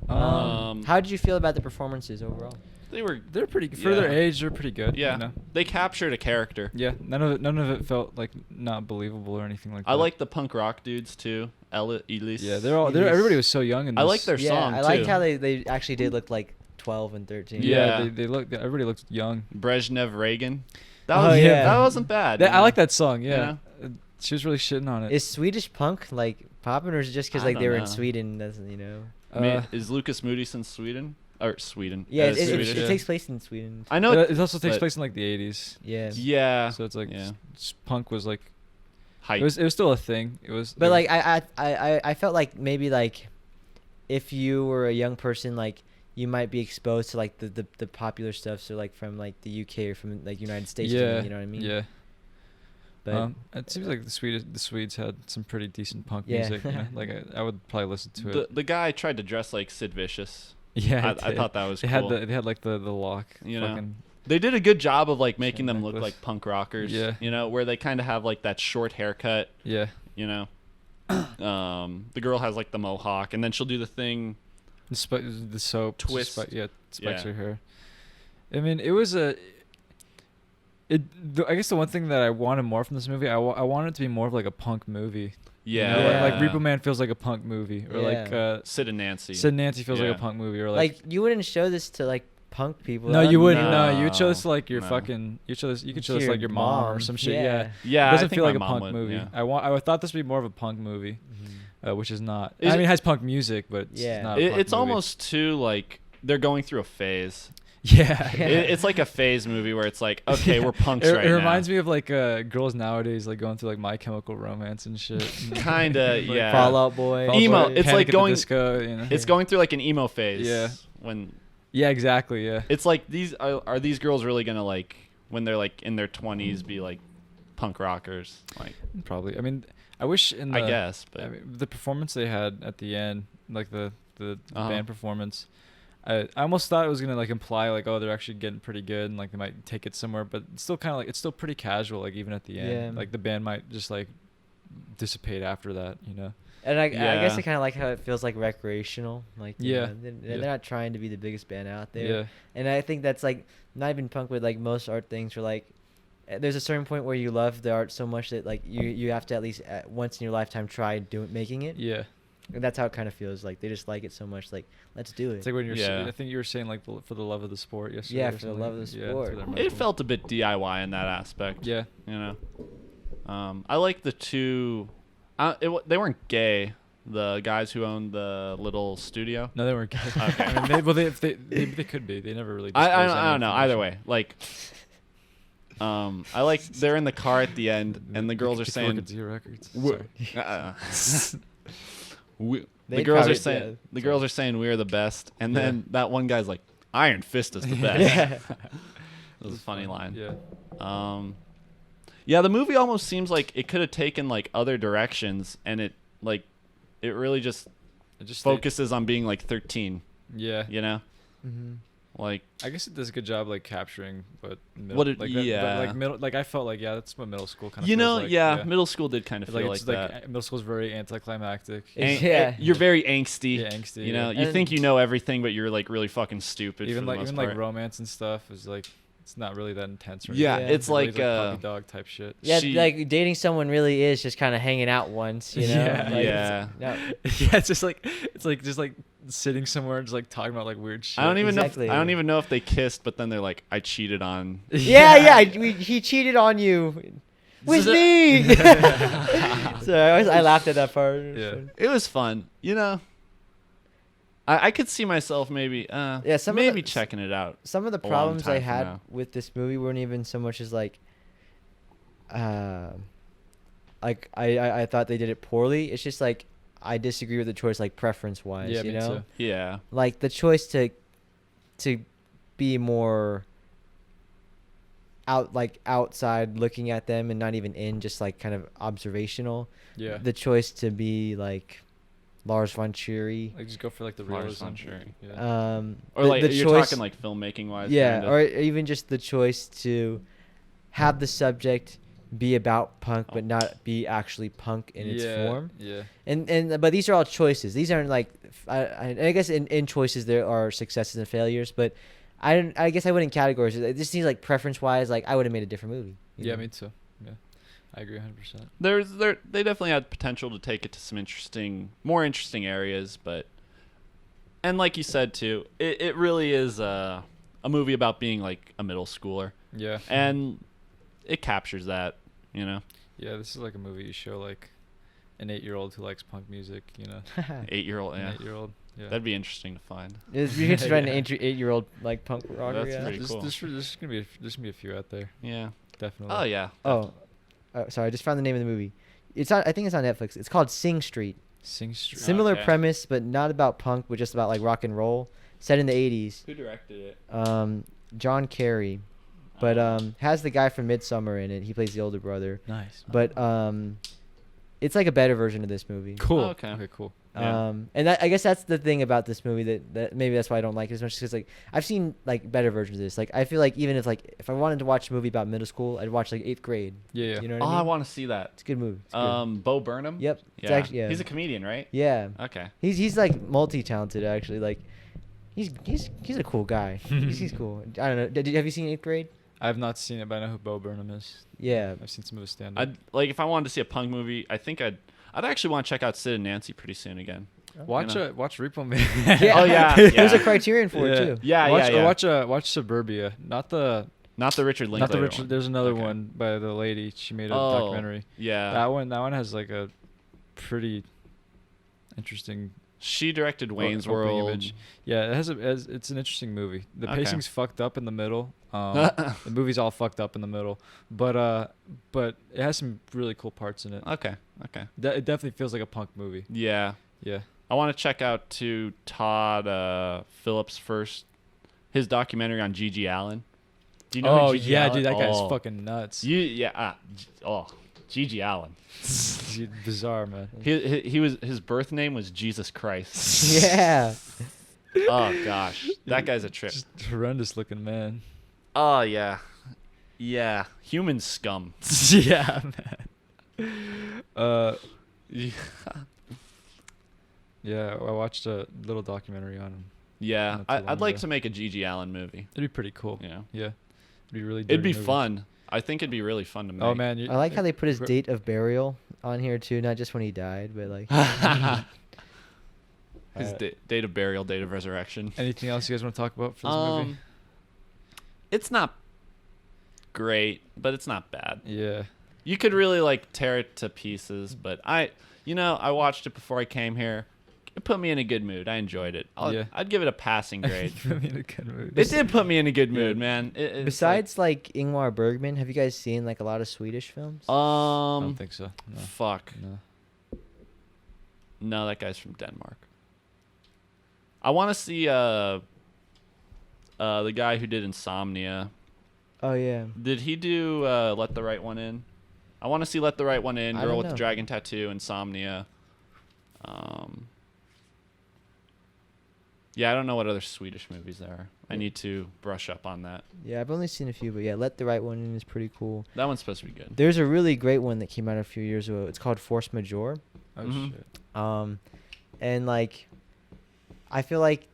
How did you feel about the performances overall? They're pretty for their Yeah. age. They're pretty good. Yeah. You know? They captured a character. Yeah. None of it felt like not believable or anything like that. I like the punk rock dudes too. Elise. Yeah. Elise. Everybody was so young in this. I like their Yeah, song I liked too. how they actually did look like 12 and 13. Yeah. Yeah. They looked. Everybody looked young. Brezhnev Reagan. That Oh, was yeah. that wasn't bad. I you know? like that song. You Yeah. know? She was really shitting on it. Is Swedish punk like popping, or is it just because I like they don't were know. in Sweden? Doesn't you know? I mean, is Lucas Moody in Sweden? Or Sweden? Yeah, it, Swedish, it yeah. takes place in Sweden. I know. it also takes but- place in like the 80s. Yeah. Yeah. So it's like yeah. punk was like Hype. it was still a thing. It was. But like I felt like maybe like if you were a young person, like you might be exposed to like the popular stuff, so like from like the UK or from like United States. Yeah. You know what I mean? Yeah. But It seems like the Swedes had some pretty decent punk Yeah. music. You know? Like I would probably listen to it. the guy tried to dress like Sid Vicious. Yeah, I thought that was they cool. had they had like the lock. You know? fucking, They did a good job of like making Chain them look necklace. like punk rockers. Yeah. You know, where they kind of have like that short haircut. Yeah. You know. The girl has like the mohawk, and then she'll do the thing. The soap Twist. spikes Yeah. her hair. I mean, it was a. I guess the one thing that I wanted more from this movie, I wanted it to be more of like a punk movie. Yeah. You know, Yeah. like Repo Man feels like a punk movie, or like Yeah. Sid and Nancy. Sid and Nancy feels like Yeah. a punk movie, or like you wouldn't show this to like punk people. No, That you would- wouldn't. No, you would show No, this to like your no. fucking. You could show To this your like your mom or mom, some shit. yeah. Yeah. Yeah. It doesn't I think feel like my a mom punk would, movie. yeah. I thought this would be more of a punk movie, Mhm. which is not. Is I mean, it- it has punk music, but it's Yeah. not. A punk It's movie. almost too like they're going through a phase. Yeah. Yeah. It's like a phase movie where it's like, okay, we're punks right It now. reminds me of like girls nowadays like going through like My Chemical Romance and shit. Kinda, Like, yeah. Fall Out Boy. Fall Out Emo, Boy, it's Panic like at the going- Disco, you know? It's going through like an emo phase. Yeah. When Yeah, exactly. Yeah. it's like these are these girls really gonna like when they're like in their 20s be like punk rockers? Like Probably. I mean, I wish in the. I guess, but I mean, the performance they had at the end, like the Uh-huh. band performance, I almost thought it was gonna like imply like, oh, they're actually getting pretty good and like they might take it somewhere, but it's still kind of like it's still pretty casual. Like even at the end, Yeah. like the band might just like dissipate after that, you know. And I guess Yeah. I kind of like how it feels like recreational. Like you Yeah. know, they're Yeah. not trying to be the biggest band out there. Yeah. And I think that's like not even punk, but like most art things where like there's a certain point where you love the art so much that like you have to at least once in your lifetime try making it. Yeah. And that's how it kind of feels. Like they just like it so much. Like let's do it. It's like when you're. Yeah. I think you were saying like for the love of the sport yesterday. Yeah, or for the something. love of the Yeah, sport. that's what I it remember. felt a bit DIY in that aspect. Yeah. You know. I like the two. They weren't gay. The guys who owned the little studio. No, they weren't gay. Okay. I mean, they could be. They never really. I disclosed don't any know. Either information. way, like, I like they're in the car at the end, and the girls are Get to work saying, at Zero Records. "We're-" Sorry. The They'd girls probably- are saying yeah. the girls are saying we're the best, and Yeah. then that one guy's like, "Iron Fist is the best." Yeah. That was a funny line. Yeah. Yeah, the movie almost seems like it could have taken like other directions, and it really just It just focuses on being like 13. Yeah. You know, Mm-hmm. like I guess it does a good job like capturing, but What it- like yeah. like middle, like I felt like that's what middle school kind of. you know, like, yeah, middle school did kind of feel like it's that. middle school's very anticlimactic. Yeah. You're very angsty. Yeah, angsty, You know, yeah. you And- think you know everything, but you're like really fucking stupid. Even for the like most even part. like romance and stuff is like it's not really that intense. Or Yeah, anything. it's really like, puppy dog type shit. Yeah, She- like dating someone really is just kind of hanging out once, you know? Yeah. Like, Yeah. No. Yeah, it's just like just like sitting somewhere and just like talking about like weird shit. I don't even Exactly. know. I don't even know if they kissed, but then they're like, "I cheated on." Yeah, he cheated on you with me. So I laughed at that part. Yeah. It was fun, you know. I could see myself maybe, Yeah, some of maybe the- checking it out. Some of the a long problems I time from had now. with this movie weren't even so much as like like I thought they did it poorly. It's just like I disagree with the choice, like preference wise. Yeah, you me know, too. Yeah. like the choice to be more outside looking at them and not even in, just like kind of observational. Yeah. The choice to be like Lars von Trier. Like just go for like the Lars realism. von Trier. Yeah. Or the- like the you're choice- talking like filmmaking wise. yeah, kinda. or even just the choice to have the subject be about punk but not be actually punk in its form. Yeah. And but these are all choices. These aren't like I guess in choices there are successes and failures, but I guess I wouldn't categorize it. It just seems like preference wise, like I would have made a different movie. you Yeah, know? me too. Yeah. I agree 100%. They definitely had potential to take it to some more interesting areas, but and like you said too, it really is a movie about being like a middle schooler, Yeah. and it captures that, you know. Yeah, this is like a movie you show like an 8-year-old who likes punk music, you know. 8-year-old, An yeah. 8-year-old. Yeah. That'd be interesting to find. It's you should find Yeah. an 8-year-old like punk rocker. That's yeah. pretty cool. There's gonna be a few out there, Yeah. definitely. Oh yeah. Oh, sorry, I just found the name of the movie. It's on. I think it's on Netflix. It's called Sing Street. Sing Street. Similar Okay. premise, but not about punk, but just about like rock and roll. Set in the 80s. Who directed it? John Kerry, but has the guy from Midsummer in it. He plays the older brother. Nice. But it's like a better version of this movie. Cool. Oh, okay. Okay. Cool. Yeah. And I guess that's the thing about this movie that maybe that's why I don't like it as much, because like I've seen like better versions of this. Like I feel like even if I wanted to watch a movie about middle school, I'd watch like 8th Grade. Yeah. Yeah. You know Oh, what I I mean? want to see that. It's a good movie. It's good. Bo Burnham. Yep. It's Yeah. actually, yeah. He's a comedian, right? Yeah. Okay. He's like multi-talented actually. Like he's a cool guy. he's cool. I don't know. Have you seen 8th Grade? I have not seen it, but I know who Bo Burnham is. Yeah. I've seen some of his stand-up. I'd like if I wanted to see a punk movie. I think I'd actually want to check out Sid and Nancy pretty soon again. Watch you know. watch Repo Man. Yeah. Oh, yeah, There's a yeah. criterion for it too. Yeah, watch, yeah, yeah. Watch Suburbia, not the Not the Richard Linklater Richard. one. There's another Okay. one by the lady. She made a Oh, documentary. Yeah. That one has like a pretty interesting She directed Wayne's opening World. image. Yeah, it's an interesting movie. The Okay. pacing's fucked up in the middle. The movie's all fucked up in the middle, but it has some really cool parts in it. Okay. It definitely feels like a punk movie. Yeah. Yeah. I want to check out to Todd Phillips' his documentary on Gigi Allen. Do you know who Gigi Allen? dude, that guy's Oh. fucking nuts. Gigi Allen. Bizarre, man. He was his birth name was Jesus Christ. Yeah. Oh gosh, that guy's a trip. Just horrendous looking man. Oh yeah, yeah, human scum. Yeah, man. Yeah, I watched a little documentary on him. Yeah, Not too long I'd like ago. to make a Gigi Allen movie. It'd be pretty cool. You know, Yeah. It'd be really. it'd be dirty movie. fun. I think it'd be really fun to make. Oh man, I like how they put his Gr- date of burial on here too, not just when he died, but like. His date of burial, date of resurrection. Anything else you guys want to talk about for this movie? It's not great, but it's not bad. Yeah. You could really like tear it to pieces, but I watched it before I came here. It put me in a good mood. I enjoyed it. Yeah. I'd give it a passing grade. Put me in a good mood. It did put me in a good Yeah. mood, man. It's Besides like Ingmar Bergman, have you guys seen like a lot of Swedish films? I don't think so. No. fuck. No. No, that guy's from Denmark. I want to see the guy who did Insomnia. Oh yeah. Did he do Let the Right One In? I want to see Let the Right One In, I Girl don't with the know. Dragon Tattoo, Insomnia. Yeah, I don't know what other Swedish movies there are. I need to brush up on that. Yeah, I've only seen a few, but yeah, Let the Right One In is pretty cool. That one's supposed to be good. There's a really great one that came out a few years ago. It's called Force Majeure. Oh Mhm. shit. And like, I feel like,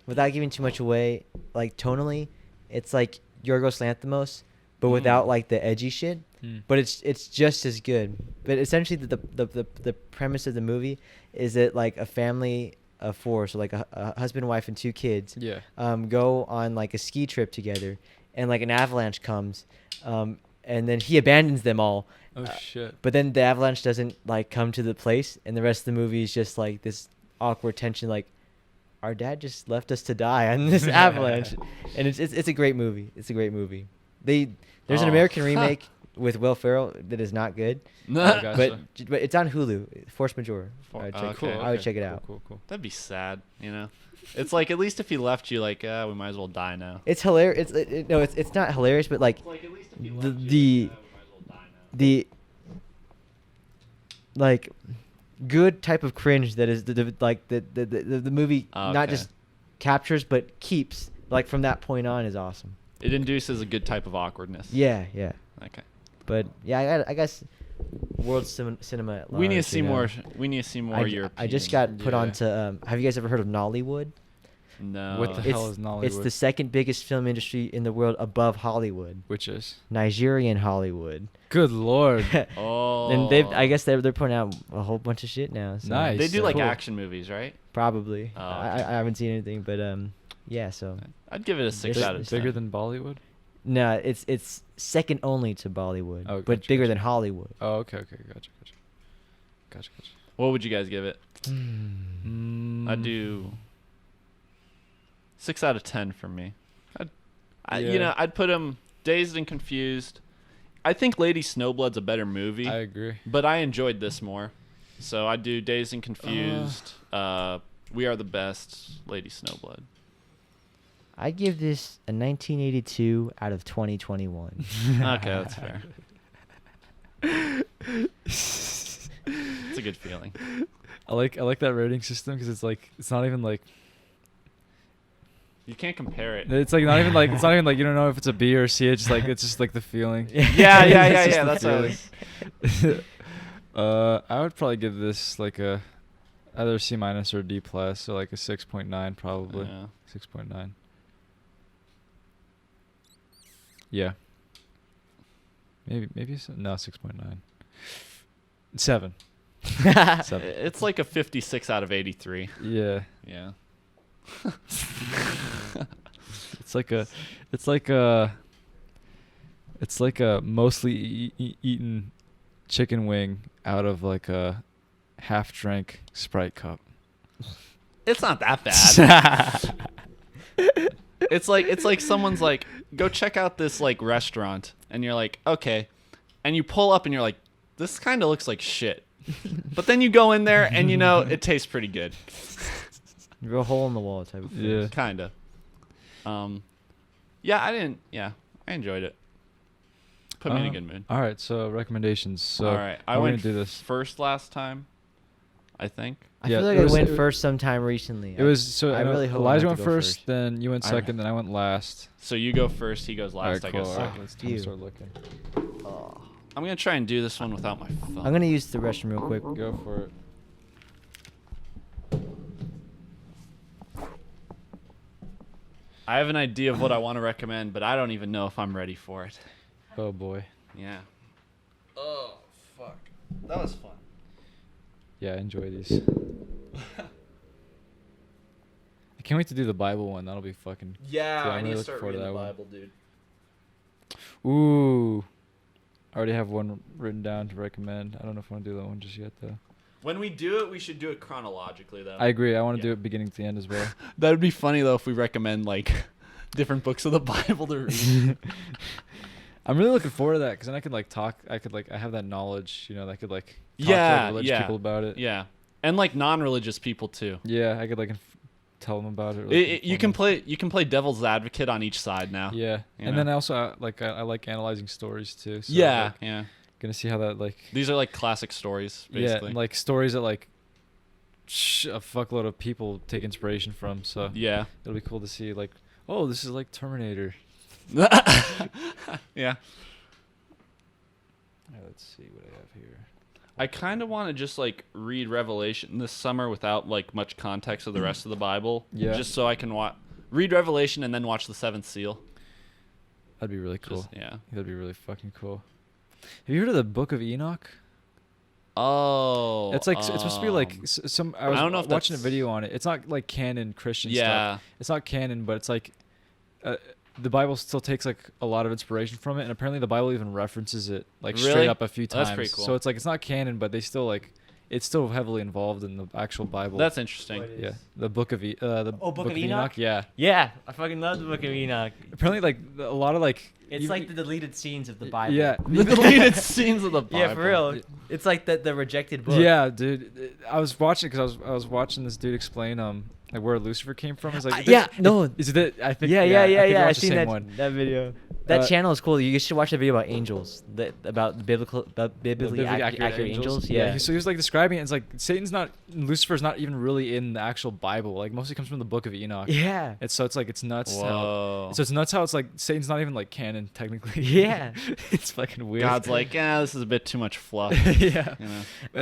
without giving too much away, like tonally, it's like Yorgos Lanthimos, but without like the edgy shit. Hmm. But it's just as good. But essentially, the premise of the movie is that like a family of four, so like a husband, wife, and two kids, Yeah. go on like a ski trip together, and like an avalanche comes, and then he abandons them all. Oh shit. But then the avalanche doesn't like come to the place, and the rest of the movie is just like this awkward tension, like our dad just left us to die on this avalanche, and it's a great movie. It's a great movie. There's an Oh. American remake with Will Ferrell that is not good. Gotcha. But it's on Hulu. Force Majeure. For- I would check, okay. Cool, I would okay. check it out. Cool. That'd be sad, you know. It's like at least if he left you, like, we might as well die now. It's hilarious. No, it's not hilarious, but like It's like at least if he the left you, the like, we might as well die now. the like good type of cringe that is the movie not Okay. just captures but keeps like from that point on is awesome. It induces a good type of awkwardness. Yeah. Okay. But yeah, I guess world cinema. At We need to large, see you know. more. We need to see more European. I just got put Yeah. on to. Have you guys ever heard of Nollywood? No. What the hell is Nollywood? It's the second biggest film industry in the world above Hollywood. Which is? Nigerian Hollywood. Good lord. Oh. And I guess they're putting out a whole bunch of shit now. So Nice. They do like Cool. action movies, right? Probably. Oh, I okay. haven't seen anything, but yeah. So I'd give it a 6 Big- out of 10. Bigger than Bollywood? no, it's second only to Bollywood, Oh, but gotcha, bigger gotcha. than Hollywood. Oh, okay. Gotcha. What would you guys give it? Mm. I'd do 6 out of 10 for me. Yeah. You know, I'd put him Dazed and Confused. I think Lady Snowblood's a better movie, I agree. but I enjoyed this more. So I'd do Dazed and Confused. We Are the Best, Lady Snowblood. I give this a 1982 out of 2021. Okay, that's fair. It's a good feeling. I like that rating system because it's not even like You can't compare it. it's not even like you don't know if it's a B or a C. It's just like the feeling. Yeah. It's just the That's what I feeling. was. I would probably give this like a either C- or D+, so like a 6.9 probably. Yeah. 6.9. Yeah. Maybe no 6.9. 7. 7. It's like a 56 out of 83. Yeah. Yeah. It's like a mostly eaten chicken wing out of like a half drank Sprite cup. It's not that bad. It's like someone's like, go check out this like restaurant, and you're like, okay, and you pull up and you're like, this kind of looks like shit, but then you go in there and you know it tastes pretty good, Real hole in the wall type of thing. Yeah. kind of. I enjoyed it. Put me in a good mood. All right, so recommendations. So All right, I I'm went gonna do this. first last time, I think. I Yeah, feel like it I was- went it- first sometime recently. It was so I I know really hope Elijah not went to go first, first. then you went I- second, then I went last. So you go first, he goes All last, right, I cool. guess. All right, Ah, let's time you. to start looking. I'm gonna try and do this one without my phone. I'm gonna use the restroom real quick. Go for it. I have an idea of what I want to recommend, but I don't even know if I'm ready for it. Oh boy. Yeah. Oh, fuck. That was fun. Yeah, I enjoy these. I can't wait to do the Bible one. That'll be fucking. Yeah, Yeah, I I'm need really to looking start forward to reading the that one. Bible, dude. Ooh. I already have one written down to recommend. I don't know if I want to do that one just yet though. When we do it, we should do it chronologically, though. I agree. I want to do Yeah. it beginning to the end as well. That would be funny, though, if we recommend, like, different books of the Bible to read. I'm really looking forward to that because then I could like talk. I have that knowledge, you know. That I could like talk Yeah, to religious yeah. people about it. Yeah. And, like, non-religious people, too. Yeah, I could like tell them about it. or, You inform can them. you can play devil's advocate on each side now. Yeah, you and know? then I also I like analyzing stories too. So Yeah. like, Yeah. gonna see how that like These are, like, classic stories, yeah, basically. and, like stories that like a fuckload of people take inspiration from. So Yeah. it'll be cool to see like, oh, this is like Terminator. Yeah. Let's see what I have here. I kind of want to just like read Revelation this summer without like much context of the rest of the Bible. Yeah. Just so I can read Revelation and then watch the Seventh Seal. That'd be really cool. Just, yeah. That'd be really fucking cool. Have you heard of the Book of Enoch? Oh. It's like it's supposed to be like some. I was don't know if watching a that's- video on it. It's not like canon Christian Yeah. stuff. It's not canon, but it's like the Bible still takes like a lot of inspiration from it, and apparently the Bible even references it like straight Really? up a few times. That's pretty cool. So it's like it's not canon, but they still like it's still heavily involved in the actual Bible. That's interesting. What is- yeah, the Book of the Book of Enoch? Yeah, Yeah, I fucking love the Book of Enoch. apparently like a lot of like It's even- like the deleted scenes of the Bible. Yeah, The deleted scenes of the Bible. Yeah, for real. It's like the rejected book. yeah, dude. I was watching because I was watching this dude explain like where Lucifer came from. It's like yeah, no. is it that I think Yeah, I think I I've watched the seen same that one. that video. That Uh, channel is cool. You should watch the video about angels, about the biblically Biblically accurate angels. Yeah. So he was like describing it. It's like Lucifer's not even really in the actual Bible. Like mostly comes from the Book of Enoch. Yeah. And so it's like it's nuts. Whoa. So it's nuts how it's like Satan's not even like canon technically. Yeah. It's fucking weird. God's like, this is a bit too much fluff. yeah. You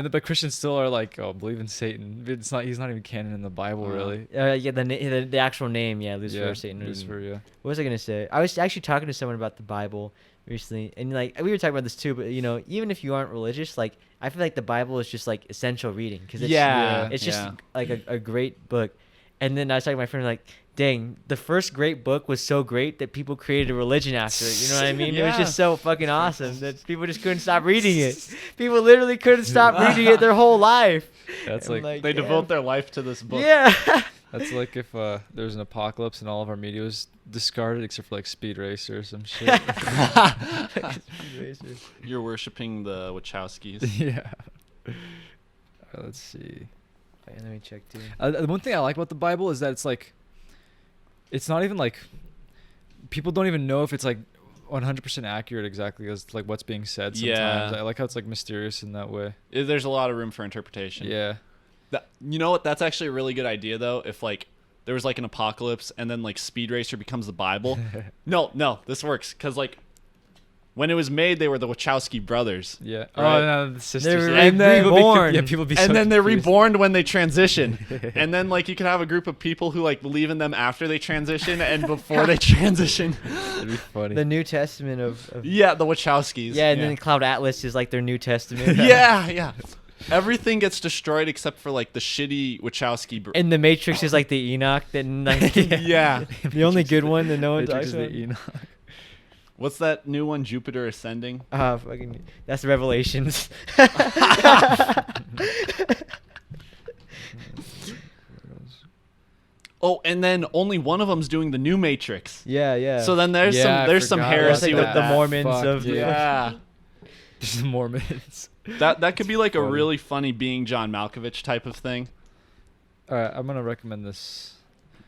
know? But Christians still are like, oh, believe in Satan. He's not even canon in the Bible really. Yeah, the actual name, yeah, Lucifer, Yeah, Satan. Lucifer, yeah. What was I gonna say? I was actually talking to someone about the Bible recently, and like we were talking about this too. But even if you aren't religious, like I feel like the Bible is just like essential reading because it's just like a great book. And then I was talking to my friend like, dang, the first great book was so great that people created a religion after it. You know what I mean? It was Yeah. just so fucking awesome that people just couldn't stop reading it. People literally couldn't stop reading it their whole life. That's I'm like, They damn. devote their life to this book. Yeah. that's like if there's an apocalypse and all of our media was discarded except for like Speed Racer or some shit. You're worshiping the Wachowskis. yeah. Let's see. Wait, let me check too. The one thing I like about the Bible is that it's like, it's not even like, people don't even know if it's like 100% accurate exactly as like what's being said sometimes. Yeah. I like how it's like mysterious in that way. There's a lot of room for interpretation. Yeah. You know what? That's actually a really good idea, though. If like there was like an apocalypse and then like Speed Racer becomes the Bible. No, this works because like when it was made, they were the Wachowski brothers. Yeah. Right. Oh no, the sisters. They're yeah. And then- reborn. Yeah, people be And so then they're confused. reborn when they transition. And then like you could have a group of people who like believe in them after they transition and before they transition. It'd be funny. The New Testament of Yeah, the Wachowskis. yeah, and then Cloud Atlas is like their New Testament. yeah. Everything gets destroyed except for like the shitty Wachowski. And the Matrix is like the Enoch that like, Yeah. the only good one that no one Matrix talks is the about. Enoch. What's that new one? Jupiter Ascending. Fucking that's Revelations. Oh, and then only one of them's doing the new Matrix. yeah. So then there's Yeah, I some forgot heresy about with that. that. The Mormons Fuck, of the- Yeah. Just the Mormons. That could be like a Funny. really funny being John Malkovich type of thing. All right, I'm gonna recommend this.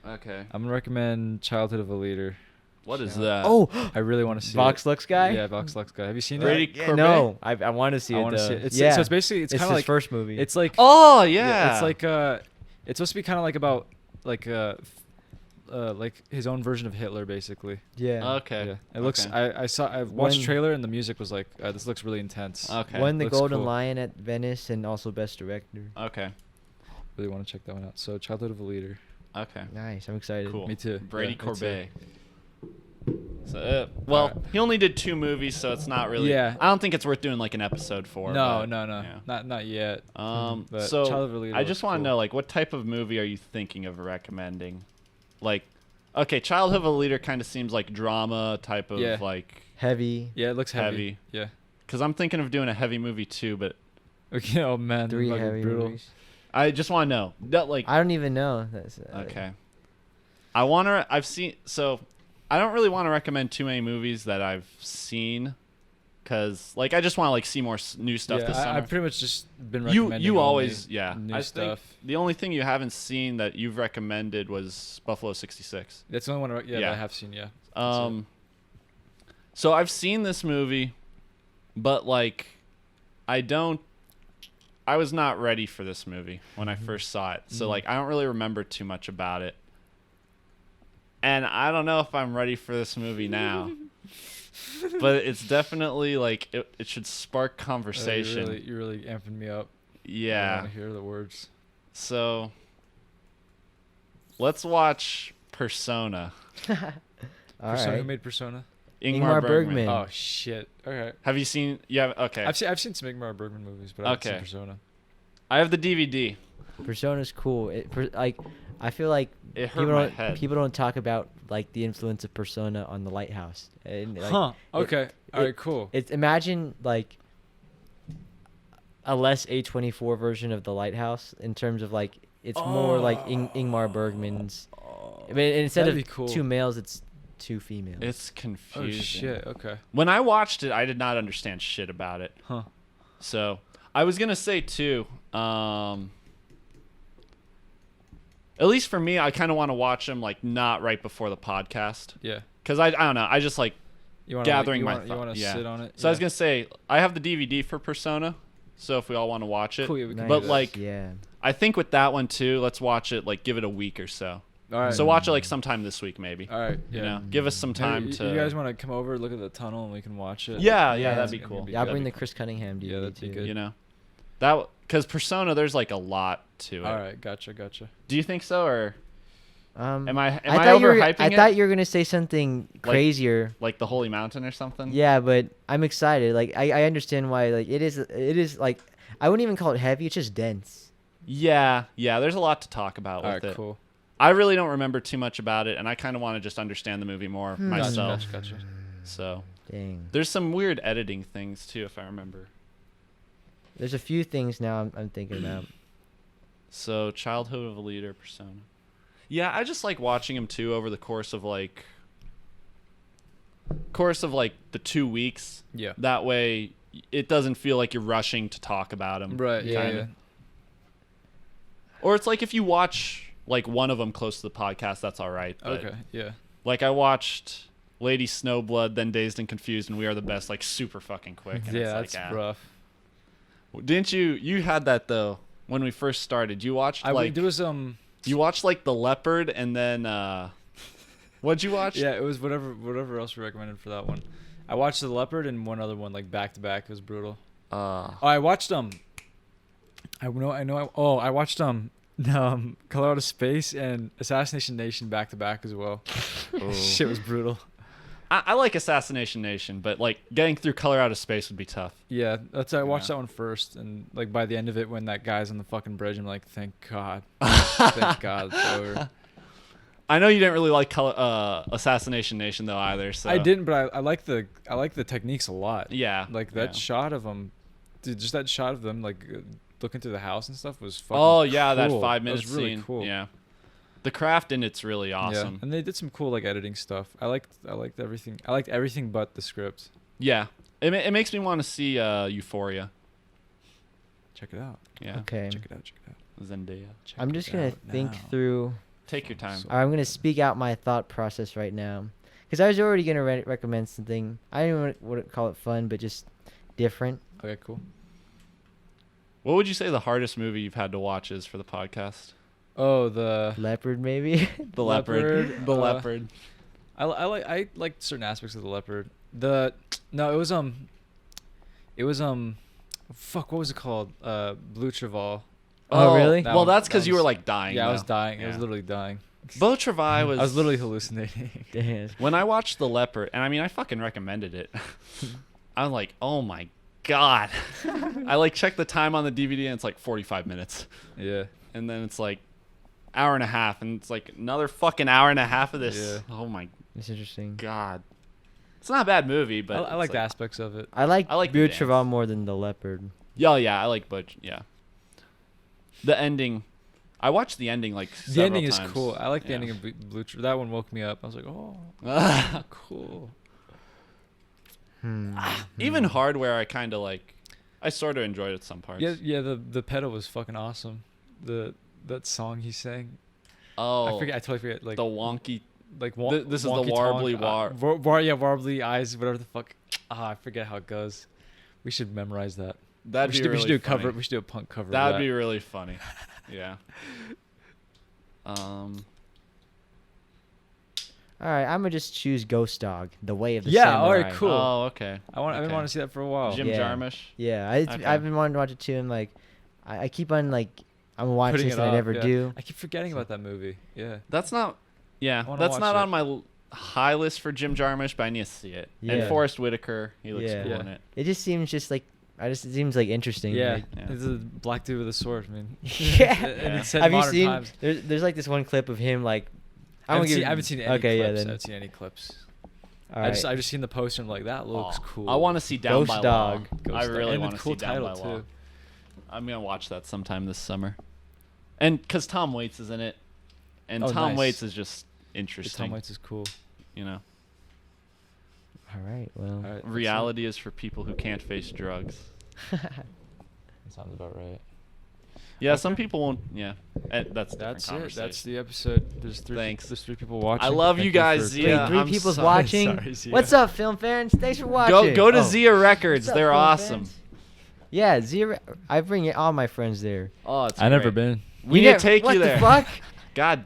Okay. I'm gonna recommend Childhood of a Leader. What is that? oh, I really want to see Vox it. Lux guy. Yeah, Vox Lux guy. Have you seen Brady it? Yeah, Corbet? no, I want to see I it. want to though. see it. It's, yeah. So it's basically it's It's kind of his like first movie. It's like Oh yeah. it's like it's supposed to be kind of like about like his own version of Hitler basically. yeah. Okay. Yeah. It looks. Okay. I watched the When- trailer and the music was like this looks really intense. Okay. Won the Looks Golden cool. Lion at Venice and also Best Director. Okay. Really want to check that one out. So Childhood of a Leader. Okay. Nice, I'm excited. Cool. Me too. Brady Yeah, me too. Corbet. So, well, Alright. he only did 2 movies, so it's not really. Yeah. I don't think it's worth doing like an episode for. No, but, no, yeah. not yet. But So Childhood of a Leader I looks just want to cool. know, like, what type of movie are you thinking of recommending? Like, okay, Childhood of a Leader kind of seems like drama type of Yeah. like, Heavy. Yeah, it looks heavy. Heavy. Yeah. because I'm thinking of doing a heavy movie too, but Okay. Oh man. 3 fucking heavy brutal. movies. I just want to know that like. I don't even know. That's Okay. I want to. I've seen. So, I don't really want to recommend too many movies that I've seen, cause like I just want to like see more new stuff Yeah, this summer. I've pretty much just been you recommending. you only always yeah. new I stuff. think the only thing you haven't seen that you've recommended was Buffalo 66. That's the only one. Yeah, Yeah. that I have seen. Yeah. That's it. So I've seen this movie, but like, I was not ready for this movie when I first saw it. So like, I don't really remember too much about it. And I don't know if I'm ready for this movie now. But it's definitely like, it should spark conversation. You're really amping me up. I Yeah. want to hear the words. So let's watch Persona. All Persona. right. Who made Persona? Ingmar Bergman. Oh shit. Okay. Have you seen? Yeah. Okay. I've seen some Ingmar Bergman movies, but I haven't seen Okay. Persona. I have the DVD. Persona's cool. Like, I feel like It hurt people my don't head. people don't talk about like the influence of Persona on the Lighthouse. And, like, Huh. it- Okay. All right. Cool. It's imagine like a less A24 version of The Lighthouse in terms of like it's more like Ingmar Bergman's. I mean, instead That'd of be cool. 2 males, it's 2 females. It's Oh confusing. shit. Okay. When I watched it, I did not understand shit about it. Huh. So I was gonna say too. At least for me, I kind of want to watch them like not right before the podcast, Yeah. because I don't know. I just like You want gathering you my wanna, you thoughts. want to Yeah. sit on it. So I was gonna say I have the DVD for Persona, so if we all want to watch it. Cool, yeah, we can But do that. like, yeah. I think with that one too, let's watch it like give it a week or so. All right. So watch it like sometime this week maybe. All right. Yeah. You know, give us some time Maybe to. You guys want to come over, look at the tunnel, and we can watch it? Yeah, Yeah, that'd be it's cool. gonna Yeah, I'll that'd bring be the Chris Cunningham DVD Yeah, that'd be too. good. You know, that because Persona, there's like a lot to it. All right. Gotcha. Do you think so, or am I thought you were, overhyping I it? thought you were gonna say something crazier. Like the Holy Mountain or something? Yeah, but I'm excited. Like I understand why. Like it is like I wouldn't even call it heavy. It's just dense. Yeah. There's a lot to talk about All with right. it. Cool. I really don't remember too much about it, and I kind of want to just understand the movie more myself. Gotcha. So Dang. there's some weird editing things too, if I remember. There's a few things now I'm thinking about. So childhood of a leader, Persona. Yeah, I just like watching them too over the course of like the 2 weeks. Yeah. That way, it doesn't feel like you're rushing to talk about them. Right. Yeah. kinda. Yeah. Or it's like if you watch like one of them close to the podcast, that's all right. But, Okay. Yeah. like I watched Lady Snowblood, then Dazed and Confused, and We Are the Best, like super fucking quick. And Yeah. it's That's like, rough. Didn't you? You had that though when we first started. You watched There was you watched like The Leopard, and then what'd you watch? Yeah, it was whatever else we recommended for that one. I watched The Leopard and one other one like back to back. It was brutal. Oh, I watched I watched Color Out of Space and Assassination Nation back to back as well. Shit was brutal. I like Assassination Nation, but like getting through Color Out of Space would be tough. Yeah, I watched Yeah. that one first, and like by the end of it, when that guy's on the fucking bridge, I'm like, thank God, thank God it's over. I know you didn't really like Assassination Nation though either. So I didn't, but I like the techniques a lot. Yeah, Like that yeah. shot of them, dude. Just that shot of them like looking through the house and stuff was fucking. Oh yeah, that cool. 5 minute That was really scene. cool. Yeah, the craft in it's really awesome. Yeah, and they did some cool like editing stuff. I liked everything. I liked everything but the script. Yeah, it makes me want to see Euphoria. Check it out. Yeah, Okay. Check it out. Check it out. Zendaya. Check I'm it just gonna out think now. through. Take your time. So- I'm gonna speak out my thought process right now, because I was already gonna recommend something. I didn't want to call it fun, but just different. Okay, cool. What would you say the hardest movie you've had to watch is for the podcast? Oh, the Leopard, maybe. The Leopard, The uh, Leopard. I like certain aspects of the Leopard. It was fuck, what was it called? Blue Travail. Oh, really? That Well, one- that's that because you were was- like dying. Yeah, I was though. dying. I was Yeah. literally dying. Beau Travail was. I was literally hallucinating. Damn. When I watched The Leopard, and I mean, I fucking recommended it. I was like, oh my god. I like checked the time on the DVD, and it's like 45 minutes, Yeah. and then it's like hour and a half, and it's like another fucking hour and a half of this. Yeah. Oh my It's interesting. god. It's not a bad movie, but I like it's the aspects of it. I like I like the Blue dance. Travail more than the Leopard. Yeah, I like Butch. Yeah. The ending. I watched the ending like The several ending is times. cool. I like the Yeah. ending of Blue Travail. That one woke me up. I was like, oh, cool. Even Hardware, I kind of like. I sort of enjoyed it some parts. Yeah. The pedal was fucking awesome. That song he sang. Oh, I totally forget. Like the wonky. This is the wonky warbly tonk, warbly eyes, whatever the fuck. I forget how it goes. We should memorize that. That'd be we really should do a funny. cover. We should do a punk cover. That of would be really funny. Yeah. All right, I'm gonna just choose Ghost Dog, The Way of the Yeah, Samurai. all right, cool. Oh, okay. I've been Okay. wanting to see that for a while. Jim Yeah. Jarmusch. Yeah, Okay. I've been wanting to watch it too, and like, I keep on like, I'm gonna watch Putting this it and I off, never yeah. do. I keep forgetting about that movie. Yeah. That's not. Yeah, I wanna that's watch not it. on my high list for Jim Jarmusch, but I need to see it. And Yeah. Forrest Whitaker, he looks Yeah. cool Yeah. in it. It just seems just like, it seems like interesting. Yeah. like- Yeah. It's a black dude with a sword, man. Yeah. And it's set Have in you modern seen? times. There's like this one clip of him like. I haven't seen any Okay, clips. yeah, then. I haven't seen any clips. All I right. just seen the poster and like that looks Aw. cool. I want to see Down Ghost by Dog. Law. Ghost I Dog. really And want it's to cool see Down by title, Law. too. I'm gonna watch that sometime this summer, and because Tom Waits is in it, and Oh, Tom nice. Waits is just Yeah, interesting. Tom Waits is cool. You know, All right. Well. All right, that's it. reality is for people who can't face drugs. That sounds about right. Yeah, some people won't. Yeah, that's a different That's it. conversation. That's the episode. There's three. Thanks. There's 3 people watching. I love Thank you guys, for- Zia. Three I'm people's sorry- watching. sorry, Zia. What's up, film fans? Thanks for watching. Go to Oh. Zia Records. What's up, They're film awesome. fans? Yeah, Zia. I bring all my friends there. Oh, it's I never great. been. We You need never- to take what you the there. fuck? God,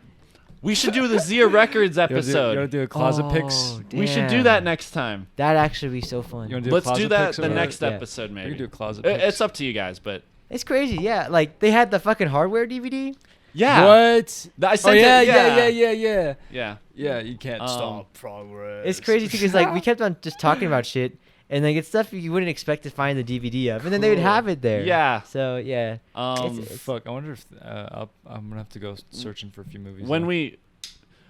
we should do the Zia Records You wanna episode. do a closet picks? Oh, We should do damn. that next time. That'd actually be so fun. You wanna do a Let's do closet that picks the of next Yeah. episode, We maybe. can do a closet It- picks. It's up to you guys, but It's crazy, yeah. Like they had the fucking hardware DVD. yeah. What? I Oh sent yeah, it, yeah. yeah. Yeah, you can't Um, stop progress. It's crazy because like we kept on just talking about shit, and like it's stuff you wouldn't expect to find the DVD of, and then they would Cool. have it there. Yeah. So yeah. It's- Fuck, I wonder if I'm gonna have to go searching for a few movies. When now.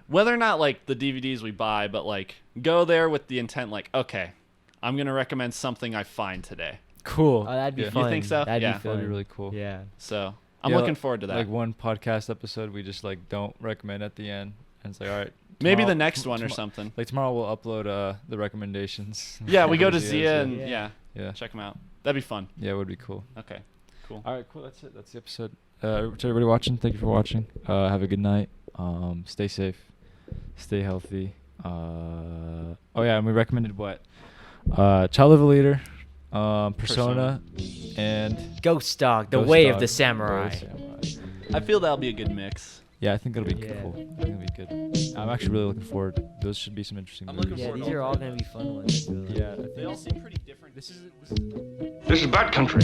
whether or not like the DVDs we buy, but like go there with the intent, like, okay, I'm gonna recommend something I find today. Cool. Oh, that'd be Yeah. fun. You think so? That'd Yeah. be fun. That'd be really cool. Yeah. So I'm Yeah, looking forward to that. Like one podcast episode, we just like don't recommend at the end, and it's like, all right. Maybe the tomorrow- next one or tomo- something. Like tomorrow we'll upload the recommendations. Yeah, we go to Zia's, Zia and Yeah. yeah, yeah, check them out. That'd be fun. yeah, it would be cool. Okay, cool. All right, cool. That's it. That's the episode. To everybody watching, thank you for watching. Have a good night. Stay safe. Stay healthy. Oh yeah, and we recommended what? Child of a Leader, Persona, and Ghost Dog, the Ghost way Dog, of the samurai. I feel that'll be a good mix. Yeah, I think it'll be Yeah. cool. I think it'll be good. I'm actually really looking forward. Those should be some interesting I'm movies. looking Yeah, forward these are all gonna be fun ones. I feel like. Yeah, I They think all seem pretty different. this is This is bad country.